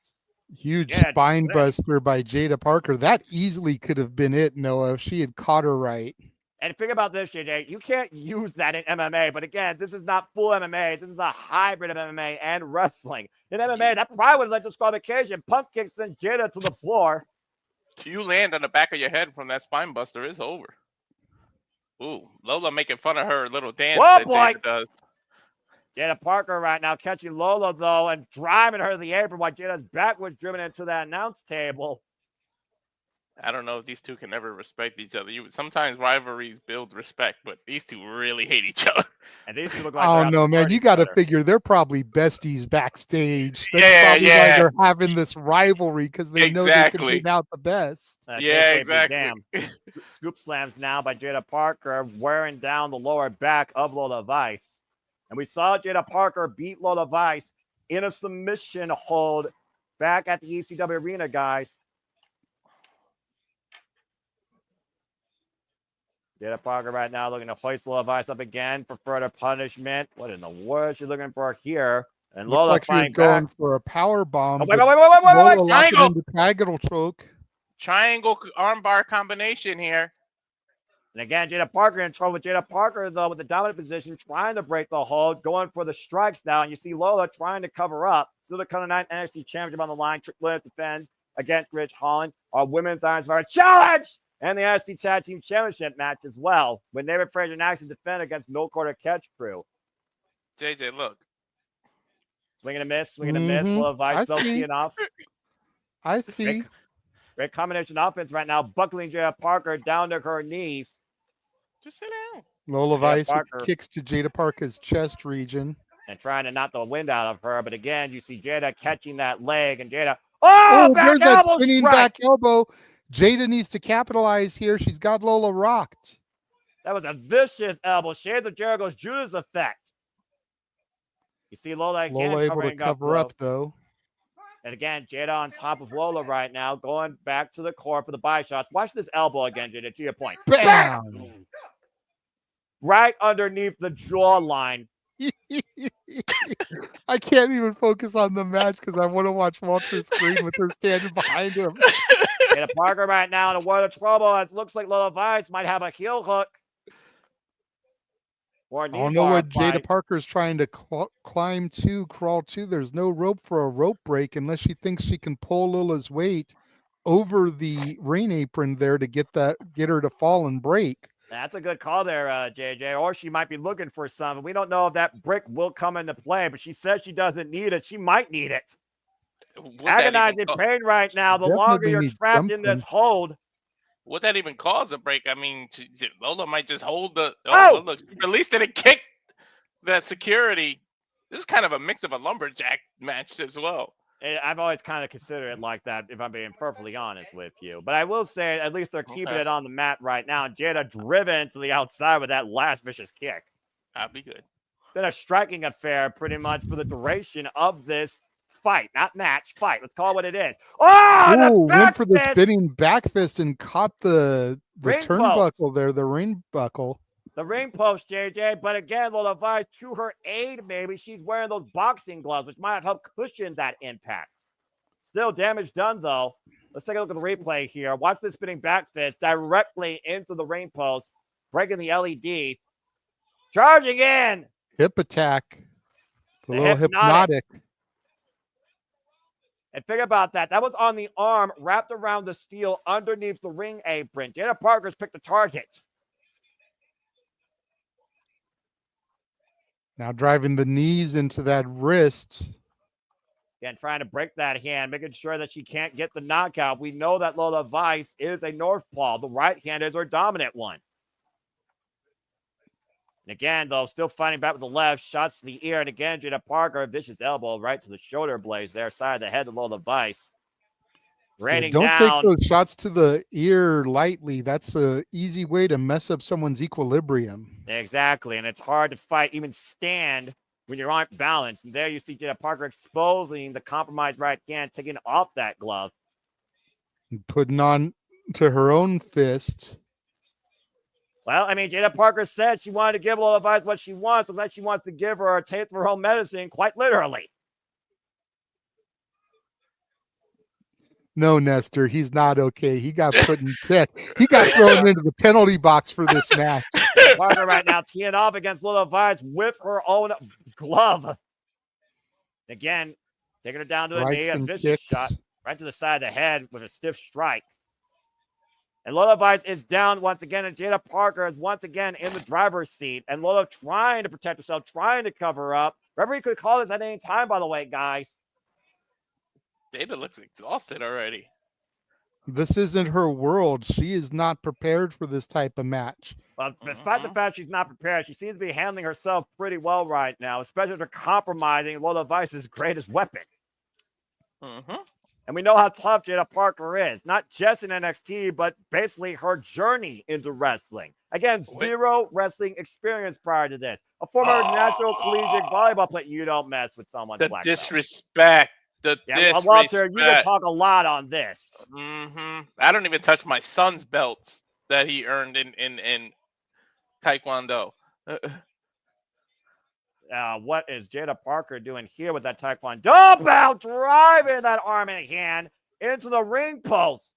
Huge spine buster by Jada Parker. That easily could have been it, Noah, if she had caught her right. And think about this, JJ. You can't use that in MMA. But again, this is not full MMA. This is a hybrid of MMA and wrestling. In MMA, that probably would have led to disqualification. Punk kicks sent Jada to the floor. You land on the back of your head from that spine buster, it's over. Ooh, Lola making fun of her little dance that Jada does. Jada Parker right now catching Lola, though, and driving her to the apron while Jada's back was driven into that announce table. I don't know if these two can ever respect each other. Sometimes rivalries build respect, but these two really hate each other. And these two look like oh no, man! You got to figure they're probably besties backstage. That's probably why they're having this rivalry because they know they can bring out the best. Yeah, exactly. Damn. Scoop slams now by Jada Parker, wearing down the lower back of Lola Vice. And we saw Jada Parker beat Lola Vice in a submission hold back at the ECW arena, guys. Jada Parker right now looking to hoist Lola Vice up again for further punishment. What in the world is she looking for here? And Looks Lola like she was going for a power bomb. Oh, wait. Triangle. Triangle choke. Triangle armbar combination here. And again, Jada Parker in trouble with Jada Parker, though, with the dominant position, trying to break the hold, going for the strikes now. And you see Lola trying to cover up. Still the Conan 9 NXT Championship on the line. Trick Williams defends against Rich Holland. Our Women's Iron Survivor Challenge! And the NXT Tag Team Championship match as well, when David Frazier and Action defend against No Quarter Catch Crew. JJ, look. Swinging a miss. Lola Vice still teeing off. I see. Great combination offense right now, buckling Jada Parker down to her knees. Just sit down. Lola Vice kicks to Jada Parker's chest region. And trying to knock the wind out of her. But again, you see Jada catching that leg. And Jada, oh back there's elbow that spinning strike. back elbow. Jada needs to capitalize here. She's got Lola rocked. That was a vicious elbow. Shades of Jericho's Judas effect. You see Lola again Lola able to covering up, cover up, though. And again, Jada on top of Lola right now, going back to the core for the body shots. Watch this elbow again, Jada, to your point. Bam! Right underneath the jawline. I can't even focus on the match because I want to watch Walter's screen with her standing behind him. Jada Parker right now in a world of trouble. It looks like Lola Vice might have a heel hook. Or I don't know what Jada Parker's trying to climb to, crawl to. There's no rope for a rope break unless she thinks she can pull Lola's weight over the ring apron there to get her to fall and break. That's a good call there, JJ. Or she might be looking for some. We don't know if that brick will come into play, but she says she doesn't need it. She might need it. Agonizing pain right now. The longer you're trapped in this hold. Would that even cause a break? I mean, Lola might just hold the. Oh, look, released it and kicked that security. This is kind of a mix of a lumberjack match as well. I've always kind of considered it like that, if I'm being perfectly honest with you. But I will say, at least they're keeping it on the mat right now. Jada driven to the outside with that last vicious kick. That'd be good. Been a striking affair pretty much for the duration of this fight, not match, fight. Let's call it what it is. Oh, went for the spinning back fist and caught the turnbuckle there, the ring buckle. The ring post, JJ. But again, Lola Vice to her aid, maybe. She's wearing those boxing gloves, which might have helped cushion that impact. Still damage done, though. Let's take a look at the replay here. Watch the spinning back fist directly into the ring post, breaking the LED. Charging in. Hip attack. A little hypnotic. And think about that. That was on the arm wrapped around the steel underneath the ring apron. Jada Parker's picked the target. Now driving the knees into that wrist. Again, trying to break that hand, making sure that she can't get the knockout. We know that Lola Vice is a northpaw. The right hand is her dominant one. And again, though, still fighting back with the left. Shots to the ear. And again, Jada Parker, vicious elbow right to the shoulder blades there, side of the head of Lola Vice. Raining don't down. Take those shots to the ear lightly. That's an easy way to mess up someone's equilibrium. Exactly. And it's hard to fight, even stand, when you aren't balanced. And there you see Jada Parker exposing the compromised right hand, taking off that glove. And putting on to her own fist. Well, I mean, Jada Parker said she wanted to give Lola Vice what she wants, unless she wants to give her a taste of her own medicine, quite literally. No, Nestor, he's not okay. He got put in check. He got thrown into the penalty box for this match. Parker right now teeing off against Lola Vice with her own glove. Again, taking her down to the knee, a vicious shot right to the side of the head with a stiff strike. And Lola Vice is down once again, and Jada Parker is once again in the driver's seat. And Lola trying to protect herself, trying to cover up. Referee could call this at any time, by the way, guys. Jada looks exhausted already. This isn't her world. She is not prepared for this type of match. Well, despite the fact she's not prepared, she seems to be handling herself pretty well right now, especially after compromising Lola Vice's greatest weapon. And we know how tough Jada Parker is, not just in NXT, but basically her journey into wrestling. Again, zero wrestling experience prior to this. A former natural collegiate volleyball player. You don't mess with someone. The disrespect. Well, Walter, you can talk a lot on this. I don't even touch my son's belts that he earned in Taekwondo. What is Jada Parker doing here with that Taekwondo belt, driving that arm and hand into the ring post?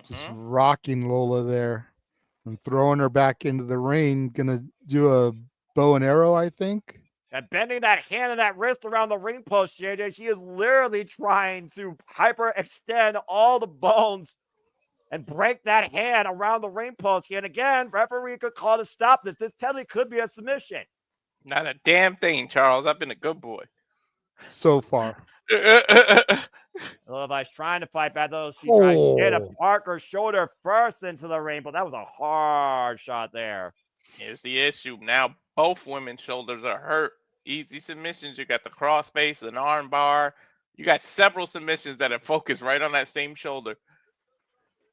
Just rocking Lola there and throwing her back into the ring. Gonna do a bow and arrow, I think. And bending that hand and that wrist around the ring post, JJ, she is literally trying to hyperextend all the bones and break that hand around the ring post. And again, referee could call to stop this. This technically could be a submission. Not a damn thing, Charles. I've been a good boy. So far. Lola Vice trying to fight back, though. She tried to get a Parker's shoulder first into the ring, but that was a hard shot there. Here's the issue. Now both women's shoulders are hurt. Easy submissions. You got the cross face, an arm bar. You got several submissions that are focused right on that same shoulder.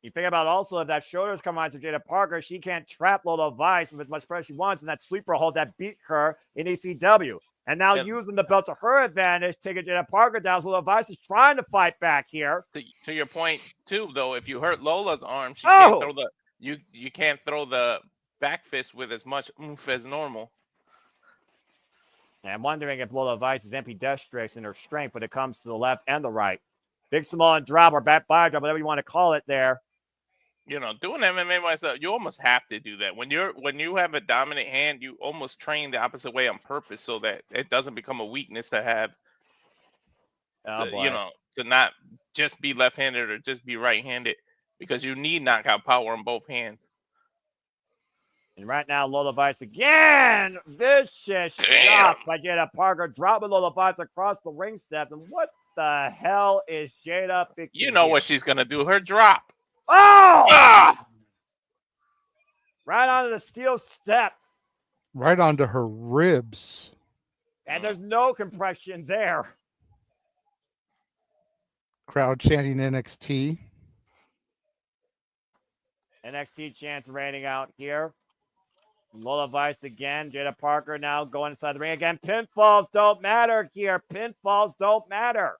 You think about also if that shoulders come on to Jada Parker, she can't trap Lola Vice with as much pressure she wants in that sleeper hold that beat her in ECW. And now using the belt to her advantage, taking Jada Parker down. So Lola Vice is trying to fight back here. To your point too, though, if you hurt Lola's arm, she can't throw the you can't throw the back fist with as much oomph as normal. And I'm wondering if Lola Vice is ambidextrous in her strength when it comes to the left and the right. Big Samoan drop or back fire drop, whatever you want to call it there. You know, doing MMA myself, you almost have to do that. When you have a dominant hand, you almost train the opposite way on purpose so that it doesn't become a weakness to have. To not just be left-handed or just be right-handed, because you need knockout power on both hands. And right now, Lola Vice again, vicious shot by Jada Parker, dropping Lola Vice across the ring steps. And what the hell is Jada picking? You know what she's gonna do? Her drop. Oh! Ah! Right onto the steel steps. Right onto her ribs. And there's no compression there. Crowd chanting NXT. NXT chants raining out here. Lola Vice again. Jada Parker now going inside the ring again. Pinfalls don't matter here. Pinfalls don't matter.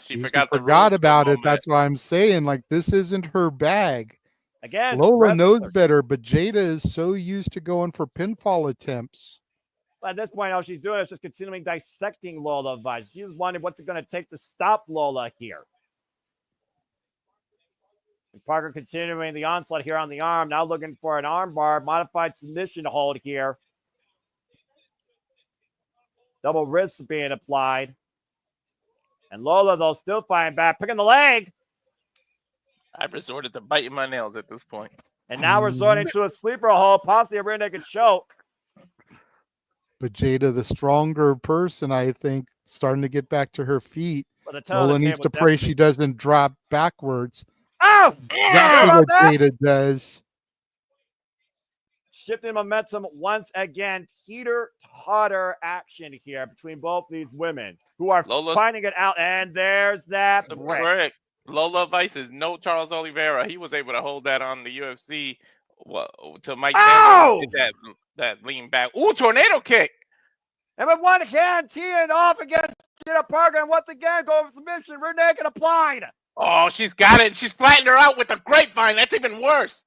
She forgot about it. That's why I'm saying, like, this isn't her bag. Again, Lola knows better, but Jada is so used to going for pinfall attempts. At this point, all she's doing is just continuing dissecting Lola Vice. She's wondering what's it going to take to stop Lola here. And Parker continuing the onslaught here on the arm. Now looking for an armbar, modified submission hold here. Double wrists being applied. And Lola, though, still fighting back, picking the leg. I've resorted to biting my nails at this point. And now resorting to a sleeper hold, possibly a rear naked choke. But Jada, the stronger person, I think, starting to get back to her feet. Lola needs to pray she doesn't drop backwards. Oh! Exactly what Jada does. Shifting momentum once again. Teeter-totter action here between both these women who are finding it out. And there's that brick. Lola Vice is no Charles Oliveira. He was able to hold that on the UFC till Mike Sanders did that lean back. Ooh, tornado kick. And with one hand teeing off against Jada Parker. And once again, going for submission. Rear naked applied. Oh, she's got it. She's flattened her out with a grapevine. That's even worse.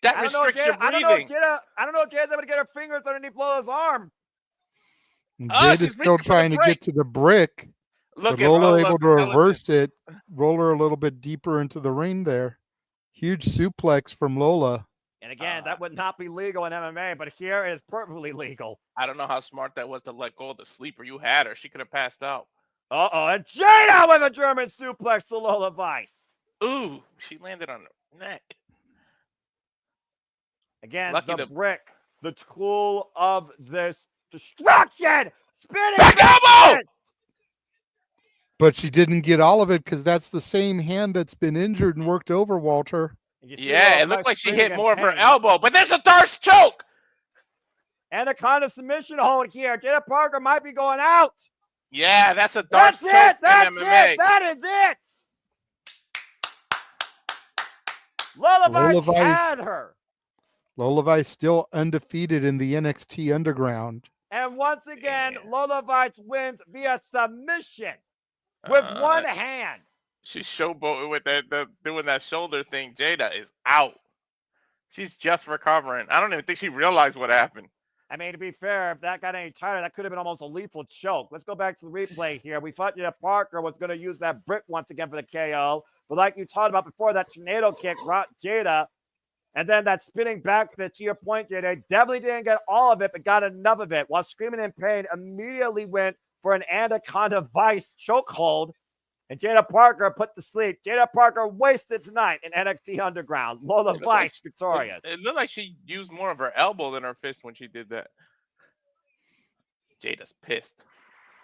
That restricts your breathing. I don't know if Jada's able to get her fingers underneath Lola's arm. Jada's still trying to get to the brick. Look at Lola able to reverse it, roll her a little bit deeper into the ring there. Huge suplex from Lola. And again, that would not be legal in MMA, but here it is perfectly legal. I don't know how smart that was to let go of the sleeper. You had her. She could have passed out. Uh-oh, and Jada with a German suplex to Lola Vice. Ooh, she landed on her neck. Again, the brick, the tool of this destruction. Spinning back elbow! But she didn't get all of it because that's the same hand that's been injured and worked over, Walter. Yeah, it looked like she hit more of her elbow, but there's a Darce choke. And a kind of submission hold here. Jada Parker might be going out. Yeah, that's a Darce choke. That's it. That is it. Lola Vice had her. Lola Vice still undefeated in the NXT Underground. And once again, Lola Vice wins via submission with one hand. She's showboating with doing that shoulder thing. Jada is out. She's just recovering. I don't even think she realized what happened. I mean, to be fair, if that got any tighter, that could have been almost a lethal choke. Let's go back to the replay here. We thought Jada Parker was going to use that brick once again for the KO. But like you talked about before, that tornado kick rocked Jada. And then that spinning back fit, to your point, Jada, definitely didn't get all of it, but got enough of it. While screaming in pain, immediately went for an Anaconda Vice chokehold. And Jada Parker put to sleep. Jada Parker wasted tonight in NXT Underground. Lola Vice victorious. It looked like she used more of her elbow than her fist when she did that. Jada's pissed.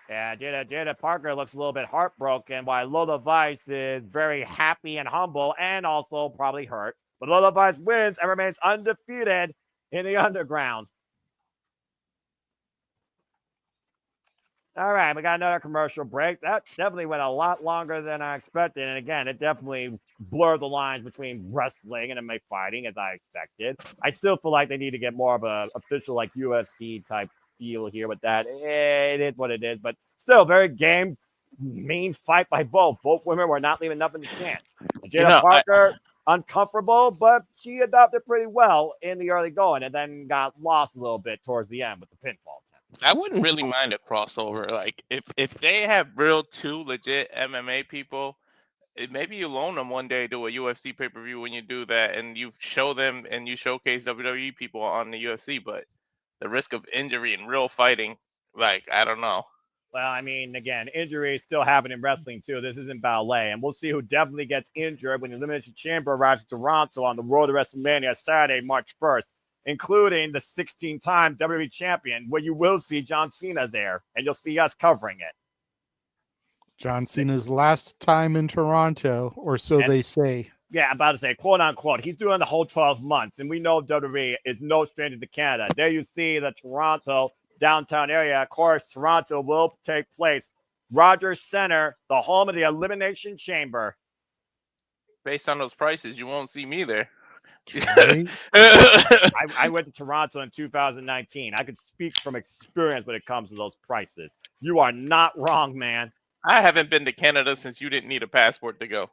Yeah, Jada Parker looks a little bit heartbroken, while Lola Vice is very happy and humble and also probably hurt. But Lola Vice wins and remains undefeated in the Underground. All right, we got another commercial break. That definitely went a lot longer than I expected. And again, it definitely blurred the lines between wrestling and MMA fighting as I expected. I still feel like they need to get more of a official like UFC type feel here with that. It is what it is, but still very game, mean fight by both. Both women were not leaving nothing to chance. Jada Parker, uncomfortable, but she adopted pretty well in the early going and then got lost a little bit towards the end with the pinfall. I wouldn't really mind a crossover. Like if they have real two legit MMA people, maybe you loan them one day to a UFC pay per view when you do that, and you show them and you showcase WWE people on the UFC. But the risk of injury and real fighting, like I don't know. Well, I mean, again, injuries still happen in wrestling too. This isn't ballet, and we'll see who definitely gets injured when the Elimination Chamber arrives in Toronto on the road to WrestleMania Saturday, March 1st, including the 16-time WWE champion, where you will see John Cena there, and you'll see us covering it. John Cena's last time in Toronto, or so they say. Yeah, I'm about to say, quote unquote, he's doing the whole 12 months, and we know WWE is no stranger to Canada. There you see the Toronto downtown area. Of course, Toronto will take place. Rogers Center, the home of the Elimination Chamber. Based on those prices, you won't see me there. Right? I went to Toronto in 2019. I could speak from experience when it comes to those prices. You are not wrong, man. I haven't been to Canada since you didn't need a passport to go.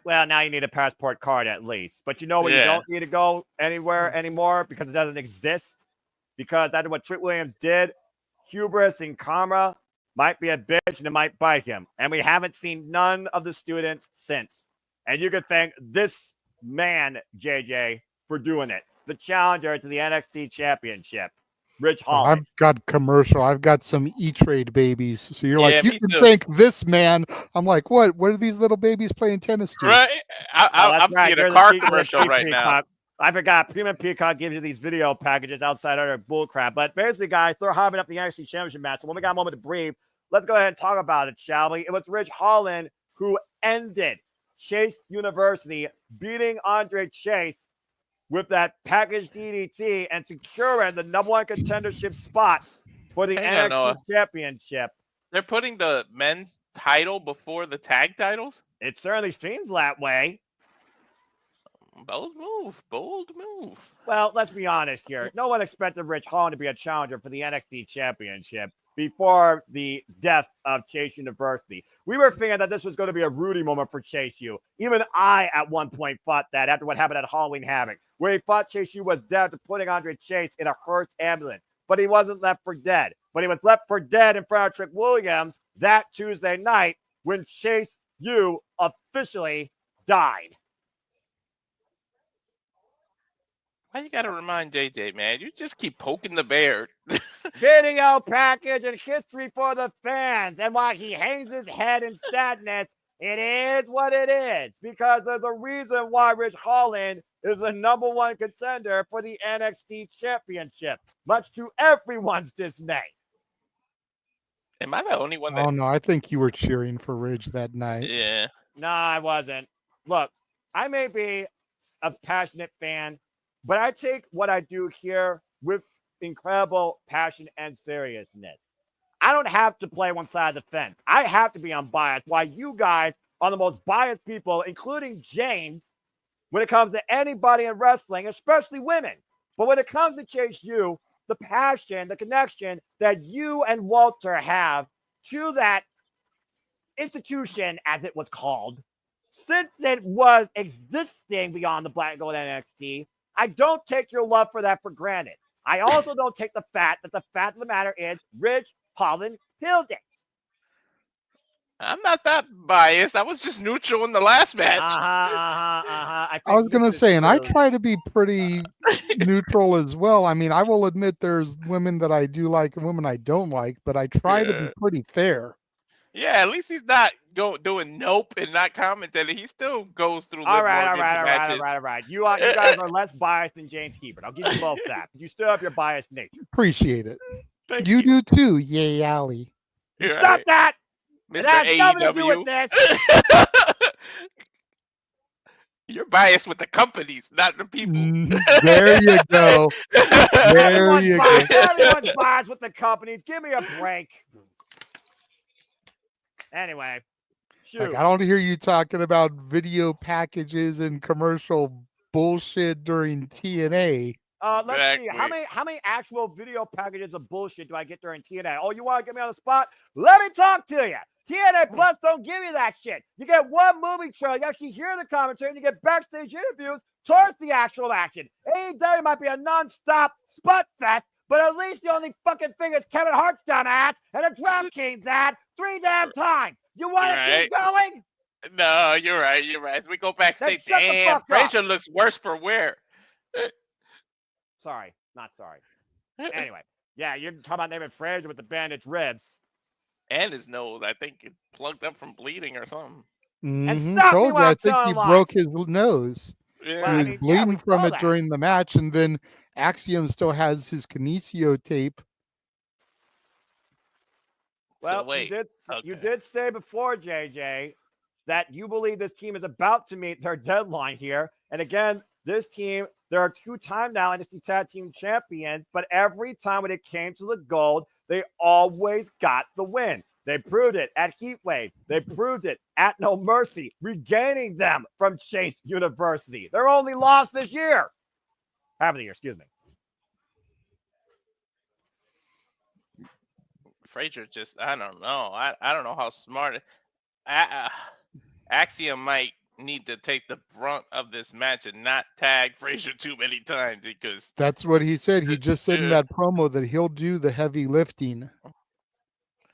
Well, now you need a passport card at least. But you know where you don't need to go anywhere anymore because it doesn't exist? Because after what Trick Williams did, hubris and karma might be a bitch and it might bite him. And we haven't seen none of the students since. And you could thank this man, JJ, for doing it. The challenger to the NXT Championship, Ridge Holland. I've got commercial. I've got some E-Trade babies. So you're like, you can too. thank this man. I'm like, what? What are these little babies playing tennis to? Right? I'm seeing a car commercial right now. I forgot. Premium Peacock gives you these video packages outside of bullcrap. But basically, guys, they're hyping up the NXT Championship match. So when we got a moment to breathe, let's go ahead and talk about it, shall we? It was Ridge Holland who ended Chase University, beating Andre Chase with that package DDT and securing the #1 contendership spot for the NXT Championship. They're putting the men's title before the tag titles? It certainly seems that way. Bold move. Well, let's be honest here. No one expected Ridge Holland to be a challenger for the NXT Championship before the death of Chase University. We were thinking that this was going to be a Rudy moment for Chase U. Even I, at one point, thought that after what happened at Halloween Havoc, where he thought Chase U was dead after putting Andre Chase in a hearse ambulance. But he wasn't left for dead. But he was left for dead in front of Trick Williams that Tuesday night when Chase U officially died. Why you gotta remind JJ, man? You just keep poking the bear. Video package and history for the fans. And while he hangs his head in sadness, it is what it is. Because there's a reason why Ridge Holland is the #1 contender for the NXT Championship, much to everyone's dismay. Am I the only one that... Oh, no, I think you were cheering for Ridge that night. Yeah. No, I wasn't. Look, I may be a passionate fan, but I take what I do here with incredible passion and seriousness. I don't have to play one side of the fence. I have to be unbiased. While you guys are the most biased people, including James, when it comes to anybody in wrestling, especially women. But when it comes to Chase U, the passion, the connection that you and Walter have to that institution, as it was called, since it was existing beyond the Black and Gold NXT, I don't take your love for that for granted. I also don't take the fact that the fact of the matter is Ridge Holland killed it. I'm not that biased. I was just neutral in the last match. I was going to say, and I try to be pretty neutral as well. I mean, I will admit there's women that I do like and women I don't like, but I try to be pretty fair. Yeah, at least he's not doing nope and not commenting. He still goes through. All right. You guys are less biased than James Hebert. I'll give you both that. You still have your biased nature. Appreciate it. Thank you do too, yay, Allie. Stop that! Mr. That has nothing to do with this. You're biased with the companies, not the people. There you go. There you go. Everyone's biased with the companies. Give me a break. Anyway, shoot. Like, I don't hear you talking about video packages and commercial bullshit during TNA. Let's see. How many actual video packages of bullshit do I get during TNA? Oh, you want to get me on the spot? Let me talk to you. TNA Plus don't give you that shit. You get one movie trailer. You actually hear the commentary, and you get backstage interviews towards the actual action. AEW might be a non-stop spot fest, but at least the only fucking thing is Kevin Hart's dumbass and a DraftKings ad 3 damn times. You want to keep going? No, you're right. You're right. As we go backstage, damn, Frazier looks worse for wear. Sorry, not sorry. Anyway, yeah, you're talking about naming Frazier with the bandaged ribs. And his nose, I think it plugged up from bleeding or something. And stop me when I I'm think he broke his nose. Yeah. He was bleeding from it during the match, and then Axiom still has his kinesio tape. Well, so wait, you did say before, JJ, that you believe this team is about to meet their deadline here. And again, this team, there are 2-time now NXT Tag Team Champions, but every time when it came to the gold, they always got the win. They proved it at Heatwave. They proved it at No Mercy, regaining them from Chase University. Their only loss this year. Half of the year, excuse me. Frazier just, I don't know. I don't know how smart. Axiom might need to take the brunt of this match and not tag Frazier too many times because that's what he said. He just said in that promo that he'll do the heavy lifting.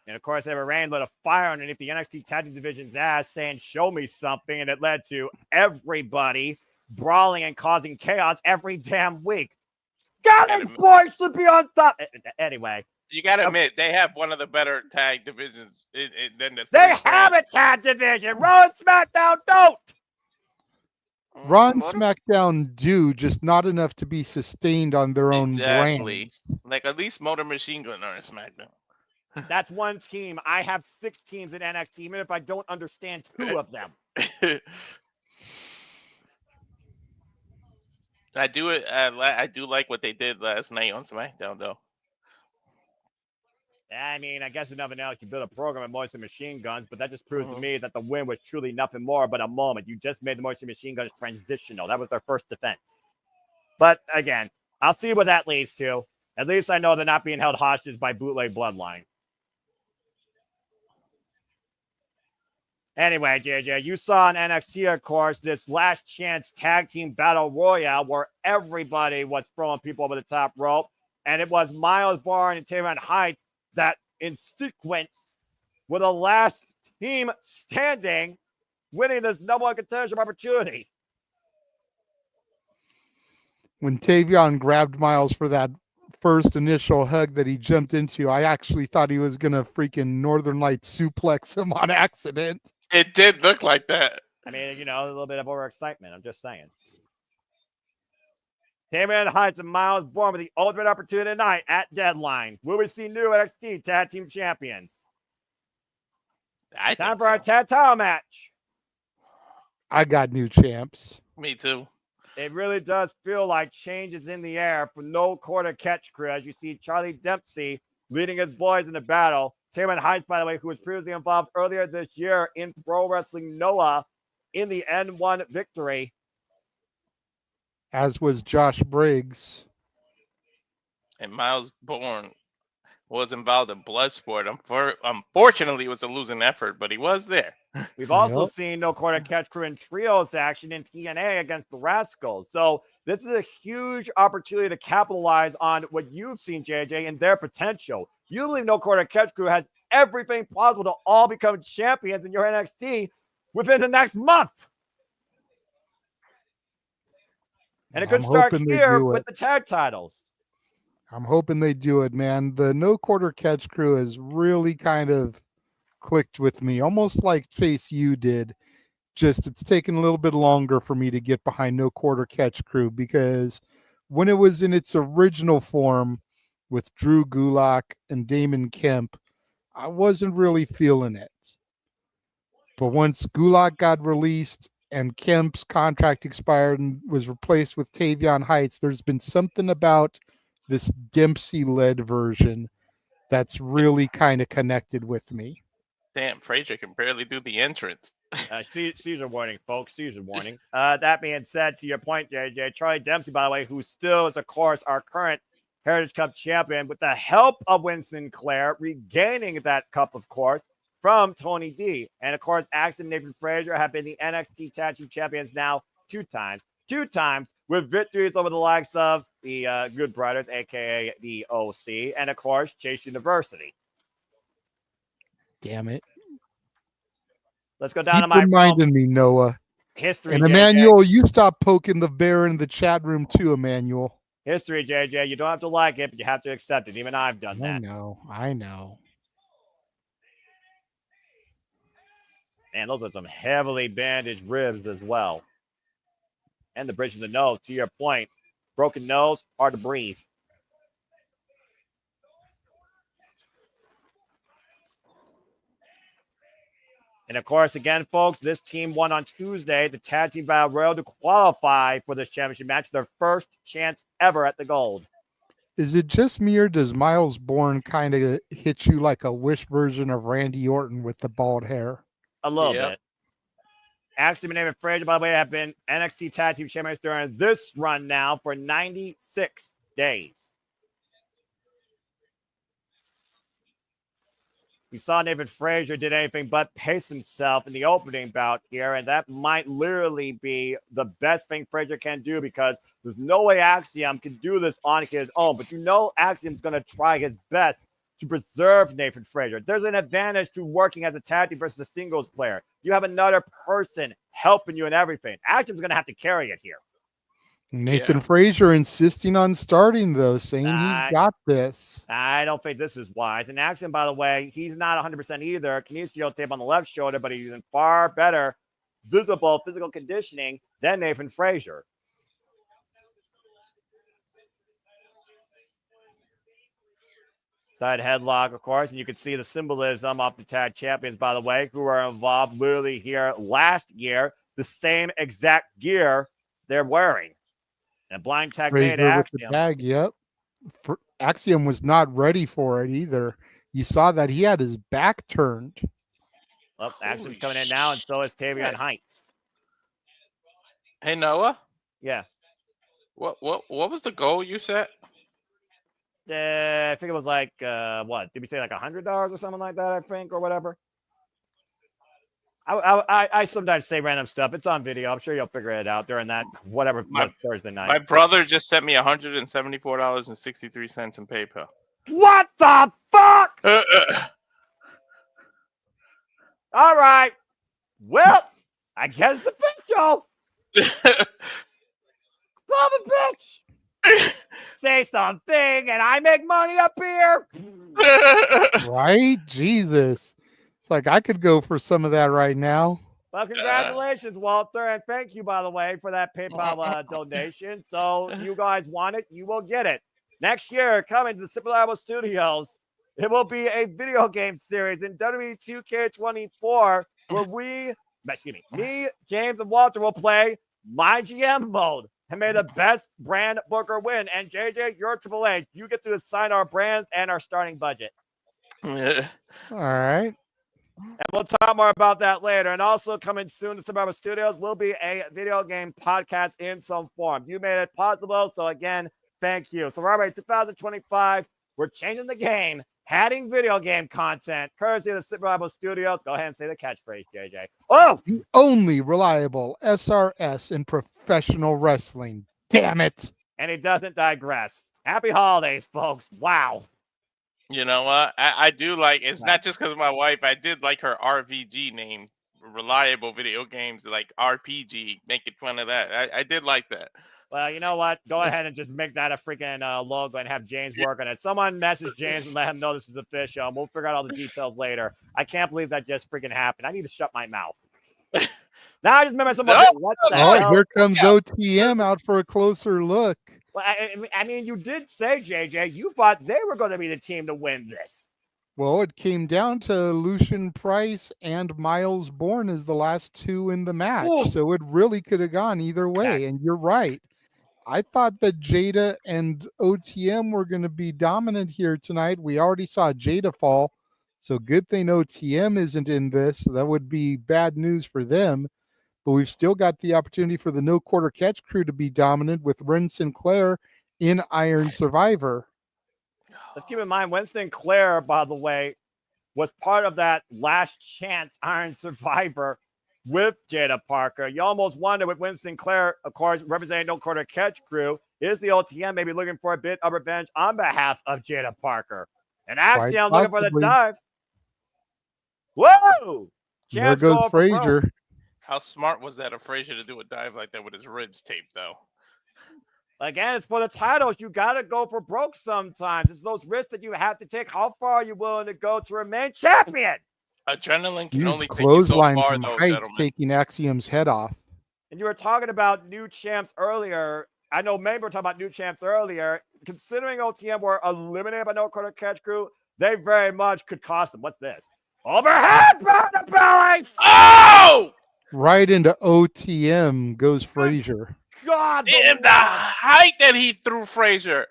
And of course, they were rain lit a fire underneath the NXT Tag Team Division's ass, saying, "Show me something," and it led to everybody brawling and causing chaos every damn week. Got boys to be on top. Anyway. You gotta admit, they have one of the better tag divisions than the. They have a tag division. Raw and SmackDown don't. Raw and SmackDown do, just not enough to be sustained on their own brands. Like at least Motor Machine Gun are in SmackDown. That's one team. I have 6 teams in NXT, even if I don't understand 2 of them. I do like what they did last night on SmackDown, though. I mean, I guess if nothing else, you build a program with Moisture Machine Guns, but that just proves to me that the win was truly nothing more but a moment. You just made the Moisture Machine Guns transitional. That was their first defense. But again, I'll see what that leads to. At least I know they're not being held hostage by Bootleg Bloodline. Anyway, JJ, you saw on NXT, of course, this last chance tag team battle royale where everybody was throwing people over the top rope. And it was Miles Bourne and Taron Heights that in sequence were the last team standing, winning this number 1 contendership opportunity. When Tavion grabbed Miles for that first initial hug that he jumped into, I actually thought he was going to freaking Northern Lights suplex him on accident. It did look like that. I mean, you know, a little bit of overexcitement. I'm just saying. Tavion Heights and Miles Bourne with the ultimate opportunity tonight at Deadline. Will we see new NXT Tag Team Champions? Time for our tag title match. I got new champs. Me too. It really does feel like change is in the air for No Quarter Catch Crew as you see Charlie Dempsey leading his boys in the battle. Tavion Heights, by the way, who was previously involved earlier this year in Pro Wrestling Noah in the N1 victory. As was Josh Briggs. And Miles Bourne was involved in Bloodsport. Unfortunately, it was a losing effort, but he was there. We've also seen No Quarter Catch Crew in trios action in TNA against the Rascals. So this is a huge opportunity to capitalize on what you've seen, JJ, and their potential. You believe No Quarter Catch Crew has everything possible to all become champions in your NXT within the next month. And it could start here with the tag titles. I'm hoping they do it, man. The No Quarter Catch Crew has really kind of clicked with me, almost like Chase U did. Just it's taken a little bit longer for me to get behind No Quarter Catch Crew because when it was in its original form with Drew Gulak and Damon Kemp, I wasn't really feeling it. But once Gulak got released and Kemp's contract expired and was replaced with Tavion Heights, there's been something about this Dempsey-led version that's really kind of connected with me. Damn, Frazier can barely do the entrance. Caesar warning, folks. Caesar warning. That being said, to your point, JJ, Charlie Dempsey, by the way, who still is, of course, our current Heritage Cup champion, with the help of Winston Clare, regaining that cup, of course, from Tony D. And, of course, Axiom and Nathan Frazier have been the NXT Tag Team Champions now 2 times. 2 times with victories over the likes of the Good Brothers, a.k.a. the OC, and, of course, Chase University. Damn it. Let's go down Keep to my reminding me, Noah. history, And JJ. Emmanuel, you stop poking the bear in the chat room too, Emmanuel. History, JJ. You don't have to like it, but you have to accept it. Even I've done that. I know. And those are some heavily bandaged ribs as well. And the bridge of the nose, to your point. Broken nose, hard to breathe. And of course, again, folks, this team won on Tuesday the Tag Team Battle Royal to qualify for this championship match, their first chance ever at the gold. Is it just me, or does Miles Bourne kind of hit you like a Wish version of Randy Orton with the bald hair? A little bit. Axiom and David Frazier, by the way, have been NXT Tag Team Champions during this run now for 96 days. We saw David Frazier did anything but pace himself in the opening bout here, and that might literally be the best thing Frazier can do, because there's no way Axiom can do this on his own. But you know Axiom's going to try his best to preserve Nathan Frazier. There's an advantage to working as a tag team versus a singles player. You have another person helping you in everything. Axiom's going to have to carry it here. Nathan Frazier insisting on starting, though, saying he's got this. I don't think this is wise. And Axiom, by the way, he's not 100% either. Kinesio tape on the left shoulder, but he's in far better visible physical conditioning than Nathan Frazier. Side headlock, of course, and you can see the symbolism of the tag champions, by the way, who are involved literally here last year. The same exact gear they're wearing. And blind tag made Axiom. With the tag, yep. Axiom was not ready for it either. You saw that he had his back turned. Well, Axiom's coming in now, and so is Tavion Heights. Hey, Noah? Yeah. What was the goal you set? I think it was like, what? Did we say like $100 or something like that, I think, or whatever? I sometimes say random stuff. It's on video. I'm sure you'll figure it out during that Thursday night. My brother just sent me $174.63 in PayPal. What the fuck? All right. Well, I guess the big show. Son of a bitch. Say something, and I make money up here. Right? Jesus. It's like I could go for some of that right now. Well, congratulations, Walter, and thank you, by the way, for that PayPal donation. So you guys want it, you will get it. Next year, coming to the Super Reliable Studios, it will be a video game series in WWE 2K24 where me, James, and Walter will play my GM mode. And may the best brand booker win. And JJ, you're AAA. You get to assign our brands and our starting budget. All right. And we'll talk more about that later. And also coming soon to Survivor Studios will be a video game podcast in some form. You made it possible. So again, thank you. So Robert, 2025, we're changing the game, adding video game content, courtesy of the Survivor Studios. Go ahead and say the catchphrase, JJ. Oh! The only reliable SRS in professional wrestling. Damn it. And he doesn't digress. Happy holidays, folks. Wow. You know what? I do like, it's not just because of my wife. I did like her RVG name, Reliable Video Games, like RPG, making fun of that. I did like that. Well, you know what? Go ahead and just make that a freaking logo and have James work on it. Someone message James and let him know this is official. And we'll figure out all the details later. I can't believe that just freaking happened. I need to shut my mouth. Now I just remember someone. No. What the hell? Here comes OTM out for a closer look. Well, I mean, you did say, JJ, you thought they were going to be the team to win this. Well, it came down to Lucian Price and Miles Bourne as the last two in the match. Oof. So it really could have gone either way. And you're right. I thought that Jada and OTM were going to be dominant here tonight. We already saw Jada fall. So good thing OTM isn't in this. That would be bad news for them. But we've still got the opportunity for the No Quarter Catch crew to be dominant with Ren Sinclair in Iron Survivor. Let's keep in mind, Winston Clare, by the way, was part of that last chance Iron Survivor with Jada Parker. You almost wonder with Winston Clare, of course, representing No Quarter Catch crew, is the OTM maybe looking for a bit of revenge on behalf of Jada Parker? And Axiom looking for the dive. Whoa! There goes Frazier. How smart was that of Frazier to do a dive like that with his ribs taped, though? Again, it's for the titles. You got to go for broke sometimes. It's those risks that you have to take. How far are you willing to go to remain champion? Adrenaline can Huge only take you so clothesline far, from though, Heights, gentlemen. taking Axiom's head off. And you were talking about new champs earlier. I know maybe we were talking about new champs earlier. Considering OTM were eliminated by No Quarter Catch crew, they very much could cost them. What's this? Overhead by the balance! Oh! Right into OTM goes Frazier. God, And the height that he threw Frazier.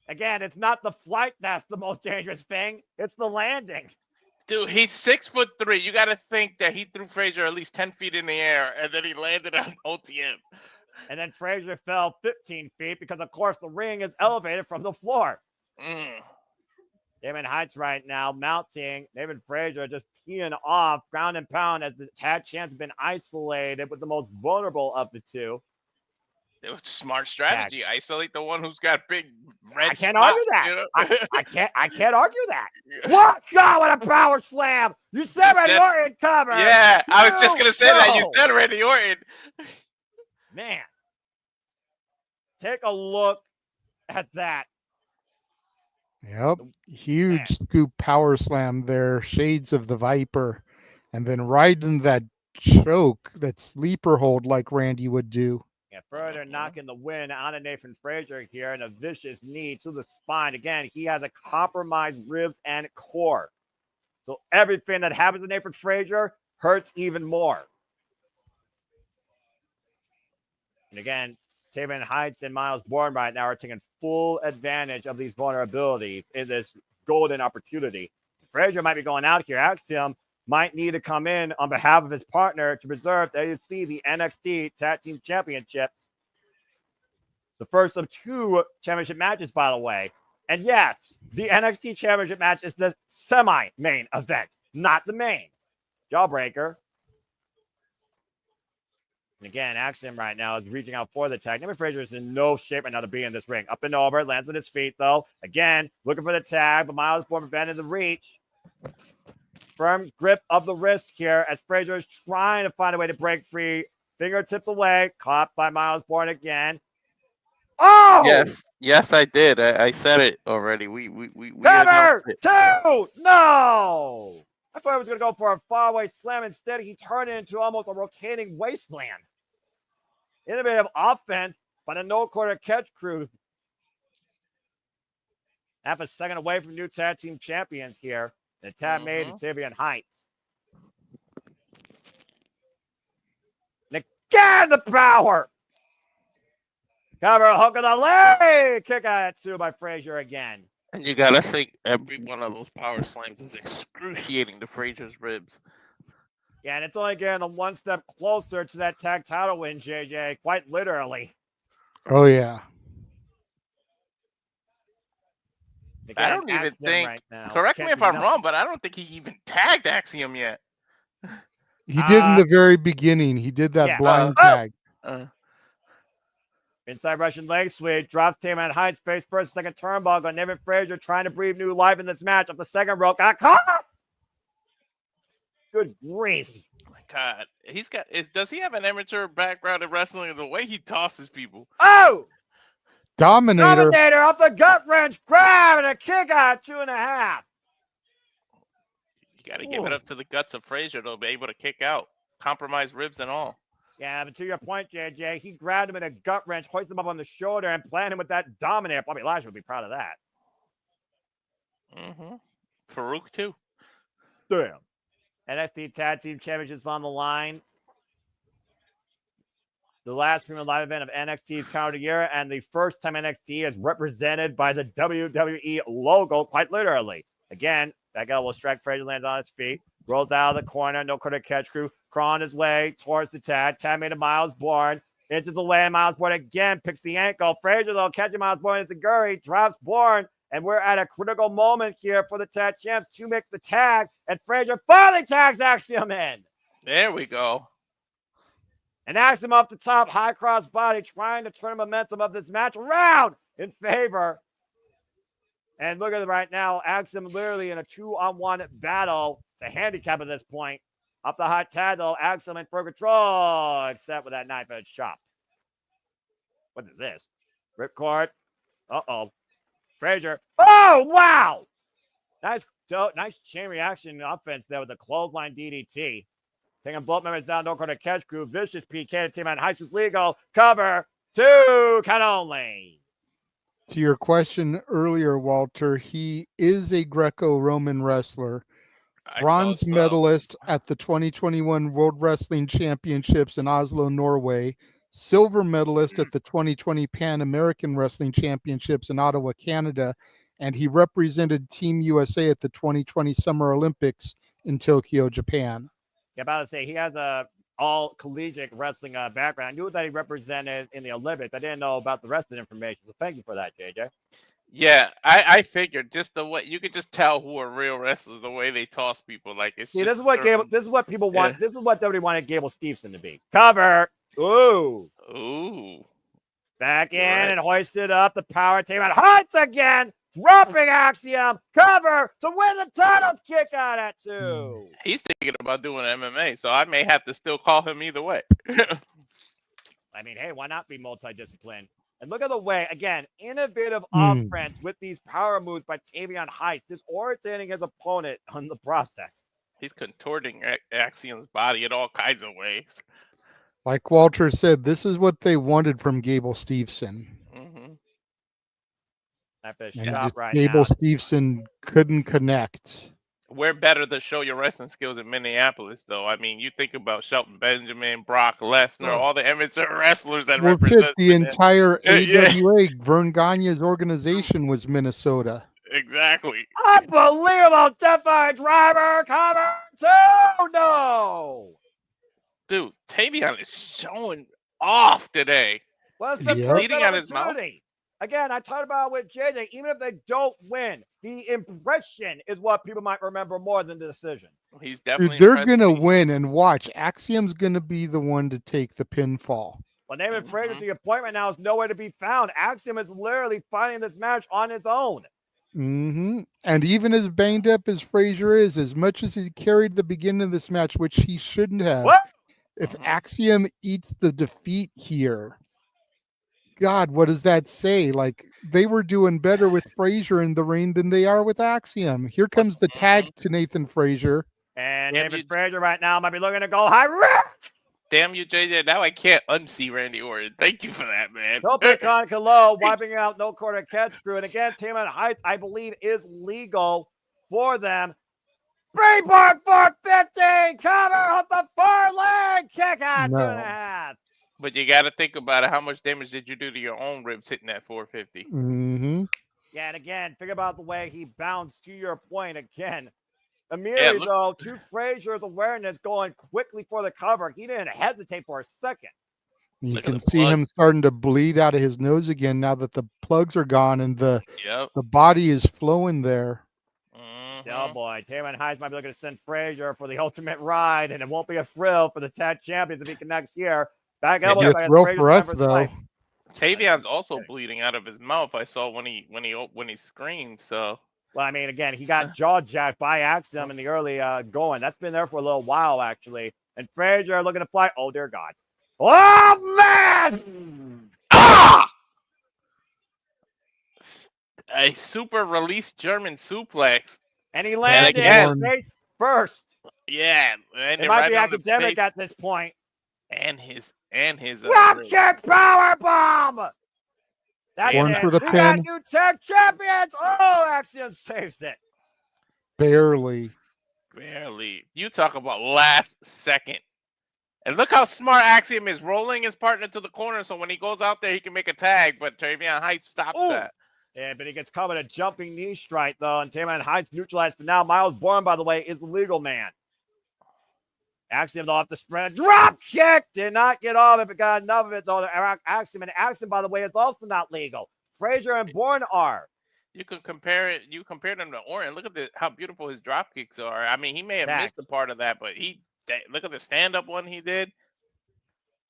Again, it's not the flight that's the most dangerous thing. It's the landing. Dude, he's 6'3". You got to think that he threw Frazier at least 10 feet in the air, and then he landed on OTM. And then Frazier fell 15 feet because, of course, the ring is elevated from the floor. Damon Heights right now mounting. David Frazier just teeing off, ground and pound as the tag champs have been isolated with the most vulnerable of the two. It was smart strategy. Isolate the one who's got big red. I can't argue that. You know? I can't argue that. What? God, what a power slam! You said Randy Orton cover. Yeah, I was just gonna say that. You said Randy Orton. Man, take a look at that. Yep. Huge scoop power slam there. Shades of the Viper. And then right into that choke, that sleeper hold like Randy would do. Yeah, further knocking the win out of Nathan Frazier here, and a vicious knee to the spine. Again, he has a compromised ribs and core. So everything that happens to Nathan Frazier hurts even more. And again, Taven Heights and Miles Bourne right now are taking full advantage of these vulnerabilities in this golden opportunity. Frazier might be going out here. Axiom might need to come in on behalf of his partner to preserve the NXT Tag Team Championships. The first of two championship matches, by the way. And yes, the NXT Championship match is the semi-main event, not the main. Jawbreaker. And again, Axiom right now is reaching out for the tag. Nathan Frazier is in no shape right now to be in this ring. Up and over, lands on his feet, though. Again, looking for the tag, but Miles Bourne prevented the reach. Firm grip of the wrist here as Frazier is trying to find a way to break free. Fingertips away, caught by Miles Bourne again. Oh! Yes, I did. I said it already. We cover two! No! I thought I was going to go for a faraway slam. Instead, he turned it into almost a rotating wasteland. Innovative offense by the No Quarter Catch crew. Half a second away from new tag team champions here. The tag made to Tavian Heights. And again, the power. Cover hook of the leg. Kick out at two by Frazier again. And you gotta think every one of those power slams is excruciating to Frazier's ribs. Yeah, and it's only getting one step closer to that tag title win, JJ. Quite literally. Oh, yeah. Again, I don't even think. Right now. Correct me if I'm wrong, but I don't think he even tagged Axiom yet. He did in the very beginning. He did that blind tag. Inside Russian leg sweep, drops Taman Heights face first, second turnbuckle. Nevin Frazier trying to breathe new life in this match. Up the second rope, got caught. Good grief! Oh my God, he's got. Does he have an amateur background in wrestling? The way he tosses people. Oh, Dominator up the gut wrench, grab and a kick out 2.5. You got to give it up to the guts of Frazier to be able to kick out, compromise ribs and all. Yeah, but to your point, JJ, he grabbed him in a gut wrench, hoisted him up on the shoulder, and planted him with that dominator. Bobby Lashley would be proud of that. Farouk too. Damn. NXT Tag Team Championships on the line. The last premium live event of NXT's calendar year, and the first time NXT is represented by the WWE logo, quite literally. Again, that guy will strike. Frazier lands on his feet, rolls out of the corner, no quarter catch crew, crawling his way towards the tag. Tag made a Miles Bourne, into the lane. Miles Bourne again picks the ankle. Frazier, though, catching Miles Bourne as a Guri, drops Bourne, and we're at a critical moment here for the tag champs to make the tag, and Frazier finally tags Axiom in. There we go. And Axiom off the top, high cross body, trying to turn the momentum of this match around in favor. And look at it right now. Axiom literally in a 2-on-1 battle. It's a handicap at this point. Up the hot tag, though. Axiom in full control, except with that knife-edge chop. What is this? Ripcord. Uh-oh. Frazier. Oh, wow! Nice chain reaction offense there with the clothesline DDT. Taking both members down, no corner catch crew. Vicious PK to team on Heist is legal. Cover 2, count only. To your question earlier, Walter, he is a Greco-Roman wrestler, bronze medalist at the 2021 World Wrestling Championships in Oslo, Norway, silver medalist at the 2020 Pan American Wrestling Championships in Ottawa, Canada, and he represented Team USA at the 2020 Summer Olympics in Tokyo, Japan. Yeah, about to say he has a all collegiate wrestling background. I knew that he represented in the Olympics. I didn't know about the rest of the information. So thank you for that, JJ. Yeah, I figured just the way you could just tell who are real wrestlers the way they toss people. Like it's See, just this is what Gable. This is what people want. Yeah. This is what WWE wanted Gable Steveson to be. Cover. Ooh. Back in and hoisted up the power team and Hunts again. Dropping Axiom, cover to win the titles, kick out at 2. He's thinking about doing MMA, so I may have to still call him either way. I mean, hey, why not be multidisciplined? And look at the way, again, innovative offense with these power moves by Tavion Heist, just irritating his opponent on the process. He's contorting Axiom's body in all kinds of ways. Like Walter said, this is what they wanted from Gable Steveson. Gable Steveson couldn't connect. We're better to show your wrestling skills in Minneapolis, though. I mean, you think about Shelton Benjamin, Brock Lesnar, all the amateur wrestlers that represent the entire AWA. Vern Gagne's organization was Minnesota. Exactly. Unbelievable. Deathfire driver, cover 2. No. Dude, Tavion is showing off today. Well, it's bleeding out his mouth. Again, I talked about it with JJ. Even if they don't win, the impression is what people might remember more than the decision. He's definitely. They're gonna win, and watch. Axiom's gonna be the one to take the pinfall. Well, David Frazier, the appointment now is nowhere to be found. Axiom is literally fighting this match on his own. And even as banged up as Frazier is, as much as he carried the beginning of this match, which he shouldn't have, if Axiom eats the defeat here. God, what does that say? Like, they were doing better with Frazier in the ring than they are with Axiom. Here comes the tag to Nathan Frazier. And David Frazier right now might be looking to go high risk. Damn you, JJ. Now I can't unsee Randy Orton. Thank you for that, man. No pick on Kalo, wiping out no quarter catch crew. And again, Tavion Heights, I believe, is legal for them. Springboard 450. Cover off the far leg. Kick out 2.5. But you got to think about it. How much damage did you do to your own ribs hitting that 450? Yeah, and again, think about the way he bounced to your point again. Immediately, though, to Frazier's awareness, going quickly for the cover. He didn't hesitate for a second. You can see him starting to bleed out of his nose again now that the plugs are gone and the body is flowing there. Oh boy, Tavion Heights might be looking to send Frazier for the ultimate ride, and it won't be a thrill for the tag champions if he can next year. Back elbow for us though. Tavion's also bleeding out of his mouth. I saw when he screamed. So well, I mean, again, he got jaw jacked by Axiom in the early going. That's been there for a little while actually. And Frazier looking to fly. Oh dear God! Oh man! A super release German suplex, and he landed face first. Yeah, and it might be academic at this point. And his drop kick power bomb. That's Going it. for the We got pin. new tag champions. Oh, Axiom saves it. Barely. Barely. You talk about last second. And look how smart Axiom is, rolling his partner to the corner so when he goes out there, he can make a tag. But Travion Heights stops Ooh. that. Yeah, but he gets caught with a jumping knee strike, though, and Taman Heights neutralized for now. Miles Bourne, by the way, is the legal man. Axiom off the spread. Drop kick! Did not get off if it got enough of it, though. Axiom, and Axiom, by the way, is also not legal. Frazier and Bourne are. You can compare it. You compare them to Orton. Look at how beautiful his drop kicks are. I mean, he may have missed a part of that, but look at the stand-up one he did.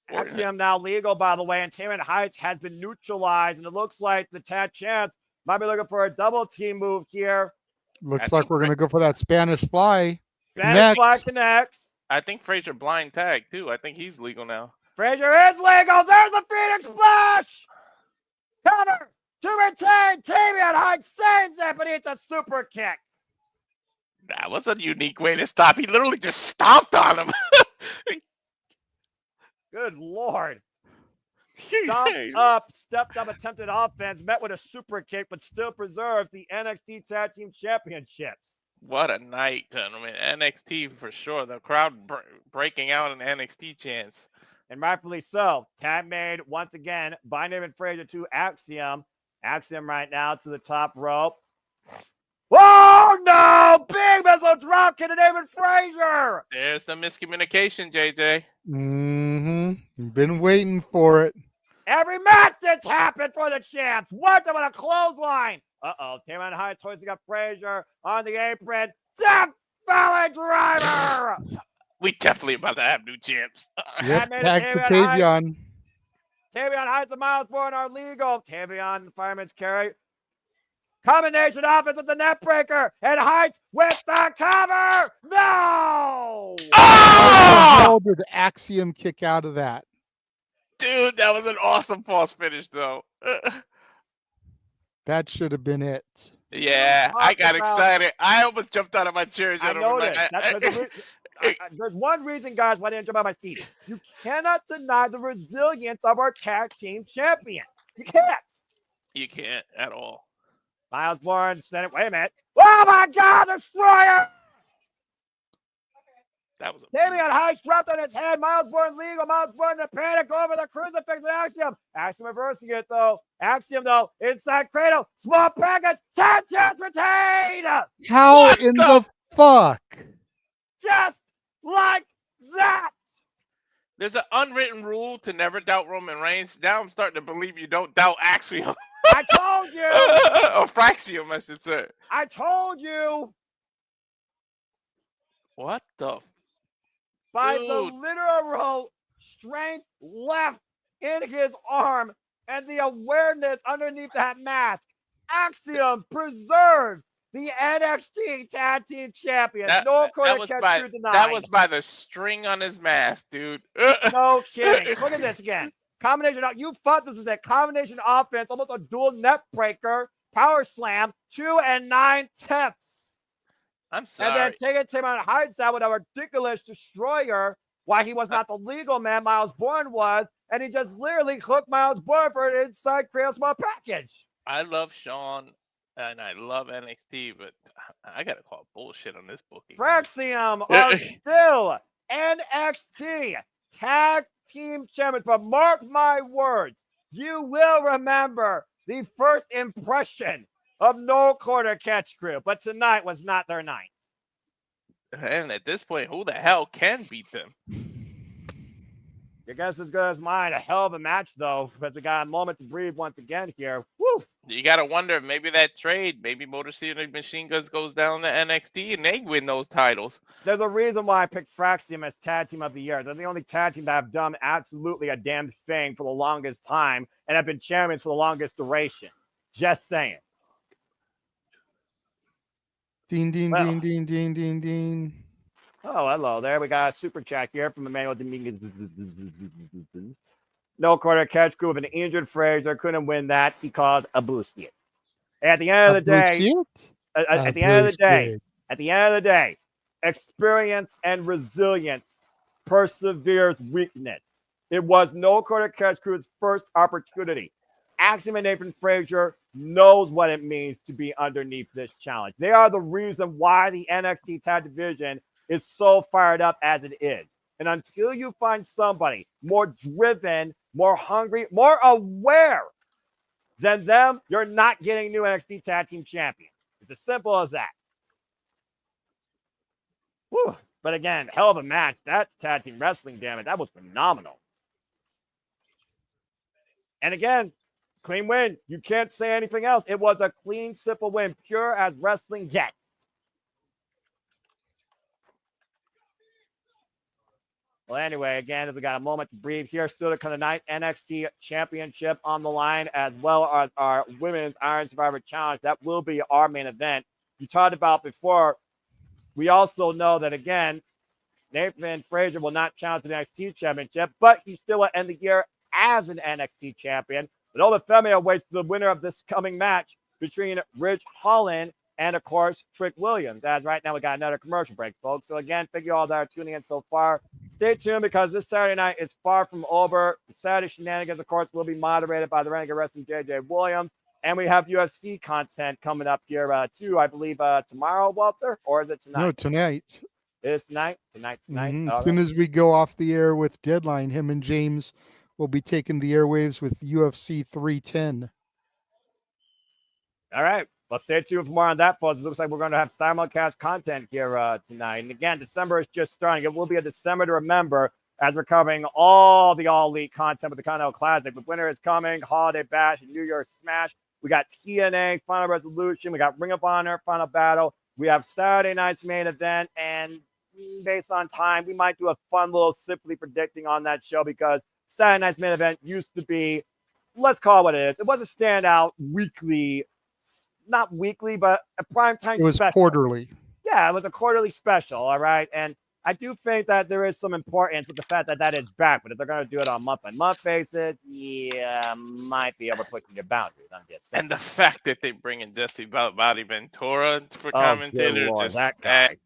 Axiom now legal, by the way, and Taman Heights has been neutralized, and it looks like the Tad Chance might be looking for a double team move here. Looks like we're going to go for that Spanish fly. Spanish fly connects. I think Frazier blind tag, too. I think he's legal now. Frazier is legal. There's the Phoenix Splash. Cover to retain. Taman Heights saves it, but it's a super kick. That was a unique way to stop. He literally just stomped on him. Good Lord. Stepped up, attempted offense, met with a super kick, but still preserves the NXT Tag Team Championships. What a night, gentlemen. NXT for sure. The crowd breaking out in NXT chants. And rightfully so. Tag made once again by David Frazier to Axiom. Axiom right now to the top rope. Oh, no! Big missile drop kick to David Frazier! There's the miscommunication, JJ. Been waiting for it. Every match that's happened for the champs. What about a clothesline? Uh-oh. Taman Heights hoisting up Frazier on the apron. Death Valley Driver! We definitely about to have new champs. Yep, tag to Tavion. Tavion Heights and Miles Bourne are legal. Tavion, the fireman's carry. Combination offense with the net breaker. And Heights with the cover. No! Oh! How did Axiom kick out of that? Dude, that was an awesome false finish, though. That should have been it. Yeah, I got excited. I almost jumped out of my chair. I noticed. There's one reason, guys, why I didn't jump out of my seat. You cannot deny the resilience of our tag team champion. You can't. You can't at all. Miles Bourne, wait a minute. Oh, my God, Destroyer! That was Tavion Heights dropped on his head. Miles Bourne legal. Miles Bourne in a panic over the crucifix and Axiom. Axiom reversing it, though. Axiom, though, inside cradle. Small package. Tag chance retained! How in the fuck? Just like that! There's an unwritten rule to never doubt Roman Reigns. Now I'm starting to believe you don't doubt Axiom. I told you! Or Fraxium, I should say. I told you! What the? By the literal strength left in his arm and the awareness underneath that mask, Axiom preserves the NXT Tag Team Champion. That was by the string on his mask, dude. No kidding. Look at this again. Combination. You thought this was a combination offense, almost a dual net breaker, power slam, 2 9/10. I'm sorry. And then taking Taman Heights out with a ridiculous destroyer, why he was not the legal man, Miles Bourne was, and he just literally hooked Miles Bourne for an inside cradle small package. I love Sean and I love NXT, but I gotta call bullshit on this booking. Fraxium are still NXT Tag Team Champions, but mark my words, you will remember the first impression of No Quarter Catch Crew, but tonight was not their night. And at this point, who the hell can beat them? Your guess is as good as mine. A hell of a match, though, because we got a moment to breathe once again here. Woo! You got to wonder, maybe that trade, maybe Motor City Machine Guns goes down to NXT and they win those titles. There's a reason why I picked Fraxium as Tag Team of the Year. They're the only tag team that have done absolutely a damn thing for the longest time and have been champions for the longest duration. Just saying. Ding, ding, ding, ding, ding, ding, ding. Oh, hello there. We got a super chat here from Emmanuel Dominguez. No Quarter Catch Crew with an injured Frazier. Couldn't win that because of Busquets. At the end of the day, at the end of the day, experience and resilience perseveres weakness. It was No Quarter Catch Crew's first opportunity. Axiom and Nathan Frazier knows what it means to be underneath this challenge. They are the reason why the NXT tag division is so fired up as it is. And until you find somebody more driven, more hungry, more aware than them, you're not getting new NXT tag team champions. It's as simple as that. Whew. But again, hell of a match. That's tag team wrestling, damn it. That was phenomenal. And again, clean win. You can't say anything else. It was a clean, simple win, pure as wrestling gets. Well, anyway, again, we got a moment to breathe here. Still to come tonight, NXT Championship on the line, as well as our Women's Iron Survivor Challenge. That will be our main event. You talked about before. We also know that, again, Nathan Frazier will not challenge the NXT Championship, but he still will end the year as an NXT champion. But Ola Femi awaits the winner of this coming match between Ridge Holland and, of course, Trick Williams. As right now, we got another commercial break, folks. So, again, thank you all that are tuning in so far. Stay tuned because this Saturday night is far from over. The Saturday shenanigans, of course, will be moderated by the Renegade Wrestling JJ Williams. And we have UFC content coming up here, too, I believe, tomorrow, Walter? Or is it tonight? No, tonight. It is tonight? Tonight. As soon as we go off the air with Deadline, him and James will be taking the airwaves with UFC 310. All right. Well, stay tuned for more on that, folks. It looks like we're going to have simulcast content here tonight. And again, December is just starting. It will be a December to remember as we're covering all the All Elite content with the Continental Classic. But winter is coming, Holiday Bash, and New Year's Smash. We got TNA, Final Resolution. We got Ring of Honor, Final Battle. We have Saturday night's main event. And based on time, we might do a fun little simply predicting on that show because Saturday night's main event used to be, let's call it what it is. It was a standout weekly, not weekly, but a primetime It was special. quarterly. Yeah, it was a quarterly special, all right? And I do think that there is some importance with the fact that that is back, but if they're going to do it on month-by-month basis, yeah, might be overpushing your boundaries. I'm just saying. And the fact that they bring in Jesse Body Ventura for commentators, Lord, just that guy.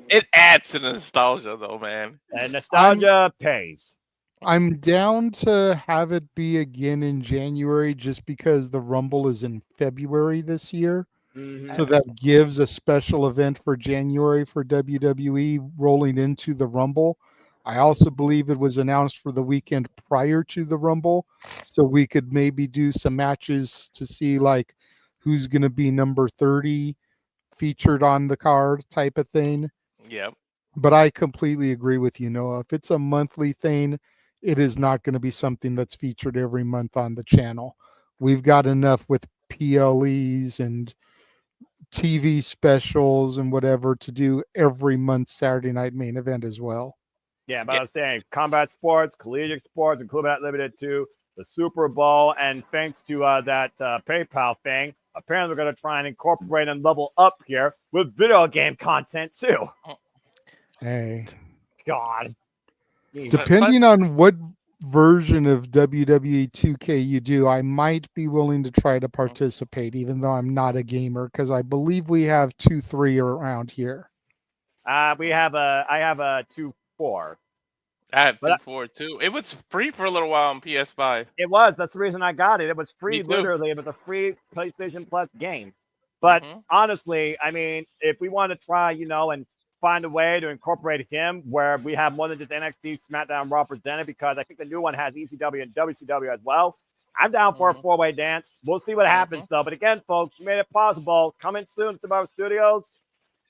it adds to the nostalgia, though, man. And nostalgia pays. I'm down to have it be again in January just because the Rumble is in February this year. So that gives a special event for January for WWE rolling into the Rumble. I also believe it was announced for the weekend prior to the Rumble. So we could maybe do some matches to see like who's going to be number 30 featured on the card type of thing. Yep. But I completely agree with you, Noah. If it's a monthly thing, it is not going to be something that's featured every month on the channel. We've got enough with PLEs and TV specials and whatever to do every month Saturday night main event as well. Yeah, but I was saying combat sports, collegiate sports, including that limited to the Super Bowl, and thanks to that PayPal thing, apparently we're going to try and incorporate and level up here with video game content too. Hey, God. depending on what version of WWE 2K you do, I might be willing to try to participate, even though I'm not a gamer, because I believe we have 2-3 around here. I have a 2-4. I have 2-4 too. It was free for a little while on PS5. It was. That's the reason I got it. It was free, literally. It was a free PlayStation Plus game. But honestly, I mean, if we want to try, and find a way to incorporate him where we have more than just NXT, SmackDown, Raw presented, because I think the new one has ECW and WCW as well. I'm down for a four-way dance. We'll see what happens, though. But again, folks, you made it possible. Coming soon to our studios.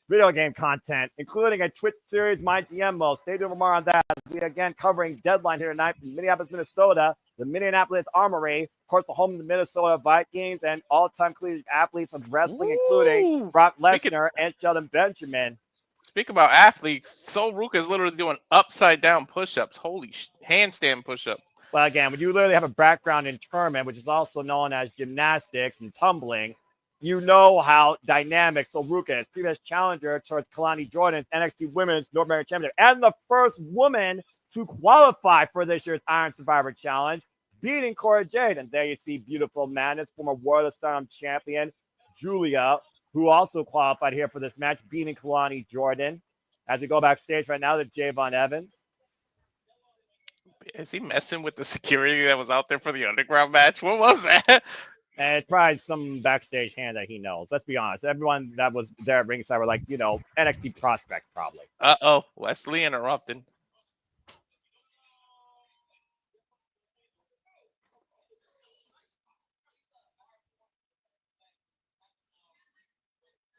Video game content, including a Twitch series, My GM mode. Stay tuned for more on that. We again covering Deadline here tonight from Minneapolis, Minnesota, the Minneapolis Armory, of course, the home of the Minnesota Vikings, and all-time collegiate athletes of wrestling, including Brock Lesnar and Shelton Benjamin. Speak about athletes. Sol Ruka is literally doing upside-down push-ups. Holy handstand push-up. Well, again, when you literally have a background in tournament, which is also known as gymnastics and tumbling, you know how dynamic Sol Ruka is. Previous challenger towards Kalani Jordan's NXT Women's North American Championship, and the first woman to qualify for this year's Iron Survivor Challenge, beating Cora Jade. And there you see beautiful madness, former World of Stardom champion Julia, who also qualified here for this match, beating Kalani Jordan. As we go backstage right now to Javon Evans. Is he messing with the security that was out there for the underground match? What was that? And it's probably some backstage hand that he knows. Let's be honest. Everyone that was there at ringside were like, NXT prospects probably. Uh-oh, Wesley interrupting.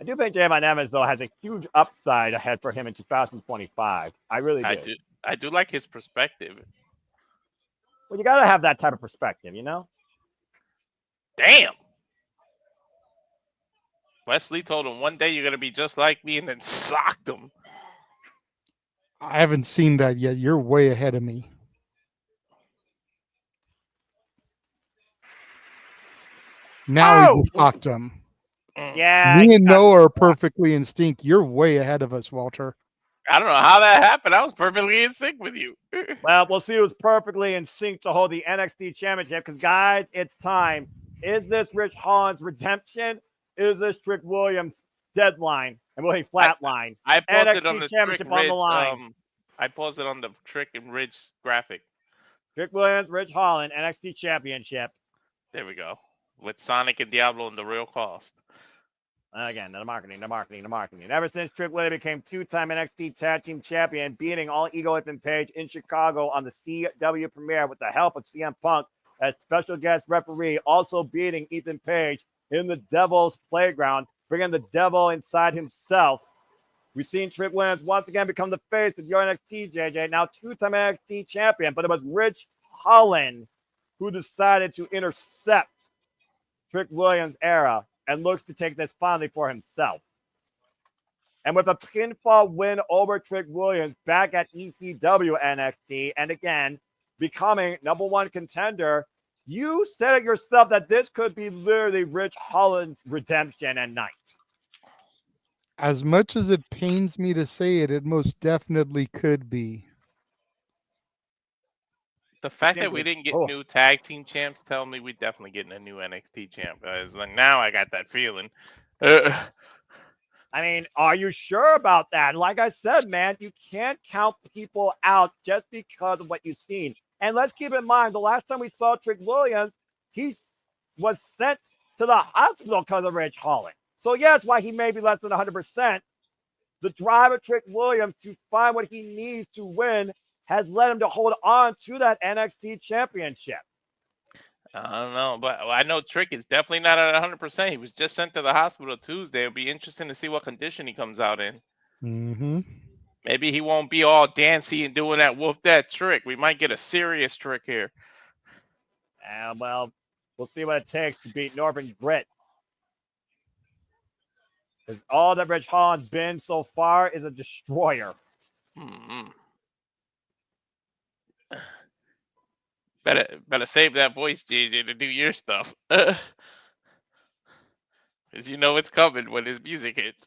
I do think Javon Evans, though, has a huge upside ahead for him in 2025. I really do. I do like his perspective. Well, you got to have that type of perspective, you know? Damn. Wesley told him one day you're gonna be just like me, and then socked him. I haven't seen that yet. You're way ahead of me. Now he just socked him. Yeah. Me and Noah are perfectly in sync. You're way ahead of us, Walter. I don't know how that happened. I was perfectly in sync with you. Well, we'll see who's perfectly in sync to hold the NXT Championship. Because, guys, it's time. Is this Rich Holland's redemption? Is this Trick Williams' deadline? And will he flatline? I posted NXT on the Championship Trick on the line. I posted on the Trick and Ridge graphic. Trick Williams, Rich Holland, NXT Championship. There we go. With Sonic and Diablo and the real cost. Again, the marketing. Ever since Trick Williams became two-time NXT Tag Team Champion, beating All Ego Ethan Page in Chicago on the CW premiere with the help of CM Punk as special guest referee, also beating Ethan Page in the Devil's Playground, bringing the devil inside himself. We've seen Trick Williams once again become the face of your NXT, JJ, now two-time NXT champion, but it was Rich Holland who decided to intercept Trick Williams' era and looks to take this finally for himself. And with a pinfall win over Trick Williams back at ECW NXT, and again, becoming #1 contender, you said it yourself that this could be literally Rich Holland's redemption and night. As much as it pains me to say it, it most definitely could be. The fact that we didn't get new tag team champs tell me we're definitely getting a new NXT champ. Guys. Like now I got that feeling. I mean, are you sure about that? Like I said, man, you can't count people out just because of what you've seen. And let's keep in mind, the last time we saw Trick Williams, he was sent to the hospital because of Rich Holland. So yes, why he may be less than 100%, the drive of Trick Williams to find what he needs to win has led him to hold on to that NXT championship. I don't know, but I know Trick is definitely not at 100%. He was just sent to the hospital Tuesday. It'll be interesting to see what condition he comes out in. Mm-hmm. Maybe he won't be all dancy and doing that wolf that trick. We might get a serious trick here. Well, we'll see what it takes to beat Northern Grit. Because all that Rich Holland's been so far is a destroyer. Mm-hmm. Better save that voice, JJ, to do your stuff. Because you know it's coming when his music hits.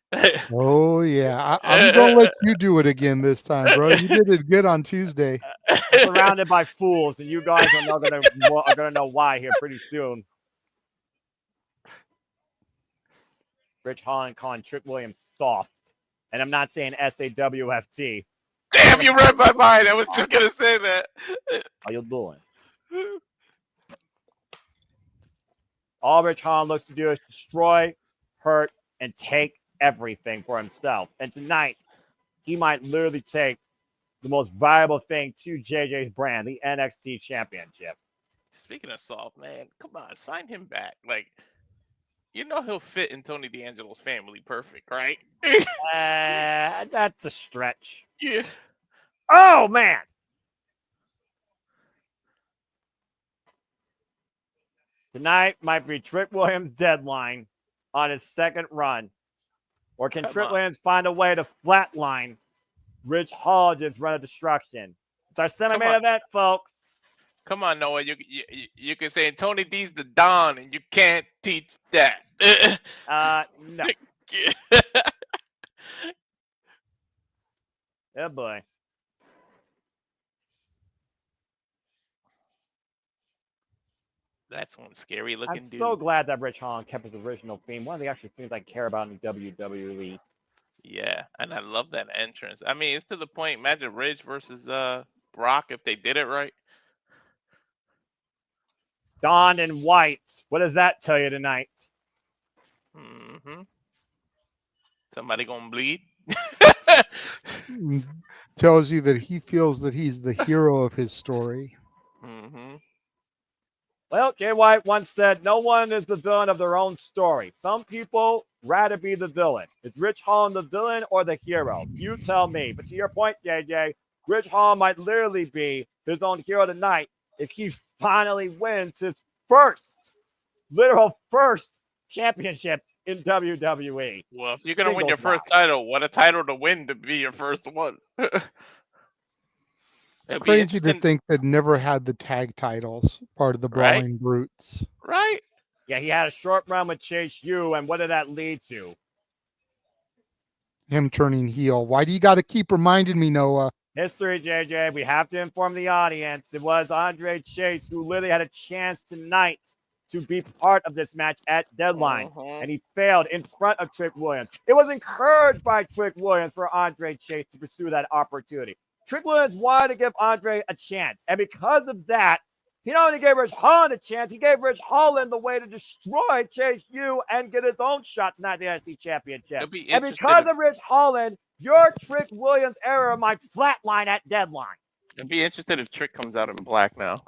Oh, yeah. I'm going to let you do it again this time, bro. You did it good on Tuesday. I'm surrounded by fools, and you guys are not going to know why here pretty soon. Rich Holland calling Trick Williams soft. And I'm not saying SAWFT. Damn, you read my mind. I was just going to say that. How you doing? All Rich Holland looks to do is destroy, hurt, and take everything for himself. And tonight, he might literally take the most valuable thing to JJ's brand, the NXT Championship. Speaking of soft, man, come on, sign him back. Like, you know he'll fit in Tony D'Angelo's family perfect, right? That's a stretch. Yeah. Oh, man. Tonight might be Trick Williams' deadline on his second run. Or can Trick Williams find a way to flatline Rich Holland's run of destruction? It's our semi-main event, folks. Come on, Noah. You can say Tony D's the Don, and you can't teach that. No. Oh, boy. That's one scary looking dude. I'm so glad that Rich Holland kept his original theme. One of the actual themes I care about in WWE. Yeah, and I love that entrance. I mean, it's to the point. Imagine Ridge versus Brock if they did it right. Dawn in white. What does that tell you tonight? Mm-hmm. Somebody gonna bleed? Tells you that he feels that he's the hero of his story. Mm-hmm. Well, Jay White once said, no one is the villain of their own story. Some people rather be the villain. Is Rich Holland the villain or the hero? You tell me. But to your point, JJ, Rich Holland might literally be his own hero tonight if he finally wins his literal first championship in WWE. Well, if you're gonna win your Singles-wise. first title, what a title to win to be your first one. It's It'll be crazy to interesting, think that never had the tag titles, part of the right? Brawling Brutes. Right? Yeah, he had a short run with Chase U, and what did that lead to? Him turning heel. Why do you got to keep reminding me, Noah? History, JJ. We have to inform the audience. It was Andre Chase who literally had a chance tonight to be part of this match at Deadline, and he failed in front of Trick Williams. It was encouraged by Trick Williams for Andre Chase to pursue that opportunity. Trick Williams wanted to give Andre a chance, and because of that, he not only gave Rich Holland a chance, he gave Rich Holland the way to destroy Chase U and get his own shot tonight at the NXT Championship. It'll be And interesting. because of Rich Holland, your Trick Williams era might flatline at Deadline. I'd be interested if Trick comes out in black now.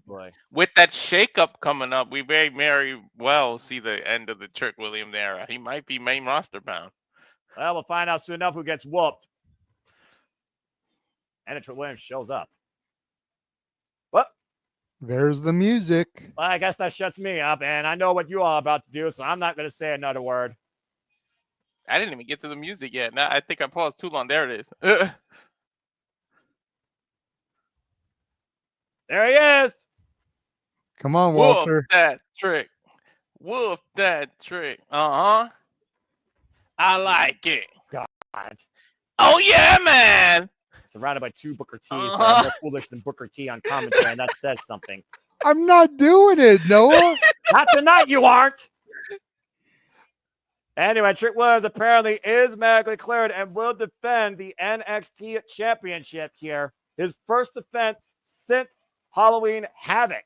Boy. With that shakeup coming up, we very well see the end of the Trick Williams era. He might be main roster bound. Well, we'll find out soon enough who gets whooped. And Trick Williams shows up. Well, There's the music. I guess that shuts me up, and I know what you all are about to do, so I'm not going to say another word. I didn't even get to the music yet. Now I think I paused too long. There it is. There he is. Come on, Woof Walter. that trick. Woof that trick. Uh-huh. I like it. God. Oh yeah, man. Surrounded by two Booker T's that are more foolish than Booker T on commentary, and that says something. I'm not doing it, Noah. Not tonight, you aren't. Anyway, Trick Williams apparently is medically cleared and will defend the NXT Championship here. His first defense since Halloween Havoc.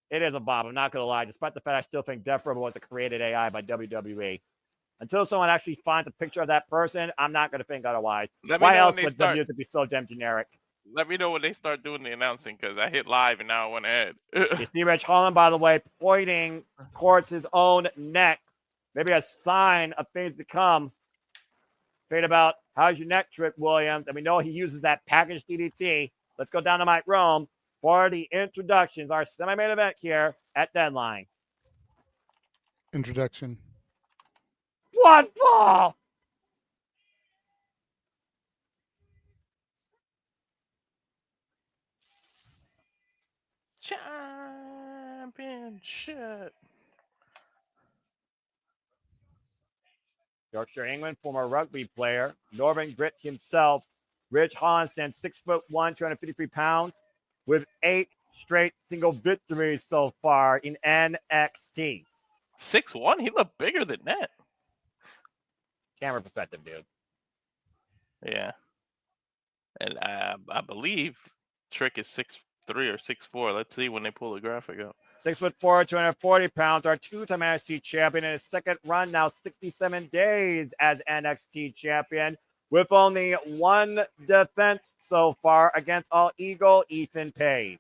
It is a bomb. I'm not going to lie. Despite the fact I still think Death Row was a created AI by WWE. Until someone actually finds a picture of that person, I'm not going to think otherwise. Why else would the music be so damn generic? Let me know when they start doing the announcing, because I hit live and now I went ahead. You see Rich Holland, by the way, pointing towards his own neck. Maybe a sign of things to come. Fade about, how's your neck, Trick Williams? And we know he uses that package DDT. Let's go down to Mike Rome for the introductions, our semi-main event here at Deadline. Introduction. One ball! Championship. Yorkshire, England, former rugby player, Northern Grit himself. Rich Holland stands 6'1", 253 pounds, with 8 straight single victories so far in NXT. 6'1", he looked bigger than that. Camera perspective, dude. Yeah. And I believe Trick is 6'3" or 6'4". Let's see when they pull the graphic up. 6'4", 240 pounds, our two-time NXT champion in his second run, now 67 days as NXT champion, with only one defense so far against All Eagle Ethan Page.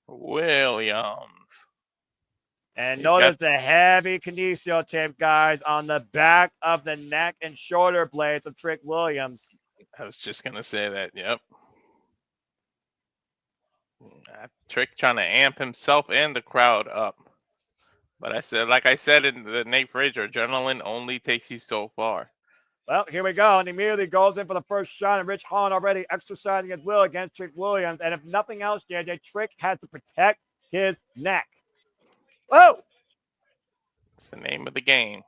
Williams. And notice the heavy kinesio tape, guys, on the back of the neck and shoulder blades of Trick Williams. I was just going to say that, yep. Trick trying to amp himself and the crowd up. But like I said in the Nate Frazier, adrenaline only takes you so far. Well, here we go. And immediately goes in for the first shot. And Rich Holland already exercising his will against Trick Williams. And if nothing else, JJ, Trick has to protect his neck. Whoa! It's the name of the game.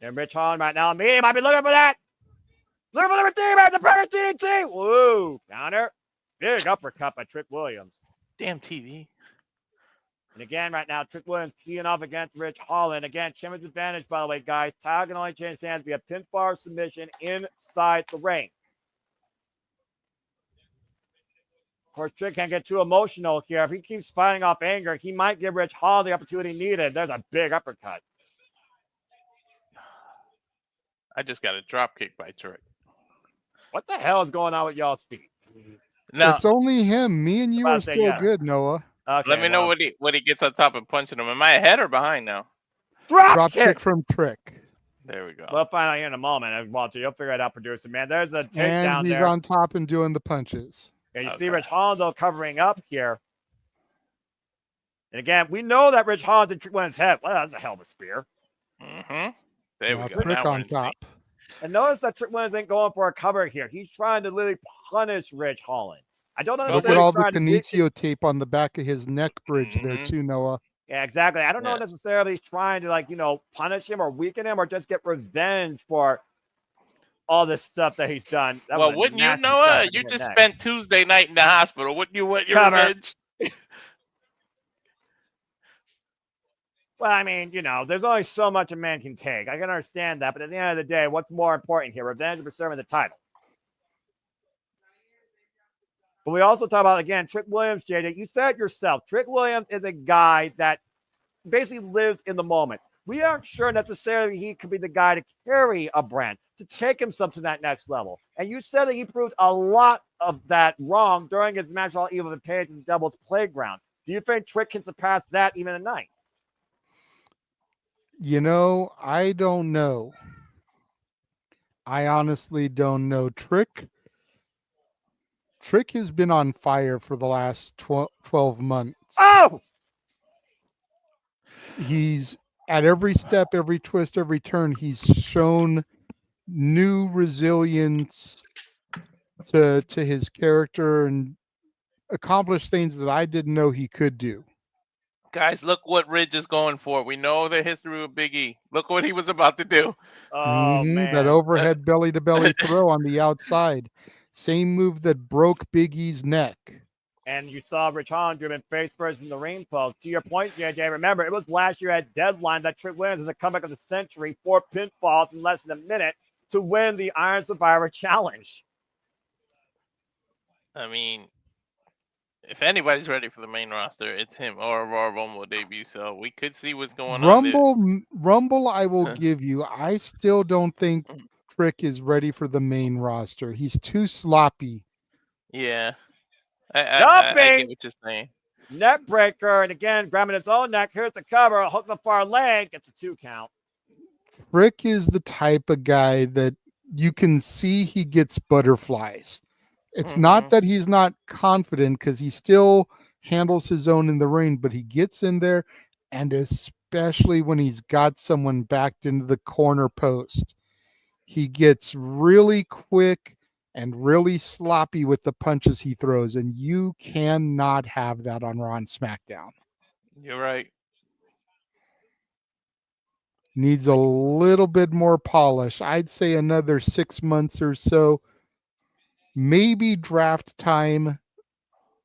And Rich Holland right now, me might be looking for that. Looking for the redeemer, the perfect DDT. Woo! Counter. big uppercut by Trick Williams. Damn TV. And again, right now, Trick Williams teeing off against Rich Holland. Again, Chimmer's advantage, by the way, guys. Tag can only change hands via pinfall submission inside the ring. Of course, Trick can't get too emotional here. If he keeps fighting off anger, he might give Rich Holland the opportunity needed. There's a big uppercut. I just got a drop kick by Trick. What the hell is going on with y'all's feet? Now, It's only him. Me and you About are to say, still yeah. good, Noah. Okay, let me know what he gets on top of punching him. Am I ahead or behind now? Drop kick from Trick. There we go. We'll find out here in a moment, Walter. You'll figure it out, producer. Man, there's a takedown And he's there. on top and doing the punches. Yeah, you Okay. see Rich Holland, though, covering up here. And again, we know that Rich Holland's in Trick Williams' head. Well, that's a hell of a spear. Mm-hmm. There we Now go. Trick Now we're on in top. sync. And notice that Trick Williams ain't going for a cover here. He's trying to literally punish Rich Holland. I don't Look understand. at all the Kinesio tape on the back of his neck bridge there Mhm. too, Noah. Yeah, exactly. I don't know Yeah. necessarily he's trying to, punish him or weaken him or just get revenge for all this stuff that he's done. That Well, was wouldn't you, nasty Noah? stuff You in the just neck. spent Tuesday night in the hospital. Wouldn't you want your Cover. revenge? Well, I mean, there's only so much a man can take. I can understand that. But at the end of the day, what's more important here? Revenge or preserving the title? But we also talk about, again, Trick Williams, JJ. You said it yourself. Trick Williams is a guy that basically lives in the moment. We aren't sure necessarily he could be the guy to carry a brand, to take himself to that next level. And you said that he proved a lot of that wrong during his match with All Evil and Page in the Devil's Playground. Do you think Trick can surpass that even tonight? I don't know. I honestly don't know. Trick has been on fire for the last 12 months. Oh! He's at every step, every twist, every turn, he's shown new resilience to his character and accomplished things that I didn't know he could do. Guys, look what Ridge is going for. We know the history of Big E. Look what he was about to do. Oh, man. That overhead belly-to-belly throw on the outside. Same move that broke Big E's neck. And you saw Rich Holland driven face first in the ring post. To your point, JJ, remember, it was last year at Deadline that Trick Williams was the comeback of the century, 4 pinfalls in less than a minute to win the Iron Survivor Challenge. I mean, if anybody's ready for the main roster, it's him or a Royal Rumble debut. So we could see what's going on there. Rumble, I will give you. I still don't think Trick is ready for the main roster. He's too sloppy. Yeah. I get what you're saying. Neck breaker, and again, grabbing his own neck. Here's the cover, hook the far leg, gets a 2 count. Trick is the type of guy that you can see he gets butterflies. It's not that he's not confident because he still handles his own in the ring, but he gets in there, and especially when he's got someone backed into the corner post, he gets really quick and really sloppy with the punches he throws, and you cannot have that on Raw and SmackDown. You're right. Needs a little bit more polish. I'd say another 6 months or so. Maybe draft time.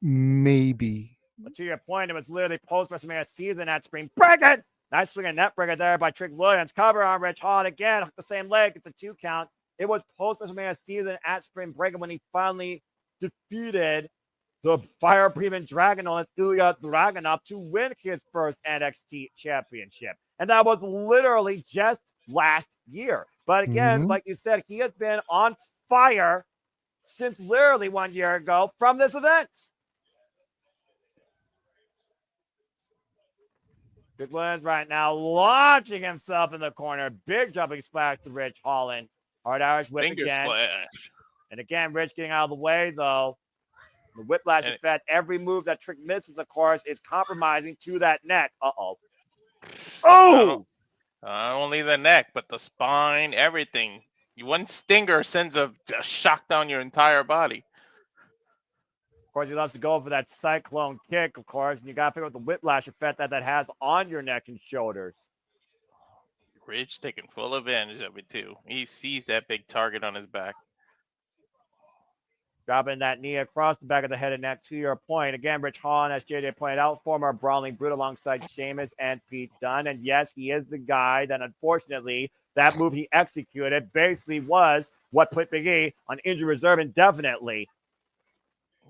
Maybe. But to your point, it was literally post WrestleMania season at Spring Breaking. Nice swing and net breaker there by Trick Williams. Cover on Rich Holland again. Hook the same leg. It's a 2 count. It was post WrestleMania season at Spring Breaking when he finally defeated the fire-breathing dragon known as Ilya Dragunov to win his first NXT championship. And that was literally just last year. But again, like you said, he has been on fire since literally 1 year ago from this event. Trick Williams right now launching himself in the corner. Big jumping splash to Rich Holland. Hard Irish whip Finger again. splash. And again, Rich getting out of the way, though. The whiplash effect, every move that Trick misses, of course, is compromising to that neck. Uh-oh. Oh! Only the neck, but the spine, everything. One stinger sends a shock down your entire body. Of course, he loves to go for that cyclone kick, of course, and you got to figure out the whiplash effect that has on your neck and shoulders. Ridge taking full advantage of it, too. He sees that big target on his back. Dropping that knee across the back of the head and neck, to your point. Again, Rich Holland, as JJ pointed out, former Brawling Brute alongside Sheamus and Pete Dunne. And yes, he is the guy that, unfortunately, that move he executed basically was what put Big E on injury reserve indefinitely.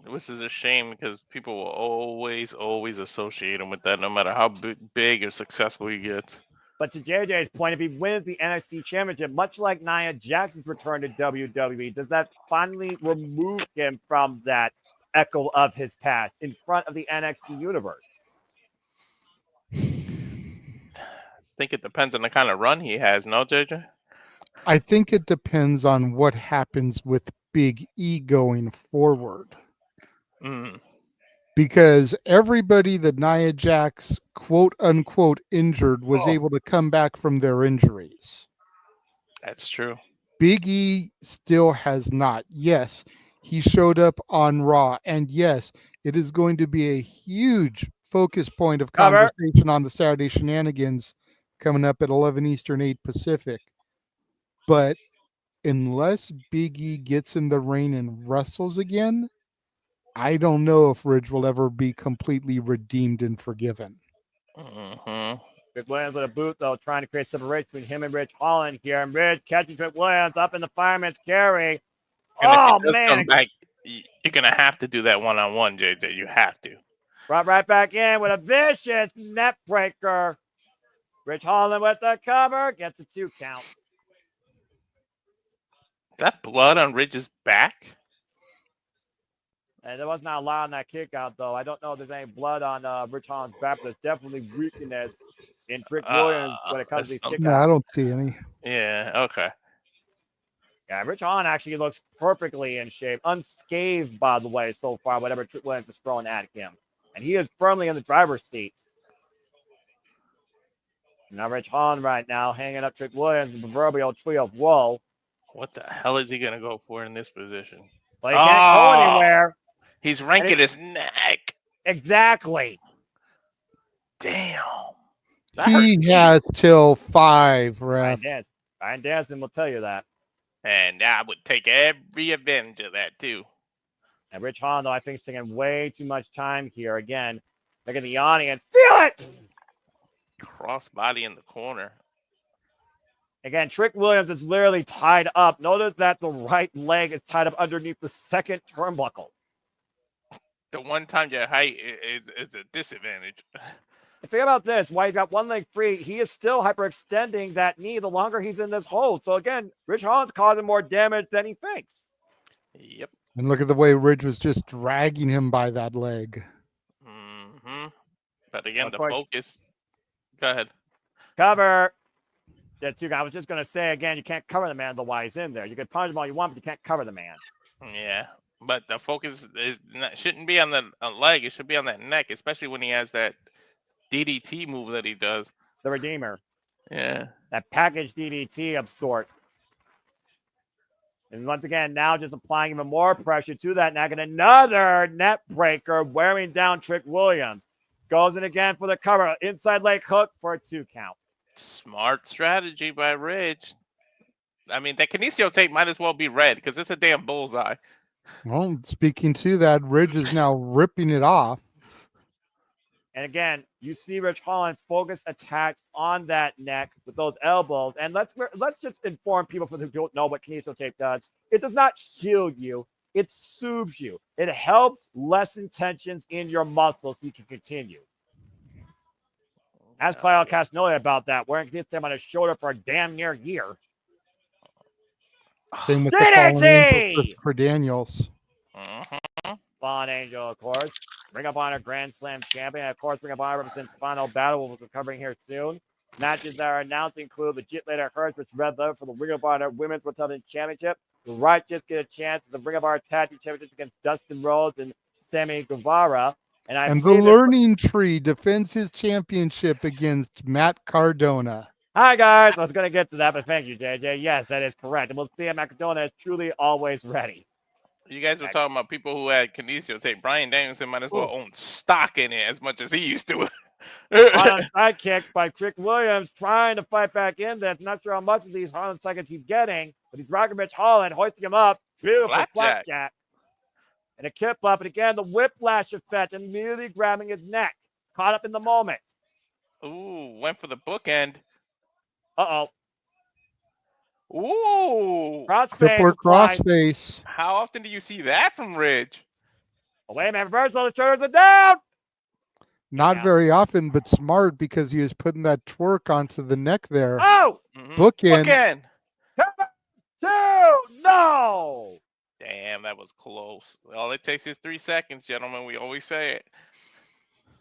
Which is a shame because people will always associate him with that, no matter how big or successful he gets. But to JJ's point, if he wins the NXT Championship, much like Nia Jackson's return to WWE, does that finally remove him from that echo of his past in front of the NXT universe? I think it depends on the kind of run he has, no, JJ? I think it depends on what happens with Big E going forward. Because everybody that Nia Jax, quote unquote, injured was able to come back from their injuries. That's true. Big E still has not. Yes, he showed up on Raw. And yes, it is going to be a huge focus point of conversation on the Saturday Shenanigans coming up at 11 Eastern, 8 Pacific. But unless Big E gets in the ring and wrestles again, I don't know if Ridge will ever be completely redeemed and forgiven. Trick Williams with a boot, though, trying to create separation between him and Rich Holland here. And Rich catching Trick Williams up in the fireman's carry. And if it does come back, you're going to have to do that one-on-one, JJ. You have to. Brought right back in with a vicious net breaker. Rich Holland with the cover. Gets a 2 count. Is that blood on Ridge's back? And there was not a lot on that kick out, though. I don't know if there's any blood on Rich Holland's back, but there's definitely weakness in Trick Williams when it comes to these kick outs. No, I don't see any. Yeah, okay. Yeah, Rich Holland actually looks perfectly in shape, unscathed, by the way, so far, whatever Trick Williams is throwing at him. And he is firmly in the driver's seat. Now Rich Holland right now hanging up Trick Williams, the proverbial tree of woe. What the hell is he going to go for in this position? Well, he can't go anywhere. He's ranking his neck. Exactly. Damn. He has till 5, ref. Ryan Danson will tell you that. And I would take every advantage of that, too. And Rich Holland, though, I think, is taking way too much time here. Again, look at the audience. Feel it! Crossbody in the corner. Again, Trick Williams is literally tied up. Notice that the right leg is tied up underneath the second turnbuckle. The one time your height is a disadvantage. And think about this. While he's got one leg free, he is still hyperextending that knee the longer he's in this hold. So again, Rich Holland's causing more damage than he thinks. Yep. And look at the way Ridge was just dragging him by that leg. But again, the focus. Go ahead. Cover. Yeah, too. I was just going to say, again, you can't cover the man while he's in there. You can punch him all you want, but you can't cover the man. Yeah. But the focus shouldn't be on the leg. It should be on that neck, especially when he has that DDT move that he does. The Redeemer. Yeah. That package DDT of sorts. And once again, now just applying even more pressure to that neck. And another net breaker wearing down Trick Williams. Goes in again for the cover. Inside leg hook for a 2 count. Smart strategy by Ridge. I mean, that kinesio tape might as well be red because it's a damn bullseye. Well, speaking to that, Ridge is now ripping it off. And again, you see Rich Holland focus attack on that neck with those elbows. And let's just inform people who don't know what kinesio tape does. It does not shield you. It soothes you. It helps lessen tensions in your muscles so you can continue. Ask Kyle Castagnoli about that, wearing kinesio on his shoulder for a damn near year. Same with the Fallen Angel for Daniels. Fallen Angel, of course. Ring of Honor Grand Slam champion. Of course, Ring of Honor represents Final Battle. We'll be covering here soon. Matches that are announced include Legit Later Hurts versus Red Leather for the Ring of Honor Women's World Television Championship. The Righteous get a chance at the Ring of Honor Tag Team Championship against Dustin Rhodes and Sammy Guevara. And the Learning Tree defends his championship against Matt Cardona. Hi, guys. I was going to get to that, but thank you, JJ. Yes, that is correct. And we'll see Matt Cardona is truly always ready. You guys were talking about people who had kinesio tape. Bryan Danielson might as well own stock in it as much as he used to. On a sidekick by Trick Williams, trying to fight back in there. Not sure how much of these Holland sidekicks he's getting, but he's rocking Rich Holland, hoisting him up. Beautiful flapjack. And a kip up, and again, the whiplash effect, immediately grabbing his neck. Caught up in the moment. Ooh, went for the bookend. Uh-oh. Ooh. Crossface. Crossface. How often do you see that from Ridge? Oh, wait a minute. Reversal. The shoulders are down. Not very often, but smart because he was putting that twerk onto the neck there. Oh! Bookend. Two. No! Damn, that was close. All it takes is 3 seconds, gentlemen. We always say it.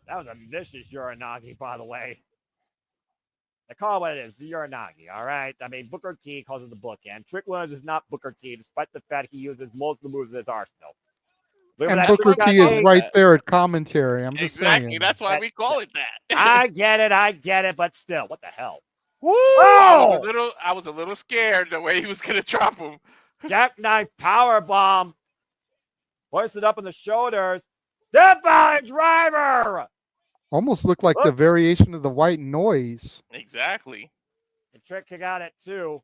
That was a vicious Uranagi, by the way. I call it what it is, the Uranagi, all right? I mean, Booker T calls it the bookend. Trick Williams is not Booker T, despite the fact he uses most of the moves in his arsenal. And Booker T is right there at commentary. I'm just saying. Exactly. That's why we call it that. I get it, but still, what the hell? Woo! Oh! I was a little scared the way he was gonna drop him. Jackknife power bomb. Hoisted up on the shoulders. Divine driver. Almost looked like the variation of the white noise. Exactly. And Trick got it too.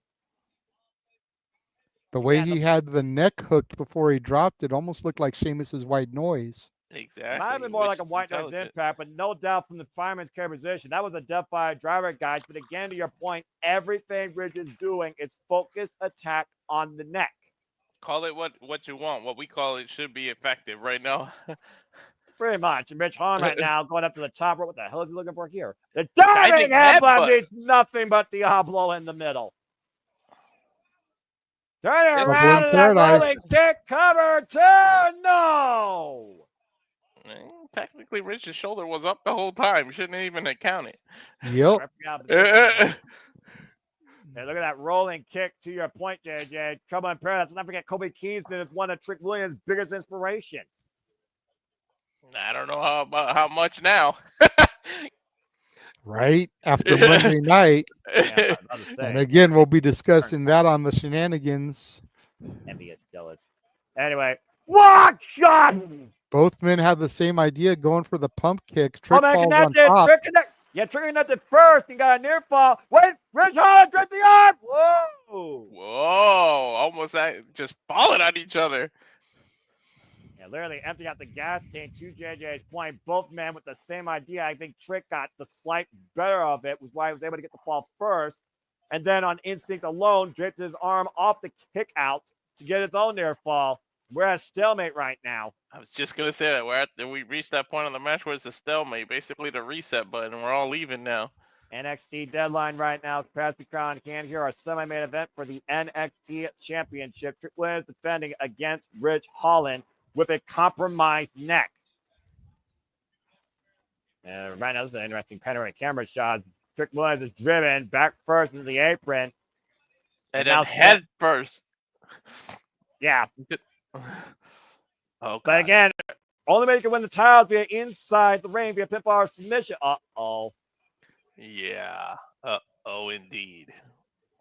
The way he had the neck hooked before he dropped it almost looked like Sheamus's white noise. Exactly. Might have been more like a white noise impact, but no doubt from the fireman's carry position. That was a death by a driver, guys. But again, to your point, everything Ridge is doing is focused attack on the neck. Call it what you want. What we call it should be effective right now. Pretty much. And Rich Holland right now going up to the top rope. What the hell is he looking for here? The diving headbutt means nothing but Diablo in the middle. Turn it around and that rolling kick cover to no. Technically, Rich's shoulder was up the whole time. Shouldn't even have counted. Yep. Hey, look at that rolling kick to your point, JJ. Trouble in Paradise. Let's not forget Kobe Kingston is one of Trick Williams' biggest inspirations. I don't know how much now. Right after Monday night. Yeah, and again, we'll be discussing that on the shenanigans. Envious, jealous. Anyway, what shot? Both men have the same idea, going for the pump kick. Trick falls connected. on top. Trick connected first. He got a near fall. Wait, Rich Holland dripped the arm. Whoa. Whoa. Almost just falling on each other. Yeah, literally emptying out the gas tank to JJ's point. Both men with the same idea. I think Trick got the slight better of it, was why he was able to get the fall first. And then on instinct alone, draped his arm off the kick out to get his own near fall. We're at stalemate right now. I was just gonna say that we reached that point on the match where it's a stalemate, basically the reset button. We're all leaving now. NXT deadline right now. Capacity Crown can here our semi-main event for the NXT Championship. Trick Williams defending against Rich Holland with a compromised neck. And right now, this is an interesting panoramic camera shot. Trick Williams is driven back first into the apron. And then head first. Yeah. Oh, but again, only way you can win the titles via inside the ring via pinfall or submission. Uh-oh. Yeah. Uh-oh, indeed.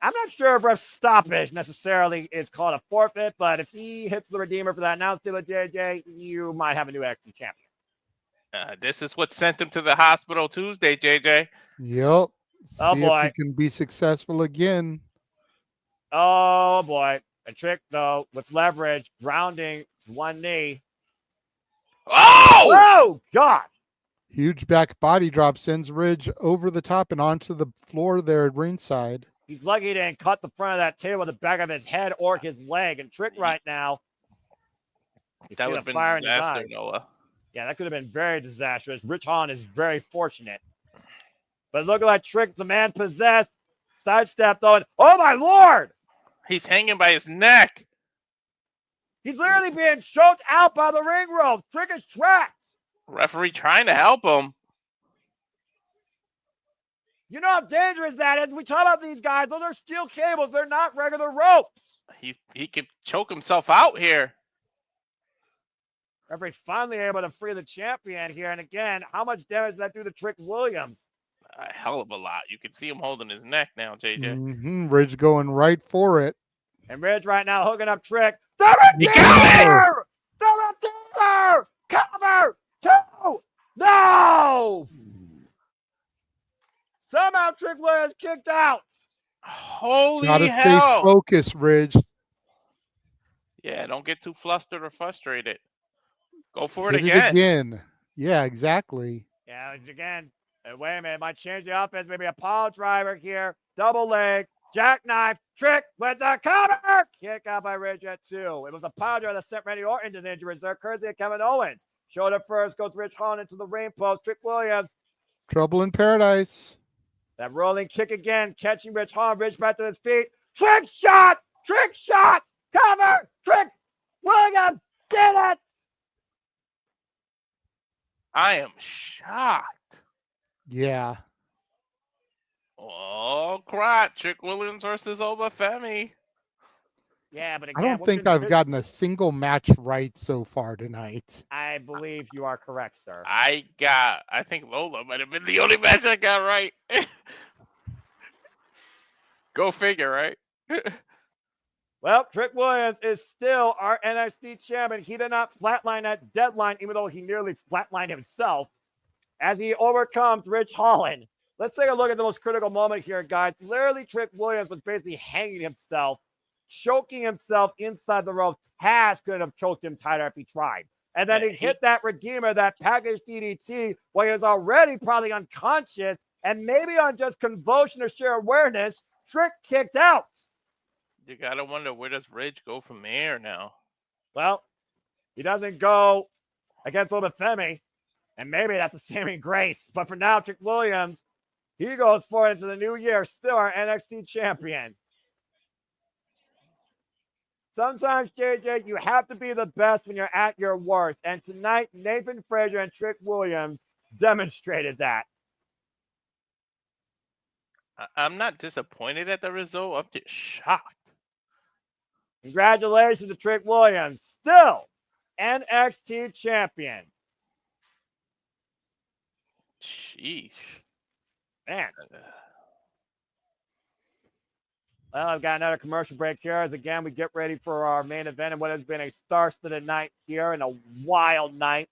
I'm not sure if ref stoppage necessarily is called a forfeit, but if he hits the Redeemer for that announce deal, JJ, you might have a new NXT champion. This is what sent him to the hospital Tuesday, JJ. Yep. Oh, See boy. if he can be successful again. Oh, boy. A Trick, though, with leverage, grounding one knee. Oh! Oh, God. Huge back body drop sends Ridge over the top and onto the floor there at ringside. He's lucky he didn't cut the front of that table with the back of his head or his leg. And Trick right now. That would have been a disaster, Noah. Yeah, that could have been very disastrous. Rich Holland is very fortunate. But look at that Trick, the man possessed. Sidestep, though. And, oh, my Lord! He's hanging by his neck. He's literally being choked out by the ring ropes. Trick is trapped. Referee trying to help him. You know how dangerous that is. We talk about these guys. Those are steel cables. They're not regular ropes. He could choke himself out here. Referee finally able to free the champion here. And again, how much damage did that do to Trick Williams? A hell of a lot. You can see him holding his neck now, JJ. Ridge going right for it. And Ridge right now hooking up Trick. The Redeemer! The Redeemer! Cover! Two! No! Somehow Trick Williams kicked out. Holy Gotta hell. stay focused, Ridge. Yeah, don't get too flustered or frustrated. Go for it Hit it again. again. Yeah, exactly. Yeah, again. Wait a minute. Might change the offense. Maybe a pile driver here. Double leg. Jackknife. Trick with the cover. Kick out by Ridge at 2. It was a pile driver that sent Randy Orton to the injury reserve, courtesy of Kevin Owens. Shoulder first goes Rich Holland into the ring post. Trick Williams. Trouble in paradise. That rolling kick again. Catching Rich Holland. Rich back to his feet. Trick shot. Trick shot. Cover. Trick Williams did it. I am shocked. Yeah. Oh crap! Trick Williams versus Obafemi. Yeah, but I again, don't think I've gotten a single match right so far tonight. I believe you are correct, sir. I think Lola might have been the only match I got right. Go figure, right? Well, Trick Williams is still our NXT champion. He did not flatline at Deadline, even though he nearly flatlined himself, as he overcomes Rich Holland. Let's take a look at the most critical moment here, guys. Literally, Trick Williams was basically hanging himself, choking himself inside the ropes. Taz could have choked him tighter if he tried. And then he hit that Redeemer, that package DDT, while he was already probably unconscious and maybe on just convulsion or sheer awareness. Trick kicked out. You gotta wonder, where does Ridge go from there now? Well, he doesn't go against Obafemi, and maybe that's a saving grace. But for now, Trick Williams, he goes forward into the new year, still our NXT champion. Sometimes, JJ, you have to be the best when you're at your worst. And tonight, Nathan Frazier and Trick Williams demonstrated that. I'm not disappointed at the result. I'm just shocked. Congratulations to Trick Williams, still NXT champion. Sheesh. Man. Well, I've got another commercial break here as, again, we get ready for our main event and what has been a star-studded night here and a wild night,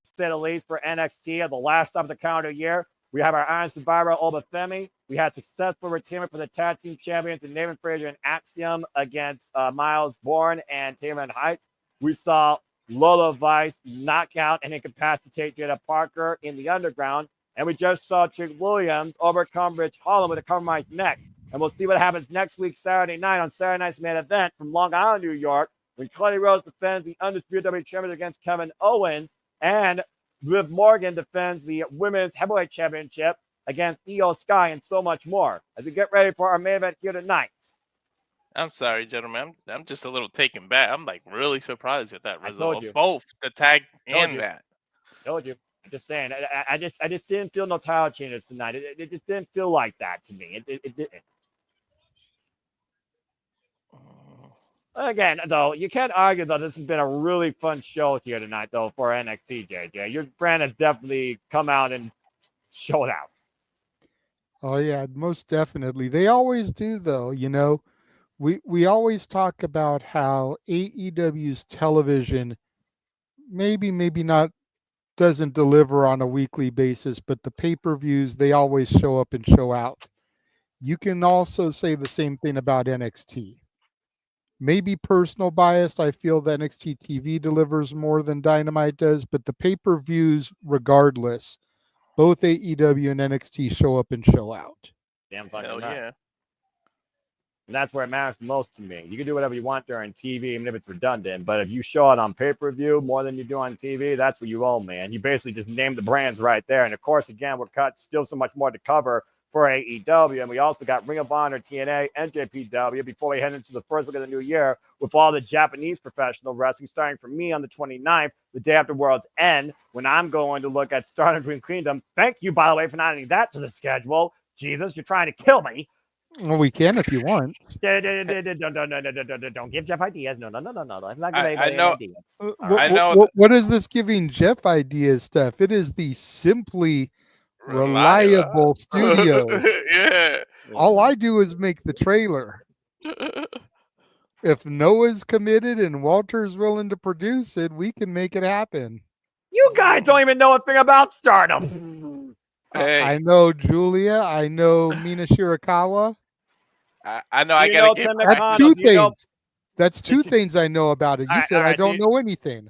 to say the least, for NXT at the last stop of the calendar year. We have our Iron Survivor, Obafemi. We had successful retirement for the tag team champions in Nathan Frazier and Axiom against Miles Bourne and Taylor Heights. We saw Lola Vice knock out and incapacitate Jada Parker in the underground. And we just saw Trick Williams overcome Rich Holland with a compromised neck. And we'll see what happens next week, Saturday night, on Saturday night's main event from Long Island, New York, when Cody Rhodes defends the undisputed WWE Championship against Kevin Owens, and Liv Morgan defends the Women's Heavyweight Championship against Io Sky, and so much more. As we get ready for our main event here tonight. I'm sorry, gentlemen. I'm just a little taken back. I'm like really surprised at that I result. told you. Both the tag Told and you. that. Told you. Just saying. I just didn't feel no title changes tonight. It just didn't feel like that to me. It didn't. Again, though, you can't argue, though, this has been a really fun show here tonight, though, for NXT, JJ. Your brand has definitely come out and showed out. Oh yeah, most definitely. They always do, though. You know, we always talk about how AEW's television maybe not doesn't deliver on a weekly basis, but the pay-per-views, they always show up and show out. You can also say the same thing about NXT. Maybe personal bias, I feel that NXT TV delivers more than Dynamite does, but the pay-per-views, regardless, both AEW and NXT show up and show out. Damn fucking Hell right. yeah. And that's where it matters the most to me. You can do whatever you want during TV, even if it's redundant. But if you show it on pay-per-view more than you do on TV, that's what you own, man. You basically just named the brands right there. And of course, again, we're cut still so much more to cover for AEW. And we also got Ring of Honor, TNA, NJPW before we head into the first look of the new year with all the Japanese professional wrestling, starting for me on the 29th, the day after World's End, when I'm going to look at Stardom Dream Kingdom. Thank you, by the way, for not adding that to the schedule. Jesus, you're trying to kill me. Well, we can if you want. Don't give Jeff ideas. No. Let's not give anybody know- ideas. I know What is this giving Jeff ideas stuff? It is the Simply Reliable Studios. Yeah. All I do is make the trailer. If Noah's committed and Walter's willing to produce it, we can make it happen. You guys don't even know a thing about Stardom. Hey, I know Julia. I know Mina Shirakawa. I know I You gotta know get Tim That's McConnell, two you know- things. That's two things I know about it. You All right, said all right, I don't see- know anything.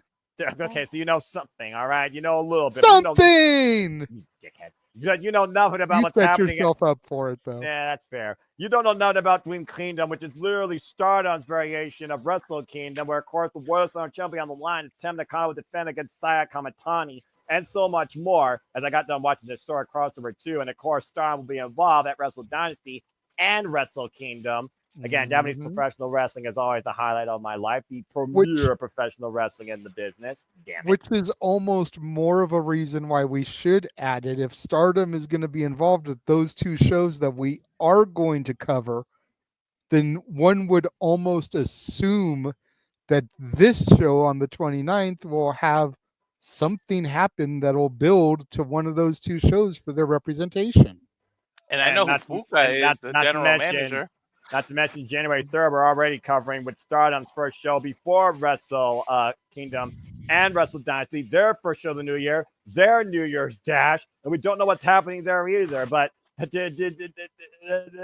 Okay, so you know something, all right? You know a little bit. Something. You dickhead. You know nothing about You what's set happening. yourself up for it, though. Yeah, that's fair. You don't know nothing about Dream Kingdom, which is literally Stardom's variation of Wrestle Kingdom, where, of course, the World Star Champion on the line, Tem Nakano would defend against Saya Kamatani, and so much more. As I got done watching the historic crossover too, and of course, Stardom will be involved at Wrestle Dynasty and Wrestle Kingdom. Again, Japanese professional wrestling is always the highlight of my life, the premier professional wrestling in the business. Damn it. Which is almost more of a reason why we should add it. If Stardom is going to be involved with those two shows that we are going to cover, then one would almost assume that this show on the 29th will have something happen that will build to one of those two shows for their representation. And I know who Fuka is, the general manager. Not to mention, January 3rd, we're already covering with Stardom's first show before Wrestle Kingdom and Wrestle Dynasty, their first show of the new year, their New Year's Dash, and we don't know what's happening there either. But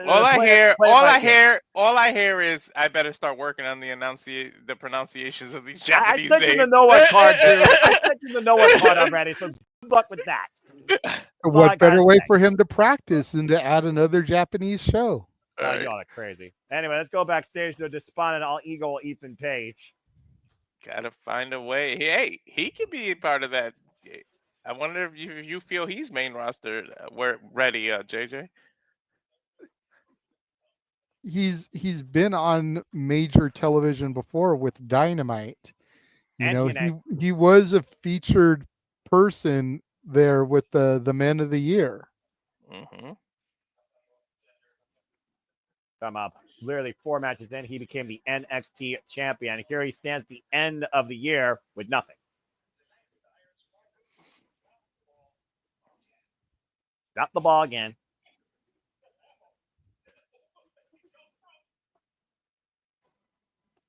all I hear is I better start working on the pronunciations of these Japanese names. I sent you the know what card, dude. I sent you the know what card already, so good luck with that. What better way for him to practice than to add another Japanese show? Oh, y'all are crazy. Anyway, let's go backstage to a despondent all-ego Ethan Page. Gotta find a way. Hey, he could be part of that. I wonder if you feel he's main roster. We're ready, JJ. He's been on major television before with Dynamite. You know, he was a featured person there with the Men of the Year. Mm-hmm. Come up. Literally 4 matches in, he became the NXT champion. Here he stands at the end of the year with nothing. Got the ball again.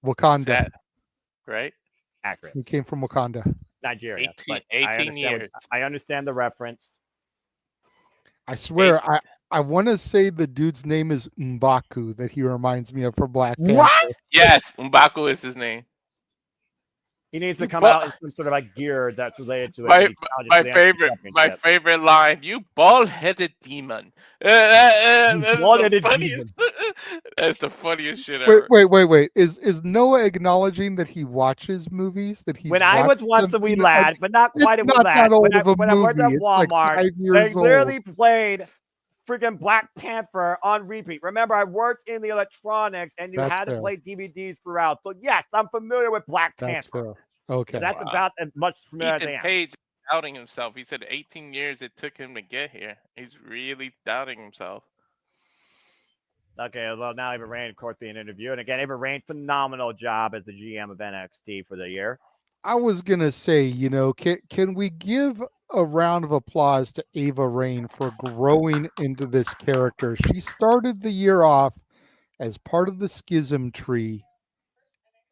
Wakanda. Right? Accurate. He came from Wakanda. Nigeria. 18 years. I understand the reference. I swear, I want to say the dude's name is M'Baku, that he reminds me of for Black Panther. What? Yes, M'Baku is his name. He needs to come out in some sort of like gear that's related to it. My favorite line: "You bald-headed demon." Bald-headed demon. That's the funniest shit ever. Wait. Is Noah acknowledging that he watches movies? That he's when I was once a wee lad, but not quite a wee lad. When I worked at Walmart, they literally played freaking Black Panther on repeat. Remember, I worked in the electronics, and you had to play DVDs throughout. So yes, I'm familiar with Black Panther. Okay, that's about as much familiar as I am. Ethan Page doubting himself. He said 18 years it took him to get here. He's really doubting himself. Okay, well now Ava Rain, of course, being interviewed, and again, Ava Rain, phenomenal job as the GM of NXT for the year. I was gonna say, you know, can we give a round of applause to Ava Rain for growing into this character? She started the year off as part of the Schism tree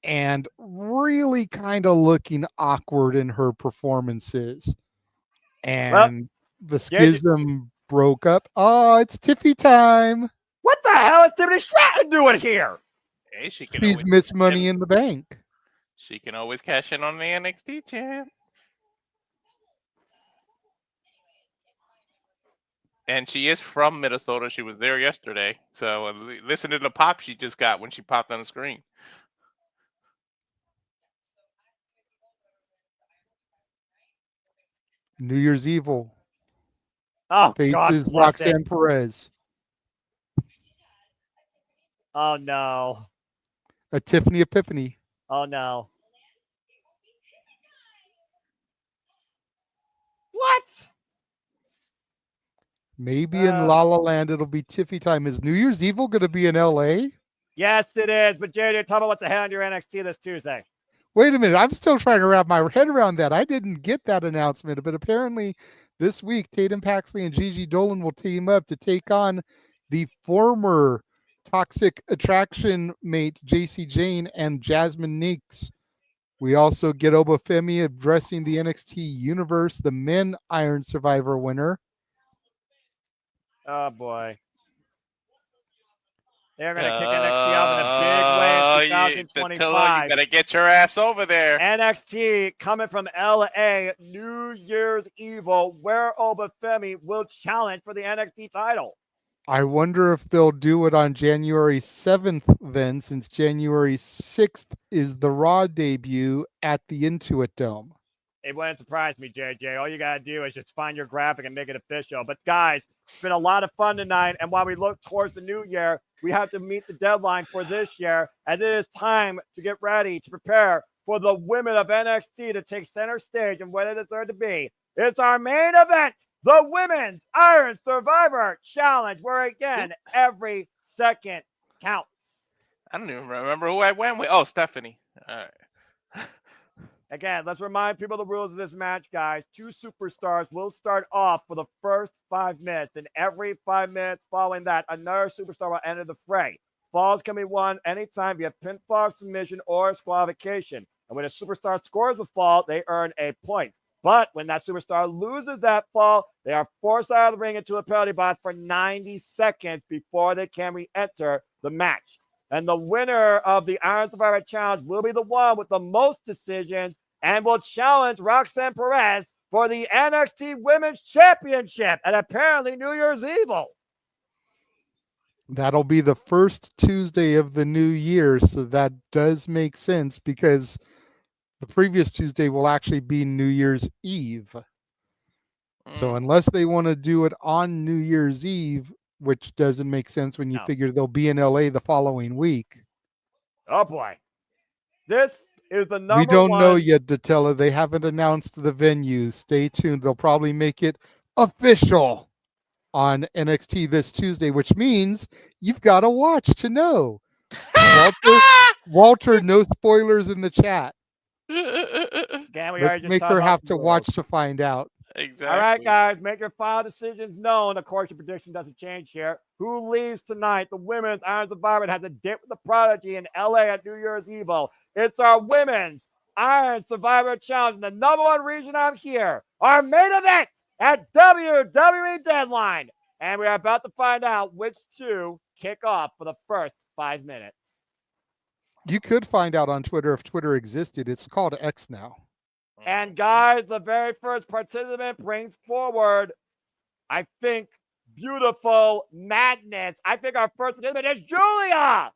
and really kind of looking awkward in her performances. And the Schism broke up. Oh, it's Tiffy time. What the hell is Tiffany Stratton doing here? Hey, she's Miss Money in the Bank. She can always cash in on the NXT champ. And she is from Minnesota. She was there yesterday. So listen to the pop she just got when she popped on the screen. New Year's Evil. Oh, faces Roxanne Perez. Oh, no. A Tiffany Epiphany. Oh, no. What? Maybe in La La Land it'll be Tiffy time. Is New Year's Evil going to be in LA? Yes, it is. But JJ, tell me what's ahead on your NXT this Tuesday. Wait a minute. I'm still trying to wrap my head around that. I didn't get that announcement, but apparently this week Tatum Paxley and Gigi Dolan will team up to take on the former Toxic Attraction mate JC Jane and Jasmine Neeks. We also get Obafemi addressing the NXT Universe, the Men Iron Survivor winner. Oh, boy. They're going to kick NXT out in a big way in You 2025. better get your ass over there. NXT coming from LA, New Year's Evil, where Obafemi will challenge for the NXT title. I wonder if they'll do it on January 7th then, since January 6th is the Raw debut at the Intuit Dome. It wouldn't surprise me, JJ. All you got to do is just find your graphic and make it official. But guys, it's been a lot of fun tonight. And while we look towards the new year, we have to meet the deadline for this year, as it is time to get ready to prepare for the women of NXT to take center stage and where they deserve to be. It's our main event, the Women's Iron Survivor Challenge, where again, every second counts. I don't even remember who I went with. Oh, Stephanie. All right. Again, let's remind people the rules of this match, guys. 2 superstars will start off for the first 5 minutes, and every 5 minutes following that, another superstar will enter the fray. Falls can be won anytime via pinfall, submission, or disqualification. And when a superstar scores a fall, they earn a point. But when that superstar loses that fall, they are forced out of the ring into a penalty box for 90 seconds before they can re-enter the match. And the winner of the Iron Survivor Challenge will be the one with the most decisions and will challenge Roxanne Perez for the NXT Women's Championship at apparently New Year's Evil. That'll be the first Tuesday of the new year, so that does make sense because the previous Tuesday will actually be New Year's Eve. So unless they want to do it on New Year's Eve, which doesn't make sense when you figure they'll be in LA the following week. Oh boy. This is the number one. We don't know yet, Datella. They haven't announced the venue. Stay tuned. They'll probably make it official on NXT this Tuesday, which means you've got to watch to know. Walter, no spoilers in the chat. Let's make her have to watch to find out. Exactly. All right, guys, make your final decisions known. Of course, your prediction doesn't change here. Who leaves tonight? The Women's Iron Survivor has a date with the Prodigy in LA at New Year's Evil. It's our Women's Iron Survivor Challenge. And the number one reason I'm here, our main event at WWE Deadline. And we're about to find out which 2 kick off for the first 5 minutes. You could find out on Twitter if Twitter existed. It's called X now. And guys, the very first participant brings forward, I think, beautiful madness. I think our first participant is Julia.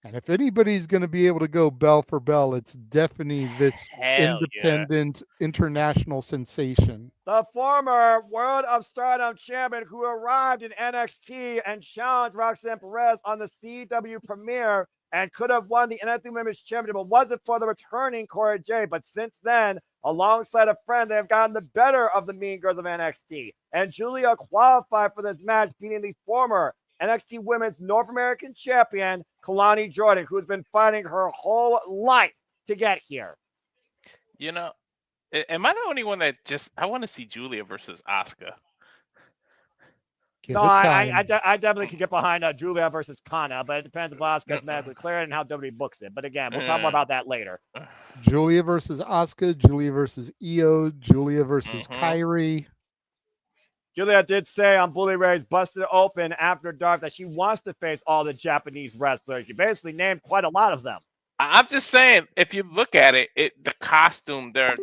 And if anybody's going to be able to go bell for bell, it's definitely this independent international sensation. The former World of Stardom champion who arrived in NXT and challenged Roxanne Perez on the CW premiere and could have won the NXT Women's Championship, but wasn't for the returning Cora Jade. But since then, alongside a friend, they have gotten the better of the Mean Girls of NXT. And Julia qualified for this match, beating the former NXT Women's North American Champion, Kalani Jordan, who's been fighting her whole life to get here. You know, am I the only one that I want to see Julia versus Asuka? No, I definitely can get behind Julia versus Kana, but it depends if Asuka's medically cleared and how WWE books it. But again, we'll talk more about that later. Julia versus Asuka, Julia versus Io, Julia versus Kairi. Julia did say on Bully Ray's Busted Open After Dark that she wants to face all the Japanese wrestlers. She basically named quite a lot of them. I'm just saying, if you look at it, the costume, their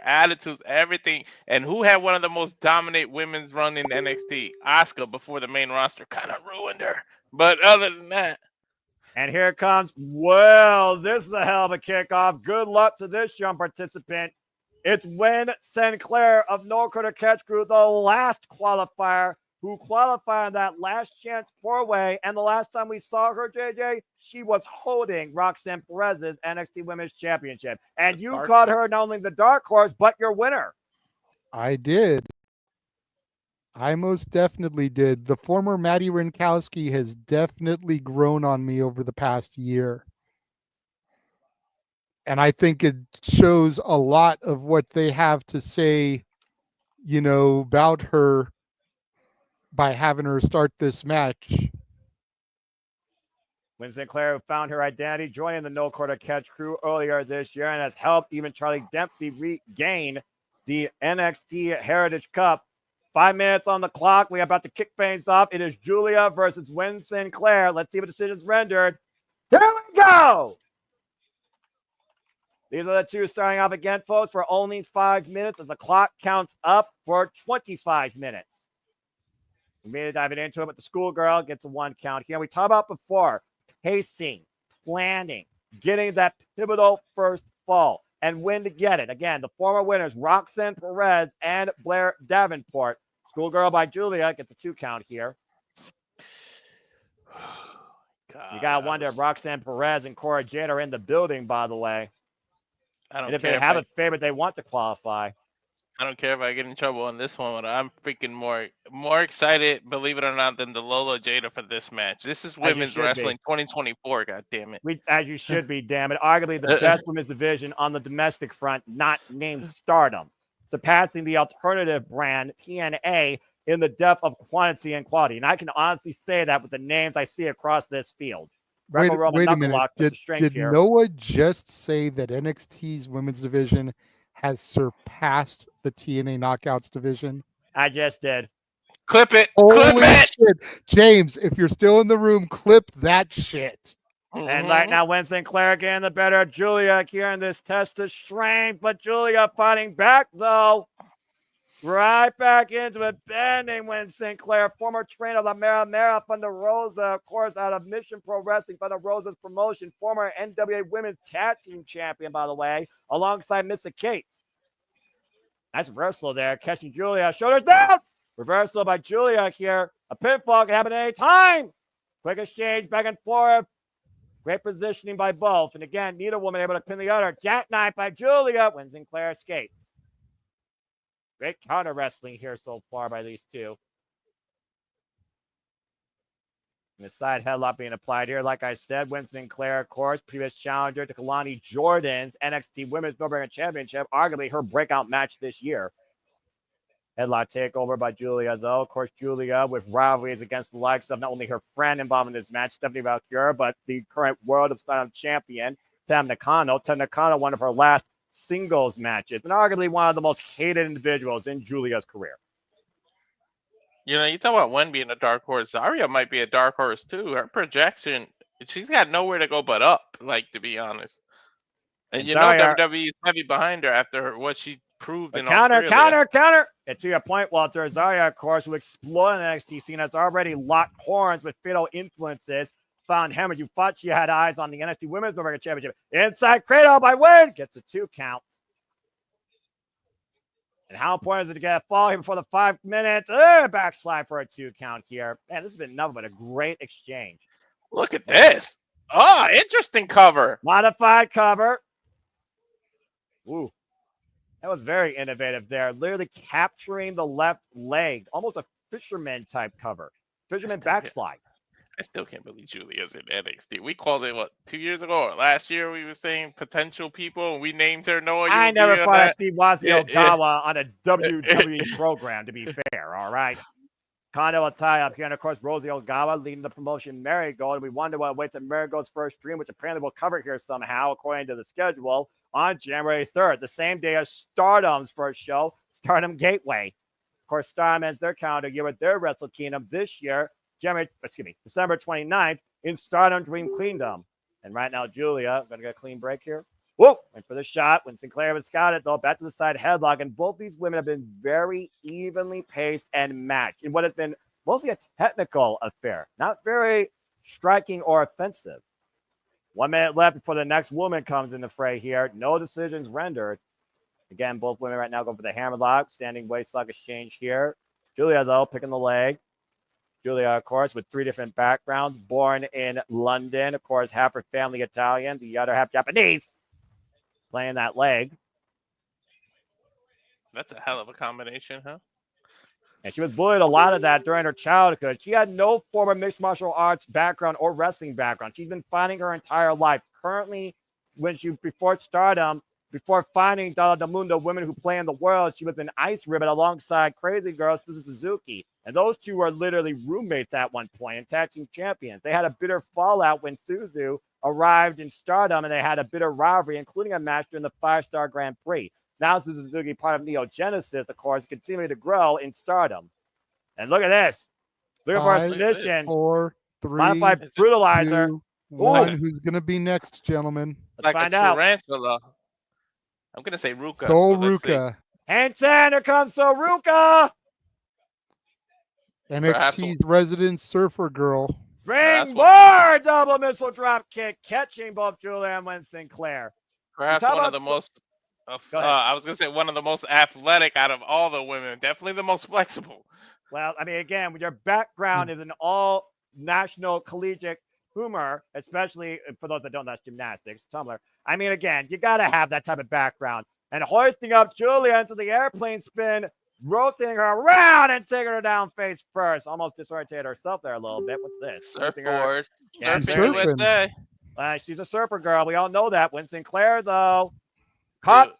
attitudes, everything, and who had one of the most dominant women's run in NXT, Asuka, before the main roster kind of ruined her. But other than that. And here it comes. Well, this is a hell of a kickoff. Good luck to this young participant. It's Wynn Sinclair of No Quarter Catch Crew, the last qualifier who qualified in that last chance 4-way. And the last time we saw her, JJ, she was holding Roxanne Perez's NXT Women's Championship. And you called her not only the dark horse, but your winner. I did. I most definitely did. The former Maddie Rinkowski has definitely grown on me over the past year. And I think it shows a lot of what they have to say, you know, about her by having her start this match. Wynn Sinclair found her identity joining the No Quarter Catch Crew earlier this year and has helped even Charlie Dempsey regain the NXT Heritage Cup. 5 minutes on the clock. We're about to kick things off. It is Julia versus Win Sinclair. Let's see what decision's rendered. Here we go. These are the two starting off again, folks, for only 5 minutes as the clock counts up for 25 minutes. Immediately diving into it, but the schoolgirl gets a 1 count here. We talked about before pacing, planning, getting that pivotal first fall, and when to get it. Again, the former winners, Roxanne Perez and Blair Davenport. Schoolgirl by Julia gets a 2 count here. God, You got to wonder if Roxanne Perez and Cora Jade are in the building, by the way. I don't And if care they have a favorite they want to qualify. I don't care if I get in trouble on this one, but I'm freaking more excited, believe it or not, than the Lola Jada for this match. This is women's wrestling 2024. God damn it! As you should be, damn it. Arguably the best women's division on the domestic front, not named Stardom, surpassing the alternative brand TNA in the depth of quantity and quality. And I can honestly say that with the names I see across this field. Wait a minute. Did here. Noah just say that NXT's women's division has surpassed the TNA Knockouts division? I just did. Clip it. Holy Clip it. shit. James, if you're still in the room, clip that shit. And right now, Win Sinclair getting the better of Julia here in this test of strength. But Julia fighting back, though. Right back into it, bending Win Sinclair, former trainer of La Mera Thunder Rosa, of course, out of Mission Pro Wrestling, Thunder Rosa's promotion, former NWA Women's Tag Team Champion, by the way, alongside Missa Kate. Nice reversal there, catching Julia, shoulders down. Reversal by Julia here. A pinfall can happen at any time. Quick exchange back and forth. Great positioning by both. And again, neither woman able to pin the other. Jackknife by Julia. Win Sinclair escapes. Great counter wrestling here so far by these two. And the side headlock being applied here. Like I said, Win Sinclair, of course, previous challenger to Kalani Jordan's NXT Women's North American Championship, arguably her breakout match this year. Headlock takeover by Julia, though. Of course, Julia with rivalries against the likes of not only her friend involved in this match, Stephanie Valkyrie, but the current World of Stardom champion, Tam Nakano. Tam Nakano, one of her last singles matches, and arguably one of the most hated individuals in Julia's career. You know, you talk about Wen being a dark horse. Zarya might be a dark horse too. Her projection, she's got nowhere to go but up. Like, to be honest, and you Zarya, know WWE is heavy behind her after what she proved in Australia. Counter. And to your point, Walter, Zarya, of course, who exploded in the NXT scene, has already locked horns with fatal influences. Found hemorrhage. You thought she had eyes on the NXT Women's North American Championship. Inside cradle by Win. Gets a 2 count. And how important is it to get a fall here before the 5 minutes? Backslide for a 2 count here. Man, this has been nothing but a great exchange. Look at this. Oh, interesting cover. Modified cover. Ooh. That was very innovative there. Literally capturing the left leg. Almost a fisherman type cover. Fisherman backslide. I still can't believe Julia's in NXT. We called it, 2 years ago or last year? We were saying potential people, and we named her Noah. I never thought Steve Ogawa on a WWE program, to be fair, all right? Kondo will tie up here, and of course, Rosie Ogawa leading the promotion Marigold, and we wonder what awaits at Marigold's first stream, which apparently we'll cover here somehow, according to the schedule, on January 3rd, the same day as Stardom's first show, Stardom Gateway. Of course, Stardom ends their calendar year with their Wrestle Kingdom this year, December 29th in Stardom Dream Kingdom. And right now, Julia, going to get a clean break here. Whoa, went for the shot when Sinclair was scouted, though, back to the side headlock. And both these women have been very evenly paced and matched in what has been mostly a technical affair, not very striking or offensive. 1 minute left before the next woman comes in the fray here. No decisions rendered. Again, both women right now go for the hammerlock, standing waistlock exchange here. Julia, though, picking the leg. Julia, of course, with 3 different backgrounds, born in London. Of course, half her family Italian, the other half Japanese. Playing that leg. That's a hell of a combination, huh? And she was bullied a lot of that during her childhood. She had no form of mixed martial arts background or wrestling background. She's been fighting her entire life. Currently, before Stardom, before finding Donna Del Mundo, Women Who Play in the World, she was an Ice Ribbon alongside Crazy Girl Suzu Suzuki. And those two were literally roommates at one point and tag team champions. They had a bitter fallout when Suzu arrived in Stardom, and they had a bitter rivalry, including a match during the 5-Star Grand Prix. Now Suzuki, part of Neo Genesis, of course, continuing to grow in stardom. And look at this. Looking for a 5, submission. 4, 3, Modified brutalizer. 2, 1. Ooh. Who's going to be next, gentlemen? Let's Like a find out. tarantula. I'm gonna say Ruka. Sol but let's see. Ruka. And 10, here comes Soruka. NXT's resident surfer girl. Springboard double missile drop kick, catching both Julia and Winston Claire. Perhaps one of the most. I was gonna say one of the most athletic out of all the women. Definitely the most flexible. Well, I mean, again, when your background is an all national collegiate humor, especially for those that don't know, that's gymnastics, Tumblr. I mean, again, you got to have that type of background. And hoisting up Julia into the airplane spin, rotating her around and taking her down face first. Almost disoriented herself there a little bit. What's this? Surfboard. Yeah, Surfing USA. She's a surfer girl. We all know that. Winston Claire, though, caught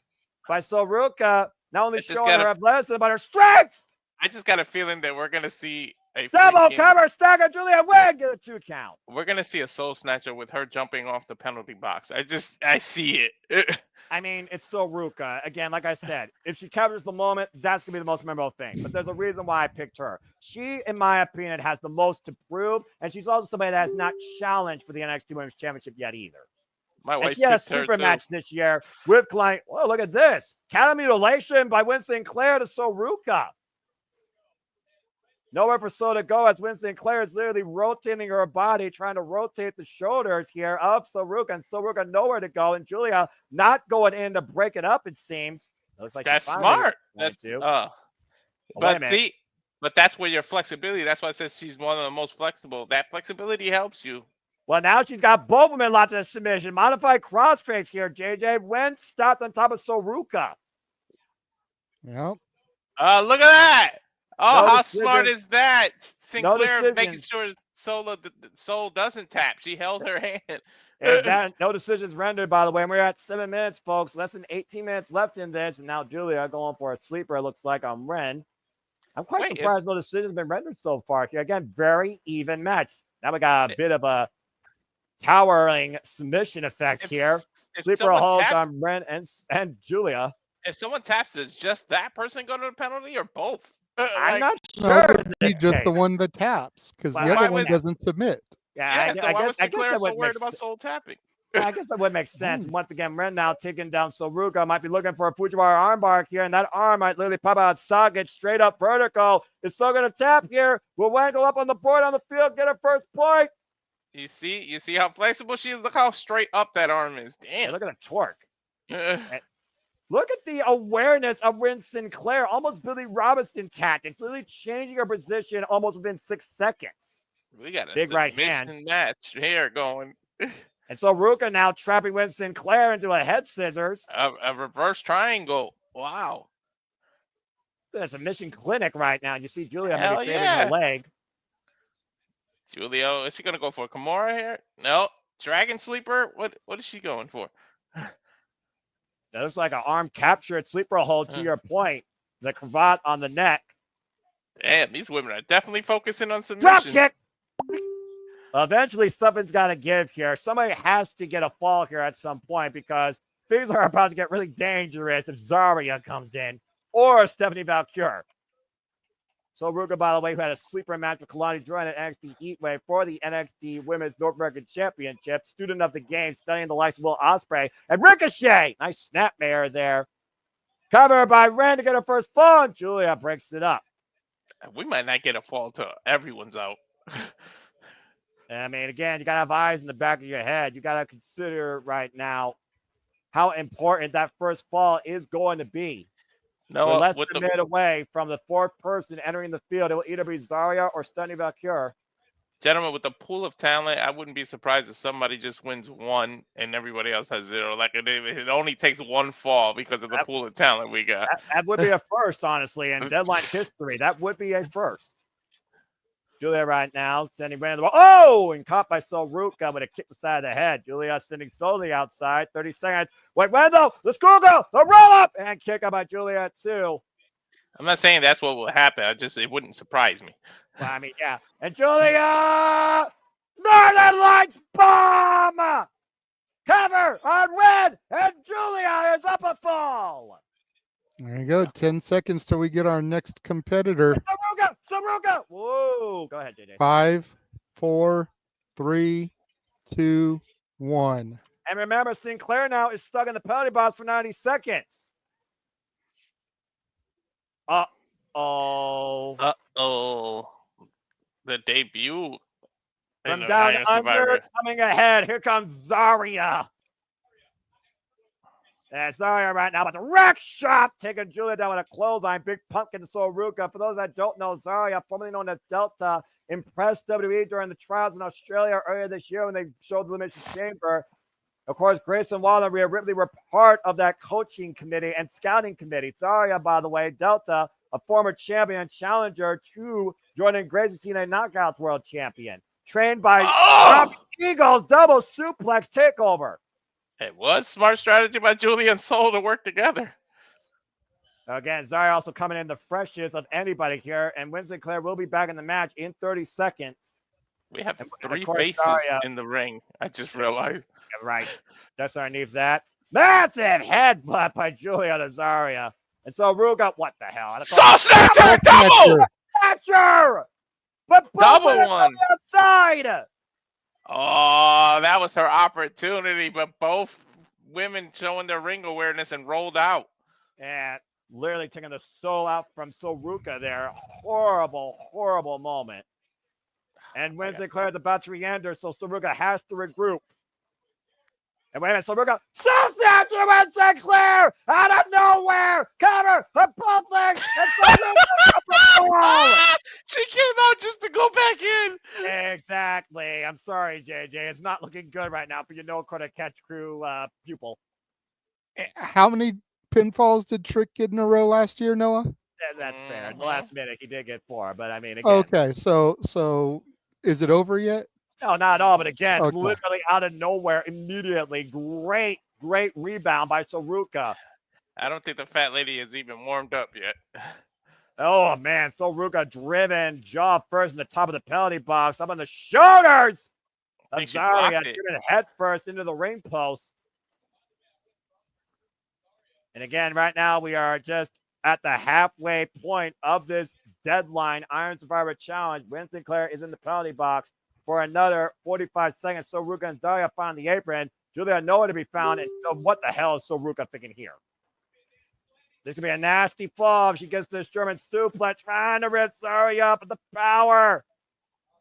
by Soruka, not only showing her athleticism, but her strength. I just got a feeling that we're gonna see a double cover stagger. Julia Wynn get a 2 count. We're gonna see a soul snatcher with her jumping off the penalty box. I see it. I mean, it's Soruka. Again, like I said, if she captures the moment, that's going to be the most memorable thing. But there's a reason why I picked her. She, in my opinion, has the most to prove, and she's also somebody that has not challenged for the NXT Women's Championship yet either. My wife she had a super match this year with Klein. Oh, look at this. Counter mutilation by Winston Claire to Soruka. Nowhere for So to go as Winston Claire is literally rotating her body, trying to rotate the shoulders here of Soruka, and Soruka nowhere to go, and Julia not going in to break it up, it seems. It looks like that's smart. That's but that's where your flexibility, that's why it says she's one of the most flexible. That flexibility helps you. Well, now she's got both of them in lots of submission. Modified crossface here, JJ. When stopped on top of Soruka. Yep. Look at that. Oh, how smart is that? Sinclair making sure Soul doesn't tap. She held her hand. And no decisions rendered, by the way. And we're at 7 minutes, folks. Less than 18 minutes left in this. And now Julia going for a sleeper, it looks like, on Ren. I'm quite surprised no decisions have been rendered so far here. Again, very even match. Now we got a bit of a towering submission effect here. Sleeper holds on Ren and Julia. If someone taps, does just that person go to the penalty or both? I'm not sure. He's just the one that taps because the other one doesn't submit. Yeah, so why was Sinclair so worried about Soul tapping? I guess that would make sense. Once again, Ren now taking down Soruka. Might be looking for a Fujiwara armbar here, and that arm might literally pop out socket straight up vertical. Is so going to tap here. Will Wen go up on the board on the field, get her first point? You see how flexible she is? Look how straight up that arm is. Damn. Hey, look at the torque. Look at the awareness of Winston Claire, almost Billy Robinson tactics, literally changing her position almost within 6 seconds. We got a big right hand match here going. And so Ruka now trapping Winston Claire into a head scissors. A reverse triangle. Wow. There's a mission clinic right now. You see Julia maybe favoring her leg. Julia, is she going to go for a Kimura here? No. Dragon Sleeper? What is she going for? That looks like an arm capture at sleeper hold to your point. The cravat on the neck. Damn, these women are definitely focusing on submissions. Drop kick! Eventually, something's got to give here. Somebody has to get a fall here at some point because things are about to get really dangerous if Zarya comes in or Stephanie Valkyrie. So Ruka, by the way, who had a sleeper match with Kalani Jordan at NXT Heatwave for the NXT Women's North American Championship. Student of the game, studying the likes of Will Ospreay and Ricochet. Nice snapmare there. Covered by Ren to get her first fall. Julia breaks it up. We might not get a fall till everyone's out. I mean, again, you got to have eyes in the back of your head. You got to consider right now how important that first fall is going to be. No, we're less than a minute away from the fourth person entering the field. It will either be Zarya or Stephanie Valkyrie. Gentlemen, with the pool of talent, I wouldn't be surprised if somebody just wins one and everybody else has 0. Like it only takes one fall because of the pool of talent we got. That would be a first, honestly, in deadline history. That would be a first. Julia right now sending Brandon the ball. Oh, and caught by Soruka with a kick to the side of the head. Julia sending Solely outside. 30 seconds. Wait, Wendell, the schoolgirl, the roll up, and kick up by Julia too. I'm not saying that's what will happen. It wouldn't surprise me. Well, I mean, yeah. And Julia, Northern Lights bomb. Cover on Red, and Julia is up a fall. There you go. 10 seconds till we get our next competitor. Saruga! Whoa! Go ahead, JJ. 5, 4, 3, 2, 1. And remember, Sinclair now is stuck in the penalty box for 90 seconds. Uh-oh. Uh-oh. The debut. From in down Iron under, Survivor. coming ahead. Here comes Zarya. And Zarya right now, but the wreck shot taking Julia down with a clothesline. Big pumpkin to Soruka. For those that don't know, Zarya, formerly known as Delta, impressed WWE during the trials in Australia earlier this year when they showed the Elimination Chamber. Of course, Grayson Waller and Rhea Ripley were part of that coaching committee and scouting committee. Zarya, by the way, Delta, a former champion challenger to Jordan Gracie, TNA Knockouts World Champion. Trained by Robbie Eagles, double suplex takeover. It was smart strategy by Julia and Soul to work together. Again, Zarya also coming in the freshest of anybody here, and Winston Clare will be back in the match in 30 seconds. We have And three of course, faces Zarya- in the ring. I just realized. Yeah, right. Just underneath that. Massive headbutt by Julia to Zarya. And so Ruga, what the hell? Saw Snatcher! Double! Snatcher. Snatcher! But Double both one. on the outside. Oh, that was her opportunity, but both women showing their ring awareness and rolled out. And literally taking the soul out from Soruka there. Horrible, horrible moment. And Winston Clare is about to re-enter, so Soruka has to regroup. And wait a minute, Soruka, Snatcher Winston Clare out of nowhere! Cover! Her both legs! And Soruka She came out just to go back in. Exactly. I'm sorry, JJ. It's not looking good right now for your no quarter catch crew pupil. How many pinfalls did Trick get in a row last year, Noah? That's fair. In the last minute, he did get 4, but I mean, again. Okay, so is it over yet? No, not at all. But again, Okay. literally out of nowhere, immediately, great rebound by Soruka. I don't think the fat lady is even warmed up yet. Oh man, Soruka driven, jaw first in the top of the penalty box, up on the shoulders. I think she Zarya blocked it. driven head first into the ring post. And again, right now we are just at the halfway point of this deadline Iron Survivor Challenge. Winston Clare is in the penalty box for another 45 seconds. Soruka and Zarya find the apron. Julia nowhere to be found. And so what the hell is Soruka thinking here? This could be a nasty fall. She gets this German suplex, trying to rip Zarya up with the power.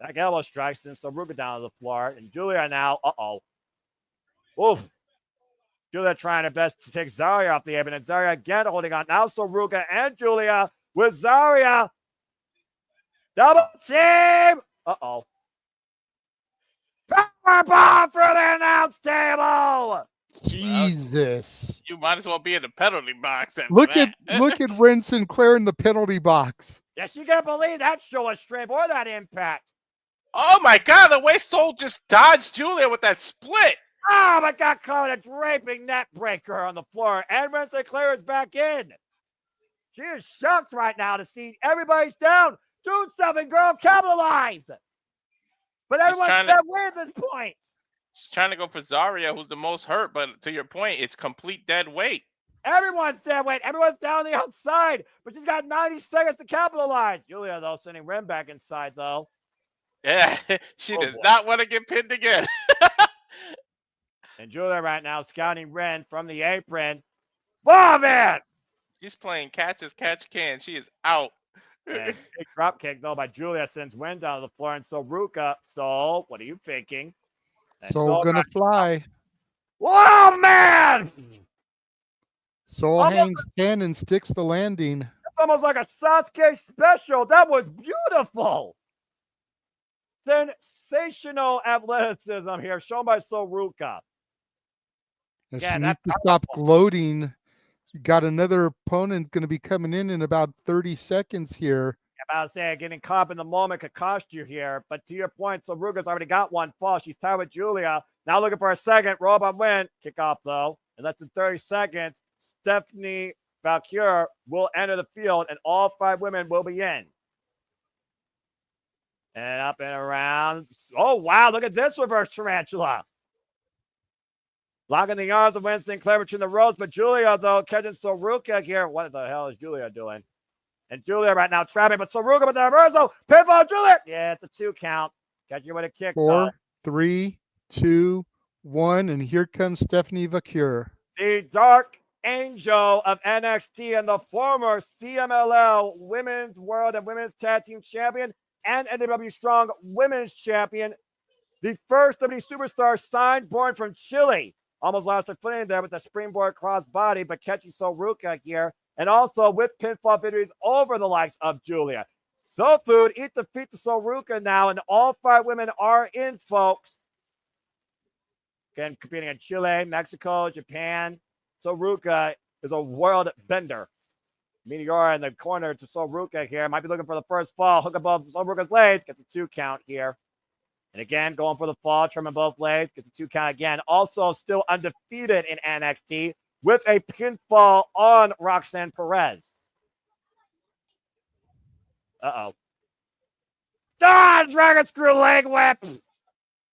That elbow strikes, and Soruka down to the floor. And Julia now, oof. Julia trying her best to take Zarya off the apron, and Zarya again holding on. Now Soruka and Julia with Zarya. Double team. Power bomb for the announce table. Jesus. You might as well be in the penalty box. Look at Ren Sinclair in the penalty box. Yeah, she can't believe that show a strength or that impact. Oh my God, the way Soul just dodged Julia with that split. Oh, but got caught a draping net breaker on the floor. And Ren Sinclair is back in. She is shocked right now to see everybody's down. Do something, girl. Capitalize. But everyone's dead weight at this point. She's trying to go for Zarya, who's the most hurt, but to your point, it's complete dead weight. Everyone's dead weight. Everyone's down the outside, but she's got 90 seconds to capitalize. Julia, though, sending Ren back inside, though. Yeah, she does not want to get pinned again. And Julia right now scouting Ren from the apron. Oh, man! She's playing catch as catch can. She is out. And big drop kick, though, by Julia sends Ren down to the floor. And Soruka, Soul, what are you thinking? And Soul gonna fly. Oh, man! Soul hangs 10 and sticks the landing. That's almost like a Sasuke special. That was beautiful. Sensational athleticism here shown by Soruka. She Yeah, needs that's to stop gloating. You got another opponent going to be coming in about 30 seconds here. About to say, getting caught up in the moment could cost you here. But to your point, Soruka's already got one fall. She's tied with Julia. Now looking for a second. Robot win. Kick off, though. In less than 30 seconds, Stephanie Valkyrie will enter the field, and all 5 women will be in. And up and around. Oh, wow. Look at this reverse tarantula. Locking the arms of Winston Clare between the ropes, but Julia, though, catching Soruka here. What the hell is Julia doing? And Julia right now trapping, but Soruka with the reversal. Pinfall, Julia. Yeah, it's a 2 count. Catching with a kick, 4, though. 3, 2, 1, and here comes Stephanie Vacure. The Dark Angel of NXT and the former CMLL Women's World and Women's Tag Team Champion and NWW Strong Women's Champion. The first WWE superstar signed, born from Chile. Almost lost her footing there with the springboard crossbody, but catching Soruka here. And also with pinfall victories over the likes of Julia. Soul Food eat the feet to Soruka now, and all 5 women are in, folks. Again, competing in Chile, Mexico, Japan. Soruka is a world bender. Meteora in the corner to Soruka here. Might be looking for the first fall. Hook above Soruka's legs. Gets a 2 count here. And again, going for the fall, trimming both legs. Gets a 2 count again. Also still undefeated in NXT with a pinfall on Roxanne Perez. Uh-oh. Ah, Dragon Screw leg whip.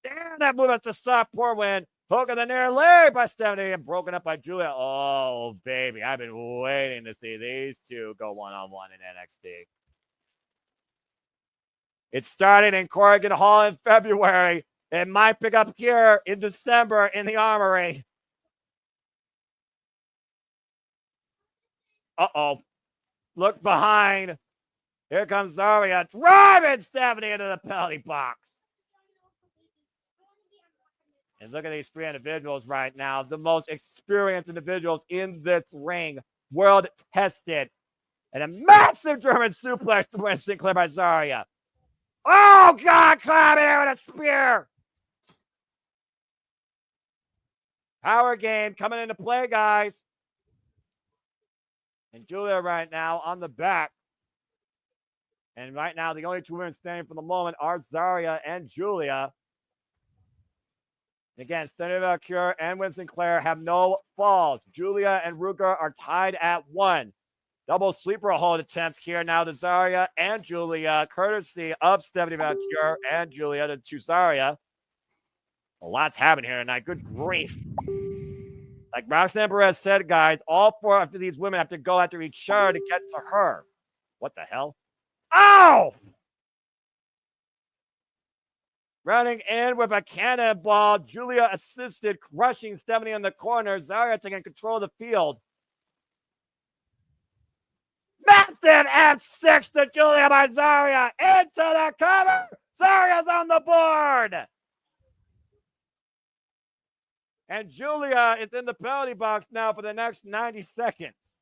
Damn, that move. That's a soft poor win. Hook in the near leg by Stephanie and broken up by Julia. Oh, baby. I've been waiting to see these two go one-on-one in NXT. It started in Corrigan Hall in February. It might pick up here in December in the Armory. Uh-oh. Look behind. Here comes Zarya driving Stephanie into the penalty box. And look at these 3 individuals right now. The most experienced individuals in this ring. World tested. And a massive German suplex to Winston Clare by Zarya. Oh, God, climbing here with a spear. Power game coming into play, guys. And Julia right now on the back. And right now, the only 2 women standing for the moment are Zarya and Julia. Again, Stephanie Vacure and Winston Clare have no falls. Julia and Ruka are tied at 1. Double sleeper hold attempts here now to Zarya and Julia, courtesy of Stephanie Vacure and Julia to Zarya. A lot's happening here tonight. Good grief. Like Roxanne Perez said, guys, all 4 of these women have to go after each other to get to her. What the hell? Ow! Running in with a cannonball. Julia assisted, crushing Stephanie in the corner. Zarya taking control of the field. Massive F6 to Julia by Zarya. Into the cover. Zarya's on the board. And Julia is in the penalty box now for the next 90 seconds.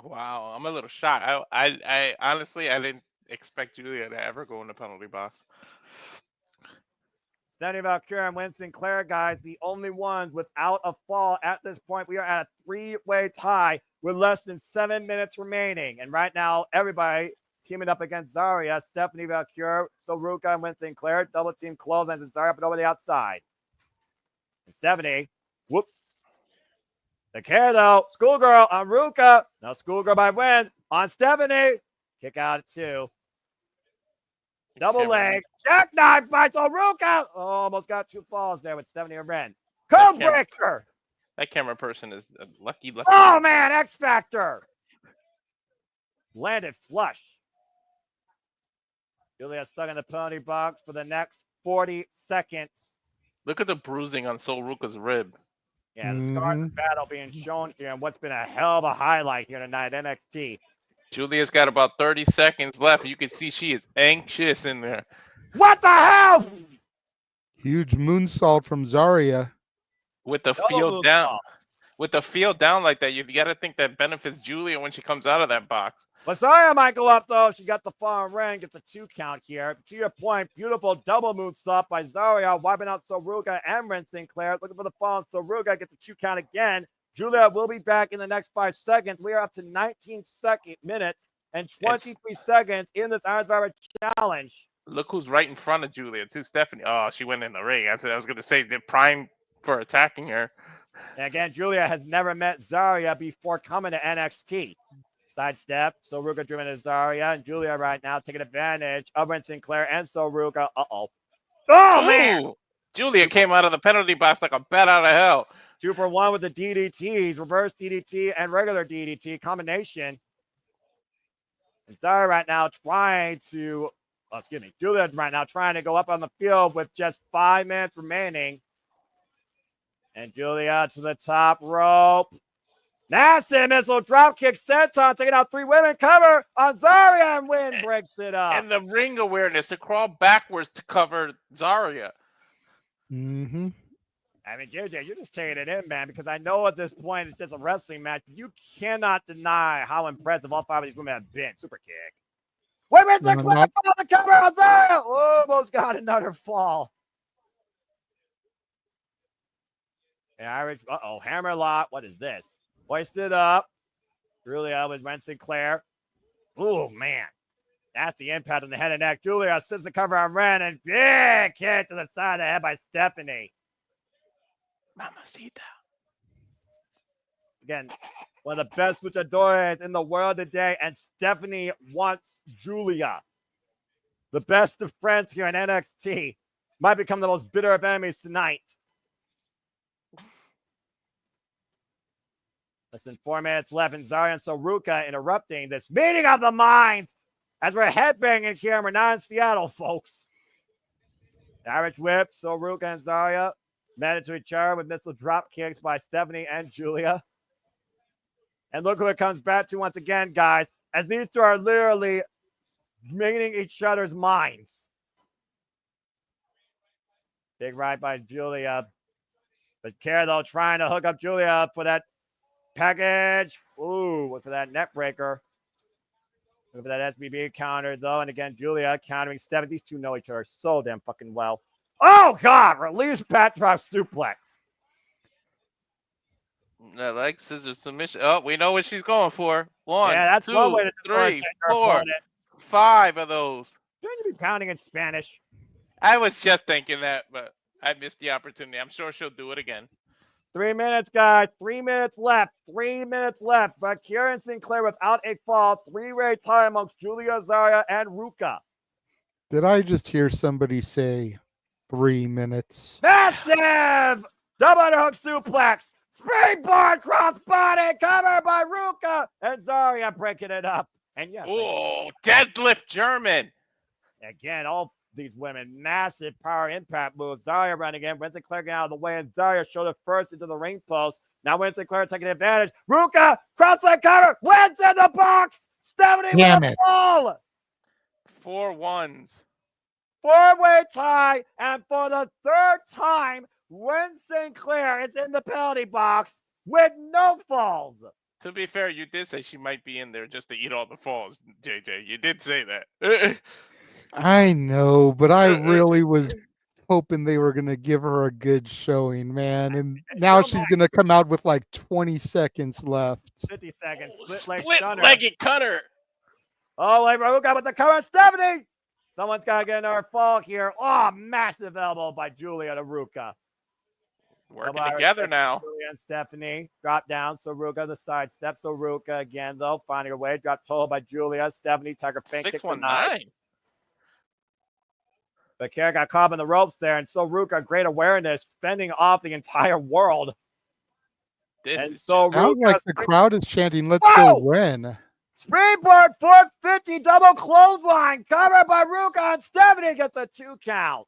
Wow, I'm a little shocked. I honestly, I didn't expect Julia to ever go in the penalty box. Stephanie Vacure and Winston Clare, guys, the only ones without a fall at this point. We are at a 3-way tie with less than 7 minutes remaining. And right now, everybody teaming up against Zarya. Stephanie Vacure, Soruka, and Winston Clare. Double team close and Zarya up over the outside. And Stephanie, whoop. The care, though. Schoolgirl on Ruka. Now Schoolgirl by win on Stephanie. Kick out at 2. Double leg. Jackknife by Soruka. Oh, almost got 2 falls there with Stephanie and Ren. Code breaker. That camera person is lucky. Oh, man. X Factor. Landed flush. Julia stuck in the penalty box for the next 40 seconds. Look at the bruising on Soruka's rib. Yeah, the scars of battle being shown here and what's been a hell of a highlight here tonight, NXT. Julia's got about 30 seconds left. You can see she is anxious in there. What the hell? Huge moonsault from Zarya. With the field down. With the field down like that, you got to think that benefits Julia when she comes out of that box. Zarya might go up, though. She got the far ring, gets a 2 count here. To your point, beautiful double moonsault by Zarya, wiping out Soruka and Winston Clare. Looking for the fall. Soruka gets a 2 count again. Julia will be back in the next 5 seconds. We are up to 19 minutes and 23 seconds in this Iron Survivor Challenge. Look who's right in front of Julia, too. Stephanie. Oh, she went in the ring. I was going to say they're prime for attacking her. And again, Julia has never met Zarya before coming to NXT. Sidestep, Soruka driven to Zarya, and Julia right now taking advantage of Winston Clare and Soruka. Oh, Ooh. man! Julia came out of the penalty box like a bat out of hell. 2 for 1 with the DDTs, reverse DDT and regular DDT combination. And Zara right now trying to, Julia right now trying to go up on the field with just 5 minutes remaining. And Julia to the top rope. Nasty missile drop kick senton, taking out 3 women, cover on Zarya, and Win breaks it up. And the ring awareness to crawl backwards to cover Zarya. Mm-hmm. I mean, JJ, you're just taking it in, man, because I know at this point it's just a wrestling match. You cannot deny how impressive all 5 of these women have been. Super kick. Women's the clip on the cover on Zarya. Almost got another fall. And Irish, hammerlock. What is this? Hoisted up. Julia with Ren Sinclair. Oh, man. That's the impact on the head and neck. Julia assists the cover on Ren, and big kick to the side of the head by Stephanie. Mamacita. Again, one of the best luchadores in the world today, and Stephanie wants Julia. The best of friends here in NXT might become the most bitter of enemies tonight. Less than 4 minutes left, and Zarya and Soruka interrupting this meeting of the minds as we're headbanging here, and we're not in Seattle, folks. Irish whip, Soruka and Zarya met into each other with missile drop kicks by Stephanie and Julia. And look who it comes back to once again, guys, as these two are literally meeting each other's minds. Big right by Julia. But Kara, though, trying to hook up Julia for that package. Ooh, for that net breaker. Look for that SBB counter, though. And again, Julia countering Stephanie. These two know each other so damn fucking well. Oh, God! Release backdrop suplex. I like scissor submission. Oh, we know what she's going for. 1, yeah, that's 2, one way to 3, 4, 5 of those. Shouldn't you be pounding in Spanish? I was just thinking that, but I missed the opportunity. I'm sure she'll do it again. 3 minutes, guys. 3 minutes left. 3 minutes left. But Kieran Sinclair without a fall. 3-way tie amongst Julia, Zarya, and Ruka. Did I just hear somebody say 3 minutes? Massive double underhook suplex. Springboard crossbody covered by Ruka. And Zarya breaking it up. And yes. Oh, deadlift German. Again, all these women, massive power impact moves. Zarya running in. Ren Sinclair getting out of the way. And Zarya showed it first into the ring post. Now Ren Sinclair taking advantage. Ruka, crossline cover. Wins in the box. Stephanie with the ball. 4 1s. 4-way tie. And for the 3rd time, Ren Sinclair is in the penalty box with no falls. To be fair, you did say she might be in there just to eat all the falls, JJ. You did say that. I know, but I really was hoping they were going to give her a good showing, man. And now she's going to come out with like 20 seconds left. 50 seconds. Split-legged cutter. Oh, like Ruka with the cover. Stephanie. Someone's got to get another fall here. Oh, massive elbow by Julia to Ruka. Working together now. Julia and Stephanie drop down. Soruka the side step. Soruka again, though, finding her way. Drop toe by Julia. Stephanie, Tiger Fink. 619. But Kara got caught in the ropes there, and Soruka, great awareness, fending off the entire world. Sounds like the crowd is chanting, "Let's go Ren." Springboard 450 double clothesline covered by Ruka, and Stephanie gets a 2 count.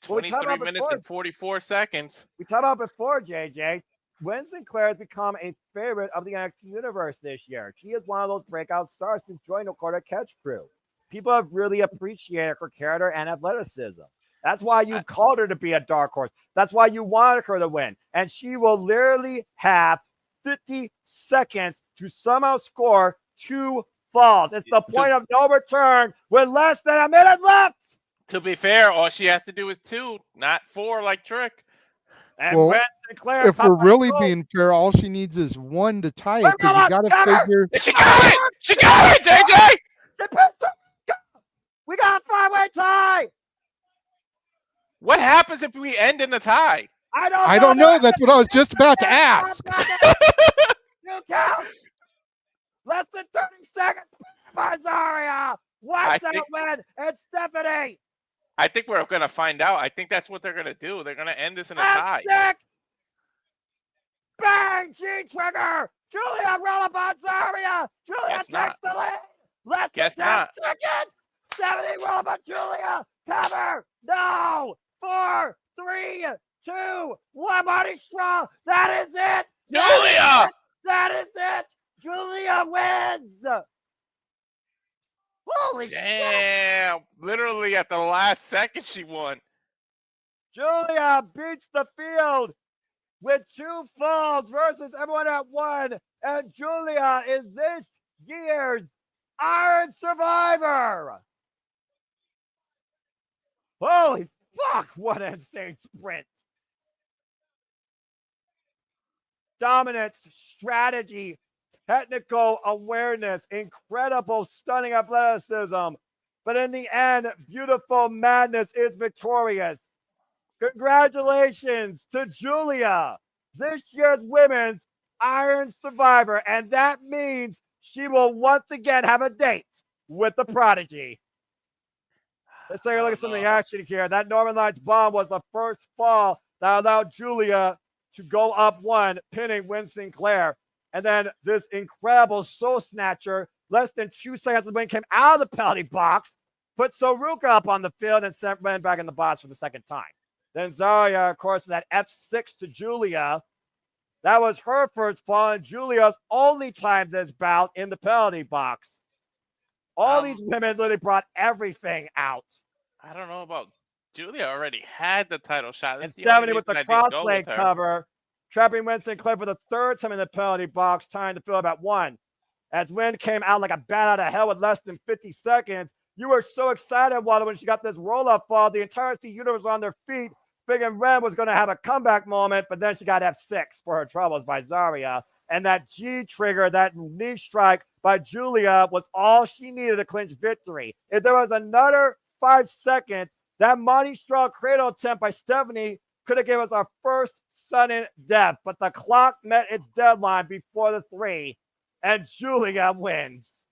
23 minutes and 44 seconds. We talked about before, JJ. Ren Sinclair has become a favorite of the NXT universe this year. She is one of those breakout stars since joining the Quarter Catch crew. People have really appreciated her character and athleticism. That's why you called her to be a dark horse. That's why you wanted her to win. And she will literally have 50 seconds to somehow score 2 falls. It's the point of no return with less than a minute left. To be fair, all she has to do is 2, not 4 like Trick. And Ren Sinclair, if we're really being fair, all she needs is 1 to tie it, because you got to figure. She got it! She got it, JJ! We got a 5-way tie. What happens if we end in the tie? I don't know. That's what I was just about to ask. 2 count. Less than 30 seconds by Zarya. What's that win? It's Stephanie. I think we're gonna find out. I think that's what they're gonna do. They're gonna end this in a tie. F6! Bang! G-trigger! Julia roll up on Zarya! Julia Guess takes not. the lead! Less than Guess 10 not. seconds! Stephanie roll up on Julia! Cover! No! 4, 3, 2, 1. Marty Straw! That is it! Julia! That is it! Julia wins! Holy shit! Damn! Literally at the last second, she won. Julia beats the field with 2 falls versus everyone at 1. And Julia is this year's Iron Survivor. Holy fuck, what an insane sprint. Dominance, strategy, technical awareness, incredible, stunning athleticism. But in the end, Beautiful Madness is victorious. Congratulations to Julia, this year's Women's Iron Survivor. And that means she will once again have a date with the Prodigy. Let's take a look at some of the action here. That Northern Lights bomb was the first fall that allowed Julia to go up 1, pinning Win Sinclair. And then this incredible Soul Snatcher, less than 2 seconds when it came out of the penalty box, put Soruka up on the field and sent Ren back in the box for the second time. Then Zarya, of course, that F6 to Julia. That was her first fall and Julia's only time this bout in the penalty box. All these women literally brought everything out. I don't know about Julia. Already had the title shot. And Stephanie with the cross-leg cover, trapping Win Sinclair for the 3rd time in the penalty box, tying the field at 1. As Win came out like a bat out of hell with less than 50 seconds, you were so excited, Wanda, when she got this roll-up fall. The entire T universe was on their feet, thinking Ren was going to have a comeback moment, but then she got F6 for her troubles by Zarya. And that G trigger, that knee strike by Julia was all she needed to clinch victory. If there was another 5 seconds, that Monty Straw cradle attempt by Stephanie could have given us our first sudden death. But the clock met its deadline before the 3, and Julia wins.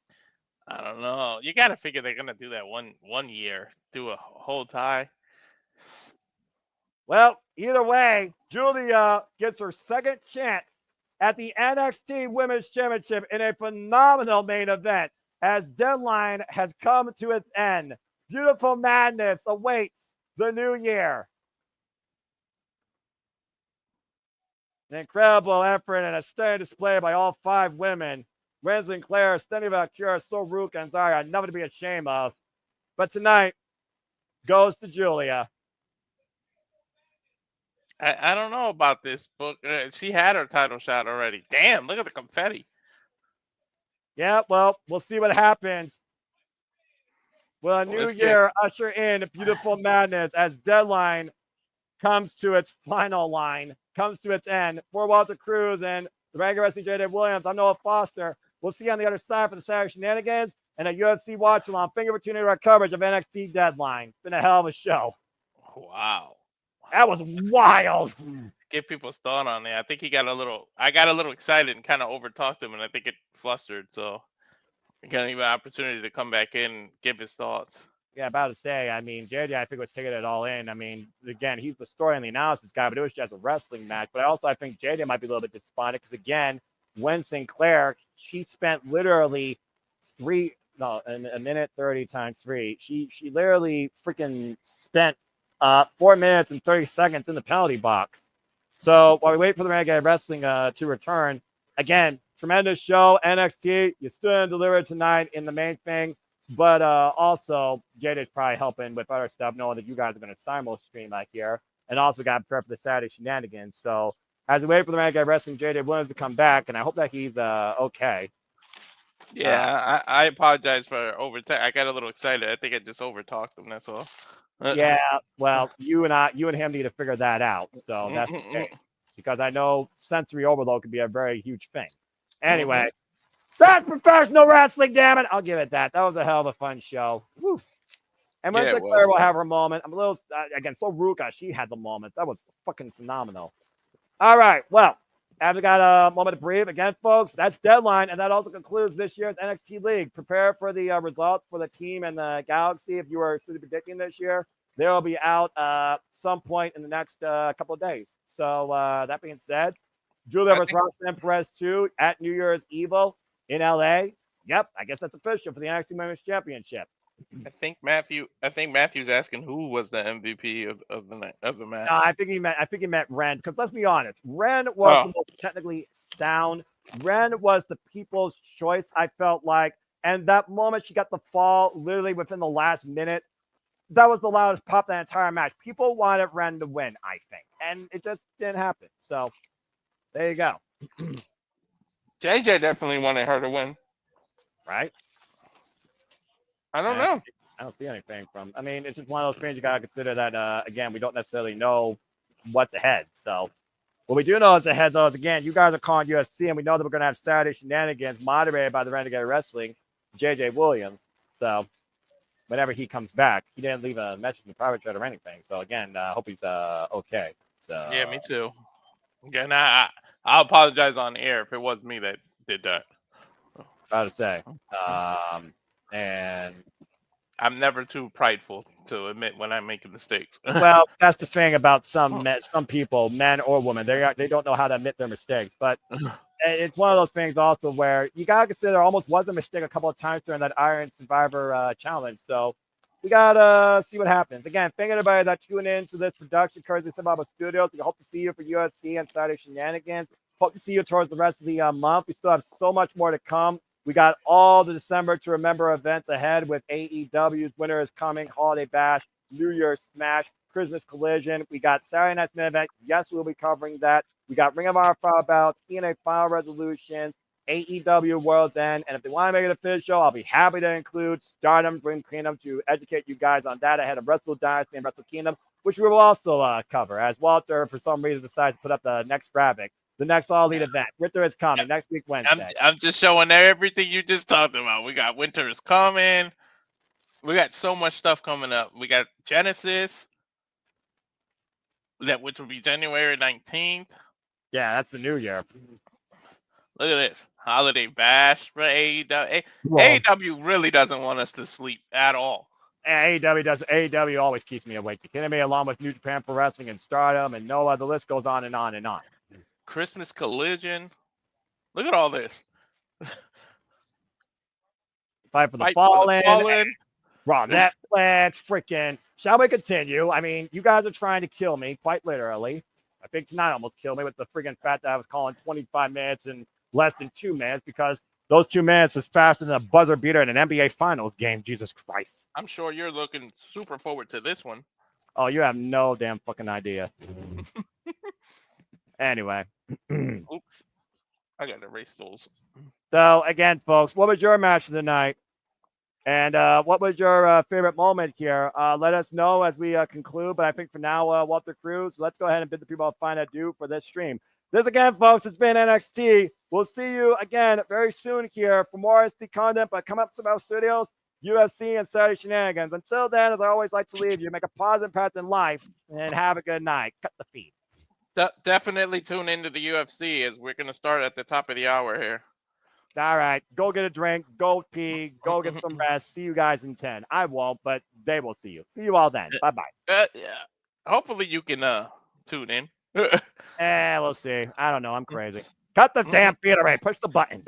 I don't know. You got to figure they're going to do that one year, do a whole tie. Well, either way, Julia gets her second chance at the NXT Women's Championship in a phenomenal main event as Deadline has come to its end. Beautiful Madness awaits the new year. An incredible effort and a stunning display by all 5 women. Ren Sinclair, Stephanie Valkyria, Soruka, and Zarya, nothing to be ashamed of. But tonight goes to Julia. I don't know about this book. She had her title shot already. Damn, look at the confetti. Yeah, well, we'll see what happens. Will a new year usher in Beautiful Madness as Deadline comes to its final line, comes to its end. For Walter Cruz and the regular wrestling J.D. Williams, I'm Noah Foster. We'll see you on the other side for the Saturday Shenanigans and a UFC watch along. Thank you for tuning in to our coverage of NXT Deadline. It's been a hell of a show. Wow. That was wild. Get people's thought on it. I think I got a little excited and kind of overtalked him, and I think it flustered. So I got an opportunity to come back in and give his thoughts. Yeah, about to say, I mean, JJ, I think was taking it all in. I mean, again, he's the story and the analysis guy, but it was just a wrestling match. But I think JJ might be a little bit disappointed because, again, Win Sinclair, she spent literally a minute 30 times 3. She literally freaking spent 4 minutes and 30 seconds in the penalty box. So while we wait for the Renegade Wrestling to return, again, tremendous show. NXT, you still didn't deliver tonight in the main thing, but also Jada's probably helping with other stuff, knowing that you guys are going to simul stream back here, and also got prepared for the Saturday Shenanigans. So as we wait for the Renegade Wrestling, Jada Williams to come back, and I hope that he's okay. Yeah, I apologize for overtalk. I got a little excited. I think I just overtalked him. That's all. Yeah, well, you and him need to figure that out. So that's the case. Because I know sensory overload can be a very huge thing. Anyway, that's professional wrestling, damn it. I'll give it that. That was a hell of a fun show. Woo. And Win Sinclair will have her moment. I'm a little, again, Soruka, she had the moment. That was fucking phenomenal. All right, well, after we got a moment to breathe, again, folks, that's Deadline, and that also concludes this year's NXT League. Prepare for the results for the team and the Galaxy if you are predicting this year. They'll be out some point in the next couple of days. So that being said, Julia versus Roxanne Perez 2 at New Year's Evil in LA. Yep, I guess that's official for the NXT Women's Championship. I think Matthew's asking who was the MVP of the match. No, I think he meant Ren. Because let's be honest, Ren was the most technically sound. Ren was the people's choice, I felt like. And that moment she got the fall literally within the last minute, that was the loudest pop that entire match. People wanted Ren to win, I think. And it just didn't happen. So there you go. JJ definitely wanted her to win. Right? I don't know. I don't see anything from. I mean, it's just one of those things you gotta consider that again, we don't necessarily know what's ahead. So what we do know is ahead though is again, you guys are calling UFC, and we know that we're gonna have Saturday shenanigans moderated by the Renegade Wrestling, JJ Williams. So whenever he comes back, he didn't leave a message in the private chat or anything. So again, hope he's okay. So yeah, me too. Again, I'll apologize on air if it was me that did that. About to say, and I'm never too prideful to admit when I make mistakes. well, that's the thing about some people, men or women. They don't know how to admit their mistakes. But it's one of those things also where you gotta consider there almost was a mistake a couple of times during that Iron Survivor challenge. So we gotta see what happens. Again, thank everybody that tuned in to this production courtesy of Survivor Studios. We hope to see you for UFC and Saturday Shenanigans. Hope to see you towards the rest of the month. We still have so much more to come. We got all the December to remember events ahead with AEW's Winter is Coming, Holiday Bash, New Year's Smash, Christmas Collision. We got Saturday Night's Main Event. Yes, we'll be covering that. We got Ring of Honor Final Bouts, TNA Final Resolutions, AEW World's End. And if they want to make it official, I'll be happy to include Stardom, Dream Kingdom to educate you guys on that ahead of Wrestle Dynasty and Wrestle Kingdom, which we will also cover as Walter, for some reason, decides to put up the next graphic. The next All Elite event. Winter is coming next week, Wednesday. I'm just showing everything you just talked about. We got Winter is coming. We got so much stuff coming up. We got Genesis, which will be January 19th. Yeah, that's the new year. Look at this. Holiday Bash for AEW. AEW really doesn't want us to sleep at all. AEW always keeps me awake. You kidding me? Along with New Japan Pro Wrestling and Stardom and Noah, the list goes on and on and on. Christmas Collision. Look at all this. Fight for the Fallen. Raw Netflix. Freaking. Shall we continue? I mean, you guys are trying to kill me, quite literally. I think tonight almost killed me with the freaking fact that I was calling 25 minutes in less than 2 minutes because those 2 minutes is faster than a buzzer beater in an NBA Finals game. Jesus Christ. I'm sure you're looking super forward to this one. Oh, you have no damn fucking idea. Anyway. Oops. I got to erase those. So, again, folks, what was your match of the night? And what was your favorite moment here? Let us know as we conclude. But I think for now, Walter Cruz, let's go ahead and bid the people a fine adieu for this stream. This again, folks, it's been NXT. We'll see you again very soon here for more NXT content. But come up to our studios, UFC, and Saturday Shenanigans. Until then, as I always like to leave you, make a positive impact in life and have a good night. Cut the feed. Definitely tune into the UFC as we're going to start at the top of the hour here. All right. Go get a drink. Go pee. Go get some rest. See you guys in 10. I won't, but they will see you. See you all then. Bye-bye. Yeah. Hopefully you can tune in. We'll see. I don't know. I'm crazy. Cut the damn feed already. Push the button.